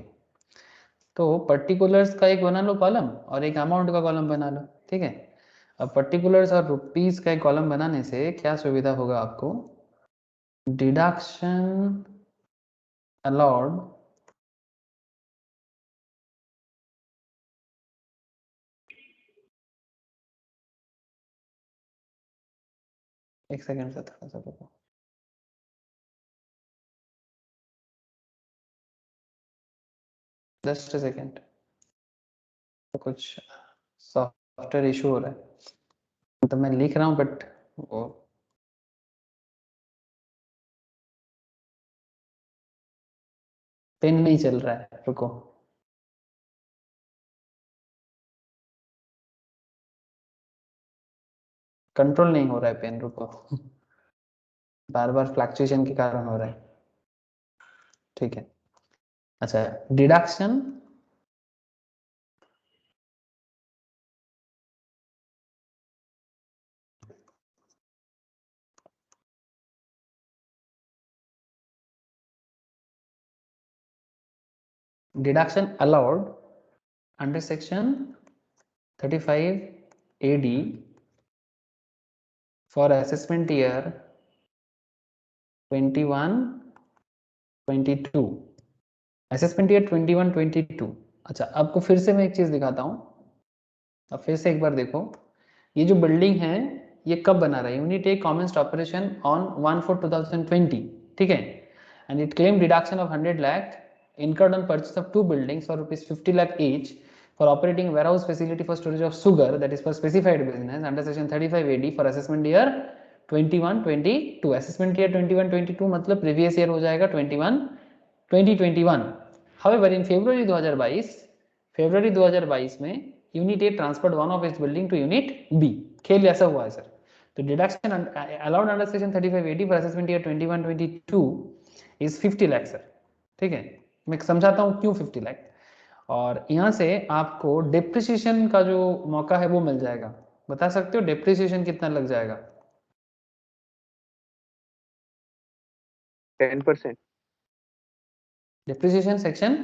तो पर्टिकुलर्स का एक बना लो कॉलम और एक अमाउंट का कॉलम बना लो, ठीक है। अब पर्टिकुलर्स और रुपीस का एक कॉलम बनाने से क्या सुविधा होगा आपको, डिडक्शन अलाउड एक सेकेंड से थोड़ा सा रुको, जस्ट अ सेकेंड, तो कुछ सॉफ्टवेयर इशू हो रहा है, तो मैं लिख रहा हूँ बट वो पेन नहीं चल रहा है, रुको। कंट्रोल नहीं हो रहा है पेन, रुको बार बार फ्लक्चुएशन के कारण हो रहा है, ठीक है। अच्छा, deduction allowed under section 35 AD for assessment year 21-22, assessment year 21-22। अच्छा आपको फिर से मैं एक चीज दिखाता हूँ, अब फिर से एक बार देखो, ये जो बिल्डिंग है ये कब बना रहा है, यूनिट ए कॉमेंस्ड ऑपरेशन ऑन 1/4/2020, ठीक है, and it claim deduction of 100 lakh incurred on purchase of 2 buildings for rupees 50 lakh each for operating warehouse facility for storage of sugar, that is for specified business under section 35 AD for assessment year 21-22। assessment year 21-22 मतलब previous year हो जाएगा 2021। however in February 2022 में unit A transferred one of its building to unit B. खेल ऐसा हुआ है सर। तो deduction allowed under section 35 AD for assessment year 21-22 is 50 lakh sir, ठीक है। मैं समझाता हूँ क्यों 50 लाख, और यहाँ से आपको डेप्रिसिएशन का जो मौका है वो मिल जाएगा। बता सकते हो डेप्रिसिएशन कितना लग जाएगा? 10%। Depreciation section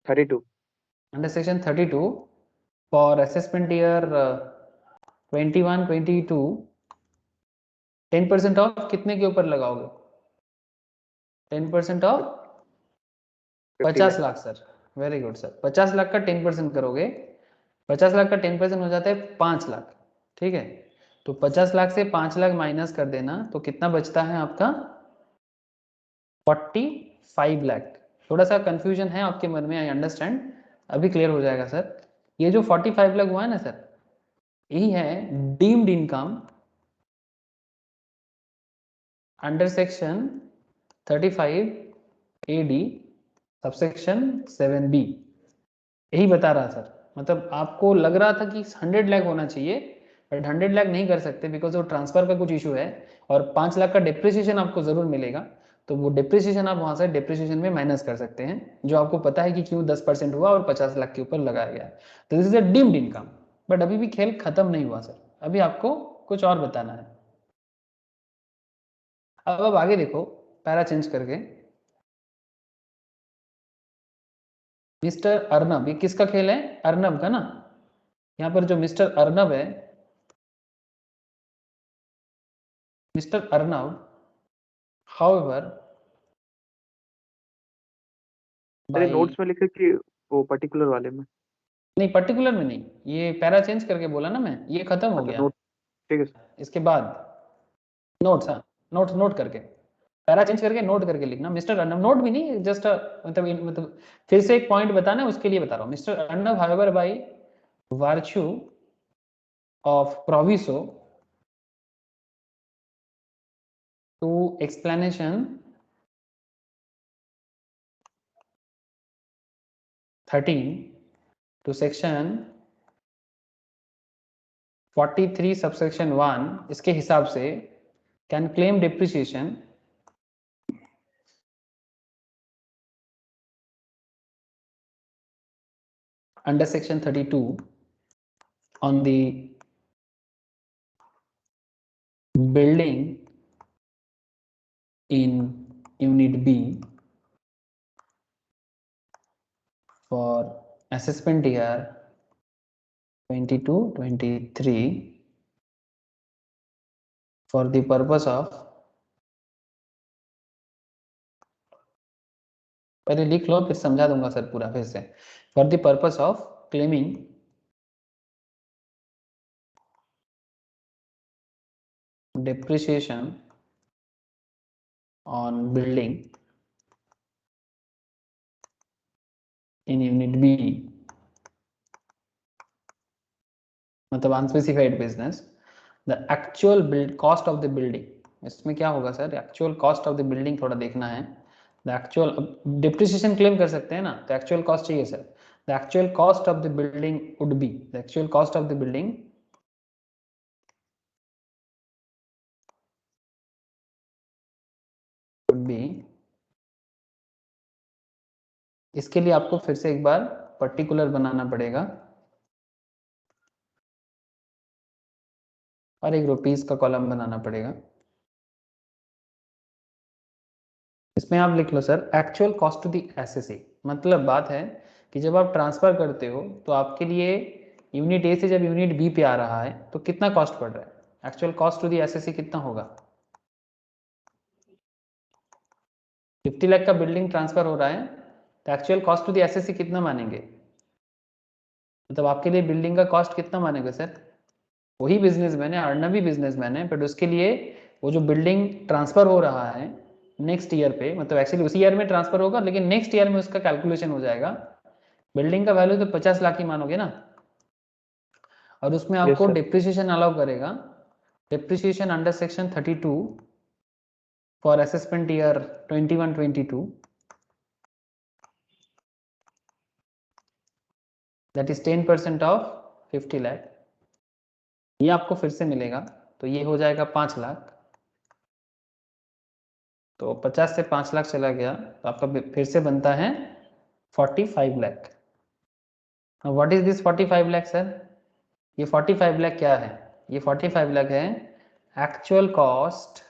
32 under section 32 for assessment year 21-22 10% of कितने के ऊपर लगाओगे? 10% of 50 lakh sir, very good sir. 50 lakh का 10% करोगे, 50 लाख का 10% हो जाता है 5 लाख, ठीक है। तो 50 लाख से 5 लाख माइनस कर देना तो कितना बचता है आपका? 45 लाख। थोड़ा सा कंफ्यूजन है आपके मन में, आई अंडरस्टैंड, अभी क्लियर हो जाएगा सर। ये जो 45 लाख हुआ है ना सर, यही है deemed income under section 35 AD subsection 7B यही बता रहा सर। मतलब आपको लग रहा था कि 100 लाख होना चाहिए, बट 100 लाख नहीं कर सकते बिकॉज वो ट्रांसफर का कुछ इशू है, और 5 लाख का डिप्रिसिएशन आपको जरूर मिलेगा, तो वो डिप्रिसिएशन आप वहां से डिप्रिसिएशन में माइनस कर सकते हैं, जो आपको पता है कि क्यों 10% हुआ और 50 लाख के ऊपर लगाया गया। तो this is a deemed income, but अभी भी खेल खत्म नहीं हुआ सर, अभी आपको कुछ और बताना है। अब आगे देखो, पैरा चेंज करके, मिस्टर अर्नब, ये किसका खेल है? अर्नब का ना। यहाँ पर जो मिस्टर अर्नब है, मिस्टर अर्नब हाउएवर मेरे बाय, नोट्स में लिखे कि वो पर्टिकुलर वाले में। नहीं पर्टिकुलर में नहीं, ये पैरा चेंज करके बोला ना मैं, ये खत्म हो अच्छा गया। नोट, ठीक है सर। इसके बाद नोट्स, हाँ नोट्स नोट करके, पैरा चेंज करके नोट करके लिखना मिस्टर अर्नब, नोट भी नहीं, जस्ट मतलब फिर से एक पॉइंट बताना है, उसके लिए बता रहा हूँ। Mister Arnab however by virtue of proviso to explanation 13 to section 43 subsection 1 इसके हिसाब से can claim depreciation under section 32 on the building in unit B for assessment year 22-23 for the purpose of, पहले लिख लो फिर समझा दूंगा सर पूरा फिर से, for the purpose of claiming depreciation on building in unit B, मतलब unspecified business, the actual build cost of the building, इसमें क्या होगा sir, actual cost of the building थोड़ा देखना है। द एक्चुअल डिप्रिसिएशन क्लेम कर सकते हैं ना, तो एक्चुअल कॉस्ट चाहिए sir. The actual cost of the building would be, the actual cost of the building would be, इसके लिए आपको फिर से एक बार पर्टिकुलर बनाना पड़ेगा और एक रुपीस का कॉलम बनाना पड़ेगा। इसमें आप लिख लो sir actual cost to the SSC, मतलब बात है कि जब आप ट्रांसफर करते हो तो आपके लिए यूनिट ए से जब यूनिट बी पे आ रहा है तो कितना कॉस्ट पड़ रहा है, actual cost to the SSC कितना होगा। 50 लाख का बिल्डिंग ट्रांसफर हो रहा है तो actual cost to the SSC कितना मानेंगे, मतलब आपके लिए बिल्डिंग का कॉस्ट कितना मानेंगे सर। वही बिजनेसमैन है, अर्नब भी बिजनेसमैन है, बट उसके लिए वो जो बिल्डिंग ट्रांसफर हो रहा है नेक्स्ट ईयर पे, मतलब एक्चुअली उसी ईयर में ट्रांसफर होगा लेकिन नेक्स्ट ईयर में उसका कैलकुलेशन हो जाएगा। बिल्डिंग का वैल्यू तो 50 लाख ही मानोगे ना, और उसमें आपको डिप्रिसिएशन अलाउ करेगा, depreciation under section 32 for assessment year 21-22 that is 10% of 50 lakh, ये आपको फिर से मिलेगा, तो ये हो जाएगा 5 लाख, तो 50 से 5 लाख चला गया तो आपका फिर से बनता है 45 lakh. What is this 45 lakh sir, ये 45 लाख क्या है, ये 45 लाख है actual cost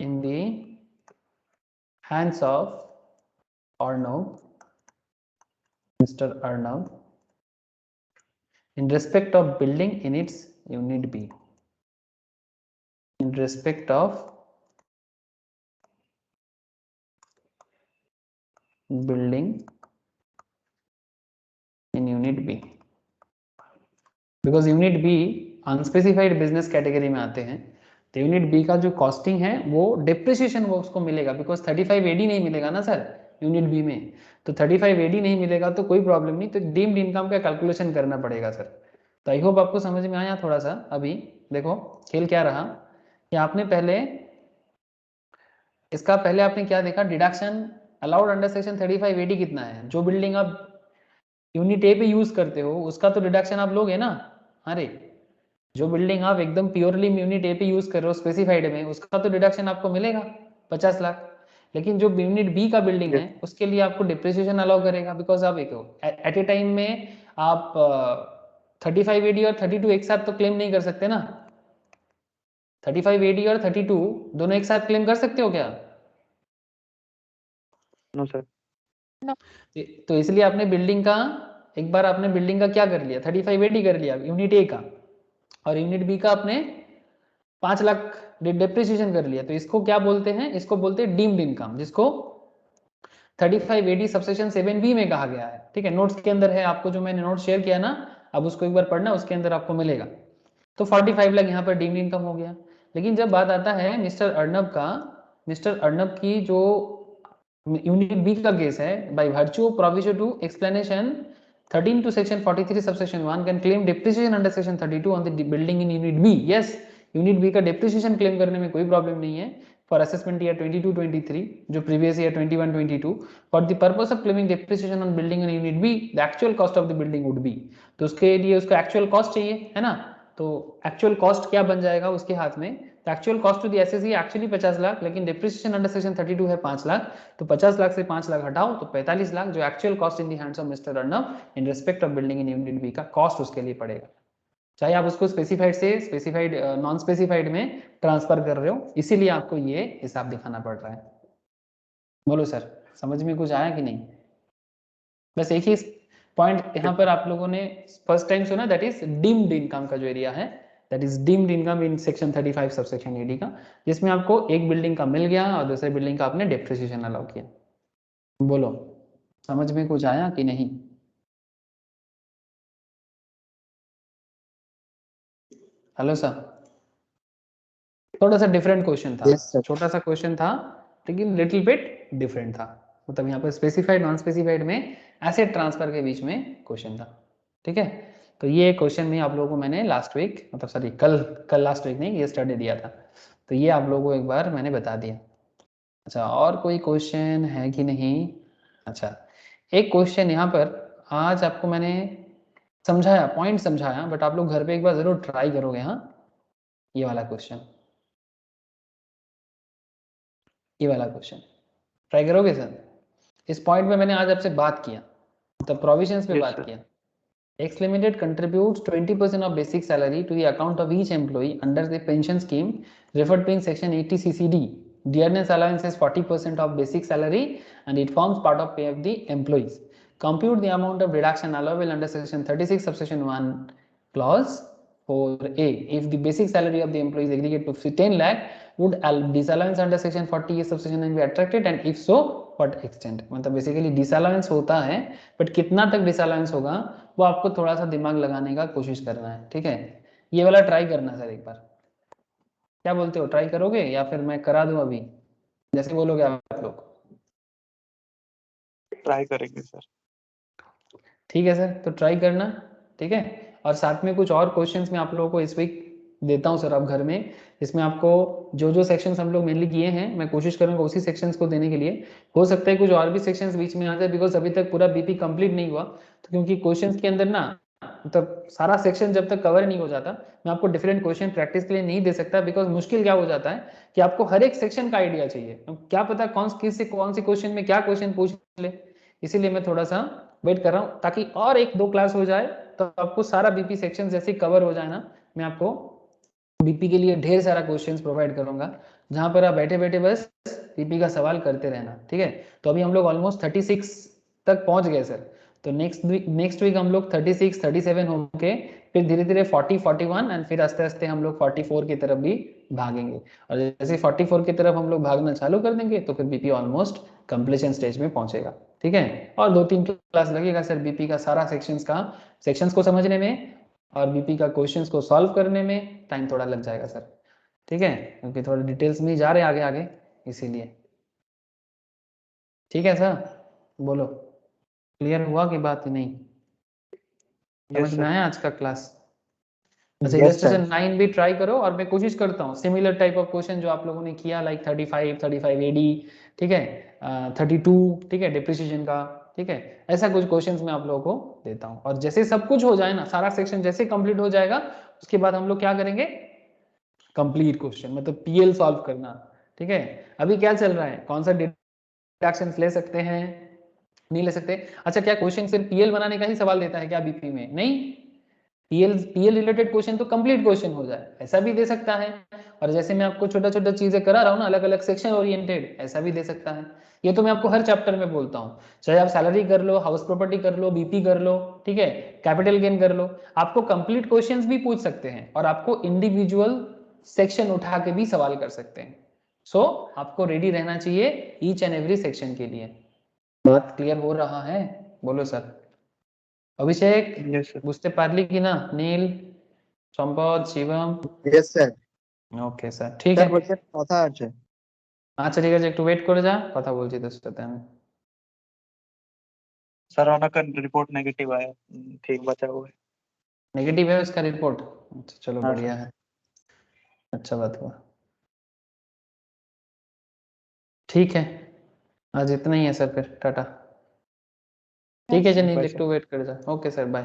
in the hands of Arnab, mister Arnab, in respect of building in its unit B, in respect of building in unit B, because unit B unspecified business category में आते हैं, तो unit B का जो कॉस्टिंग है वो depreciation वो उसको मिलेगा, बिकॉज 35 AD नहीं मिलेगा ना सर यूनिट बी में, तो 35 AD नहीं मिलेगा तो कोई प्रॉब्लम नहीं, तो डीम्ड इनकम का कैलकुलेशन करना पड़ेगा सर। तो आई होप आपको समझ में आया थोड़ा सा। अभी देखो खेल क्या रहा कि आपने पहले इसका पहले आपने क्या देखा, deduction allowed under section 35 AD कितना है। जो बिल्डिंग आप यूनिट ए पे यूज करते हो उसका तो डिडक्शन आप लोगे ना। अरे जो बिल्डिंग आप एकदम प्योरली यूनिट ए पे यूज कर रहे हो स्पेसिफाइड में, उसका तो डिडक्शन आपको मिलेगा 50 लाख। लेकिन जो यूनिट बी का बिल्डिंग है उसके लिए आपको डिप्रिसिएशन अलाउ करेगा, बिकॉज आप एक एट ए टाइम में आप 35 AD और 32 एक साथ तो क्लेम नहीं कर सकते ना। 35 AD और 32 दोनों एक साथ क्लेम कर सकते हो क्या? No sir. तो इसलिए आपने बिल्डिंग का एक बार आपने बिल्डिंग का क्या कर लिया, 35 AD कर लिया यूनिट ए का, और यूनिट बी का आपने 5 लाख डिप्रिसिएशन कर लिया। तो इसको क्या बोलते हैं, इसको बोलते हैं डीम्ड इनकम, जिसको 35 AD सबसेक्शन 7B में कहा गया है। ठीक है, नोट्स के अंदर है, आपको जो मैंने नोट शेयर किया ना, अब उसको एक बार पढ़ना, उसके अंदर आपको मिलेगा। तो 45 लाख यहाँ पर डीम्ड इनकम हो गया। लेकिन जब बात आता है मिस्टर अर्नब का, मिस्टर अर्नब की जो यूनिट बी का केस है, by virtue of provision to explanation 13 to section 43 subsection 1 can claim depreciation under section 32 on the building in unit B. Yes, unit B का डेप्रिसिएशन क्लेम करने में कोई प्रॉब्लम नहीं है फॉर असेसमेंट ईयर 22-23 जो previous year 21-22 for the purpose of claiming depreciation on building in unit be the actual cost of the building would be. तो उसके लिए उसको एक्चुअल कॉस्ट चाहिए है ना। तो एक्चुअल कॉस्ट क्या बन जाएगा उसके हाथ में, तो actual cost to the SSC actually 50 lakh, लेकिन डेप्रिसिएशन अंडर सेक्शन 32 है 5 लाख। तो 50 लाख से 5 लाख हटाओ तो 45 लाख जो actual cost in the hands of mister Arnab in respect of building in unit B का कॉस्ट उसके लिए पड़ेगा, चाहे आप उसको स्पेसिफाइड से स्पेसिफाइड नॉन स्पेसिफाइड में ट्रांसफर कर रहे हो। इसीलिए आपको ये हिसाब दिखाना पड़ रहा है। बोलो सर, समझ में कुछ आया कि नहीं? बस एक ही पॉइंट यहाँ पर आप लोगों ने फर्स्ट टाइम सुना, दैट इज डीम्ड इनकम का जो एरिया है, that is deemed income in section 35 subsection AD का, जिसमें आपको एक बिल्डिंग का मिल गया और दूसरे बिल्डिंग का आपने डेप्रिसिएशन अलाउ किया। बोलो समझ में कुछ आया कि नहीं? हेलो सर, थोड़ा सा डिफरेंट क्वेश्चन था। Yes, sir. छोटा सा क्वेश्चन था लेकिन लिटिल बिट डिफरेंट था। मतलब यहाँ पर स्पेसिफाइड नॉन स्पेसिफाइड में एसेट ट्रांसफर के बीच में क्वेश्चन था। ठीक है, तो ये क्वेश्चन में आप लोगों को मैंने लास्ट वीक, मतलब सॉरी कल लास्ट वीक नहीं, ये स्टडी दिया था, तो ये आप लोगों को एक बार मैंने बता दिया। अच्छा, और कोई क्वेश्चन है कि नहीं? अच्छा, एक क्वेश्चन यहाँ पर आज आपको मैंने समझाया, पॉइंट समझाया, बट आप लोग घर पे एक बार जरूर ट्राई करोगे। हाँ, ये वाला क्वेश्चन, ये वाला क्वेश्चन ट्राई करोगे सर? इस पॉइंट में मैंने आज आपसे बात किया, तो प्रोविजंस पे बात किया। X Limited contributes 20% of basic salary to the account of each employee under the pension scheme referred to in section 80 CCD. Dearness allowance is 40% of basic salary and it forms part of pay of the employees. Compute the amount of deduction allowable under section 36 subsection 1 clause 4A. If the basic salary of the employees aggregate to 10 lakh, would disallowance under section 40A subsection 9 be attracted, and if so, what extent? मतलब basically disallowance होता है, but कितना तक disallowance होगा वो आपको थोड़ा सा दिमाग लगाने का कोशिश करना है। ठीक है, ये वाला ट्राई करना सर एक बार। क्या बोलते हो, ट्राई करोगे या फिर मैं करा दूं अभी, जैसे बोलोगे आप लोग? ट्राई करेंगे सर। ठीक है सर, तो ट्राई करना। ठीक है, और साथ में कुछ और क्वेश्चंस मैं आप लोगों को इस वीक देता हूं सर आप घर में, जिसमें आपको जो जो सेक्शंस हम लोग मेनली किए हैं मैं कोशिश करूंगा उसी सेक्शंस को देने के लिए। हो सकता है कुछ और भी सेक्शंस बीच में आ जाए, बिकॉज अभी तक पूरा बीपी कंप्लीट नहीं हुआ, तो क्योंकि क्वेश्चंस के अंदर ना, मतलब सारा सेक्शन जब तक कवर नहीं हो जाता मैं आपको डिफरेंट क्वेश्चन प्रैक्टिस के लिए नहीं दे सकता, बिकॉज मुश्किल क्या हो जाता है कि आपको हर एक सेक्शन का आइडिया चाहिए, क्या पता कौन सी क्वेश्चन में क्या क्वेश्चन पूछ ले। इसीलिए मैं थोड़ा सा वेट कर रहा हूँ, ताकि और एक दो क्लास हो जाए तो आपको सारा बीपी सेक्शन जैसे कवर हो जाए ना, मैं आपको बीपी के लिए ढेर सारा क्वेश्चंस प्रोवाइड करूंगा, जहां पर आप बैठे बैठे बस बीपी का सवाल करते रहना। ठीक है, तो अभी हम लोग ऑलमोस्ट 36 तक पहुंच गए सर, तो नेक्स्ट वीक हम लोग 36 37 होके फिर धीरे धीरे 40 41 एंड फिर आस्ते आस्ते हम लोग 44 की तरफ भी भागेंगे, और जैसे 44 की तरफ हम लोग भागना चालू कर देंगे तो फिर बीपी ऑलमोस्ट कंप्लीशन स्टेज में पहुंचेगा। ठीक है, और 2-3 क्लास लगेगा सर बीपी का सारा सेक्शंस को समझने में, और बीपी का क्वेश्चंस को सॉल्व करने में टाइम थोड़ा लग जाएगा सर। ठीक है, क्योंकि थोड़ा डिटेल्स में जा रहे हैं आगे आगे, इसीलिए। ठीक है सर, बोलो क्लियर हुआ कि बात नहीं? समझ में आया आज का क्लास? अच्छा, Yes, sir. इलस्ट्रेशन 9 भी ट्राई करो और मैं कोशिश करता हूँ सिमिलर टाइप ऑफ क्वेश्चन जो आप लोगों ने किया, लाइक 35 एडी, ठीक है, 32, ठीक है, डिप्रिसिएशन का, ठीक है, ऐसा कुछ क्वेश्चंस मैं आप लोगों को देता हूँ। और जैसे सब कुछ हो जाए ना, सारा सेक्शन जैसे कंप्लीट हो जाएगा, उसके बाद हम लोग क्या करेंगे, कंप्लीट क्वेश्चन, मतलब पीएल सॉल्व करना, ठीक है। अभी क्या चल रहा है, कौन सा डिडक्शंस ले सकते हैं, नहीं ले सकते। अच्छा, क्या क्वेश्चन सिर्फ पीएल बनाने का ही सवाल देता है क्या बीपी में? नहीं, पीएल रिलेटेड क्वेश्चन तो कंप्लीट क्वेश्चन हो जाए, ऐसा भी दे सकता है। और जैसे मैं आपको छोटा छोटा चीजें करा रहा हूँ ना, अलग अलग सेक्शन ओरिएंटेड, ऐसा भी दे सकता है। ये तो मैं आपको हर चैप्टर में बोलता हूँ, चाहे आप सैलरी कर लो, हाउस प्रॉपर्टी कर लो, बीपी कर लो, ठीक है, कैपिटल गेन कर लो, आपको कंप्लीट क्वेश्चंस भी पूछ सकते हैं और आपको इंडिविजुअल सेक्शन उठा के भी सवाल कर सकते हैं। सो आपको रेडी रहना चाहिए ईच एंड एवरी सेक्शन के लिए। बात क्लियर हो रहा है? बोलो सर। अभिषेक, Yes, sir. বুঝতে পারলি কি না? নীল, সম্পদ, Shivam? Yes, sir. Okay sir, ঠিক স্যার আছে। বলছেন কথা আছে। আচ্ছা ঠিক আছে, একটু ওয়েট করে যা, কথা বলছি তোর সাথে আমি। सर रौनक का रिपोर्ट नेगेटिव आया, ठीक बचा हुआ है। नेगेटिव है उसका रिपोर्ट? अच्छा चलो हाँ, बढ़िया है, अच्छा बात हुआ। ठीक है, आज इतना ही है सर, फिर टाटा। ठीक है सर नील, बाय एक सर। टू वेट कर जा। Okay sir, bye.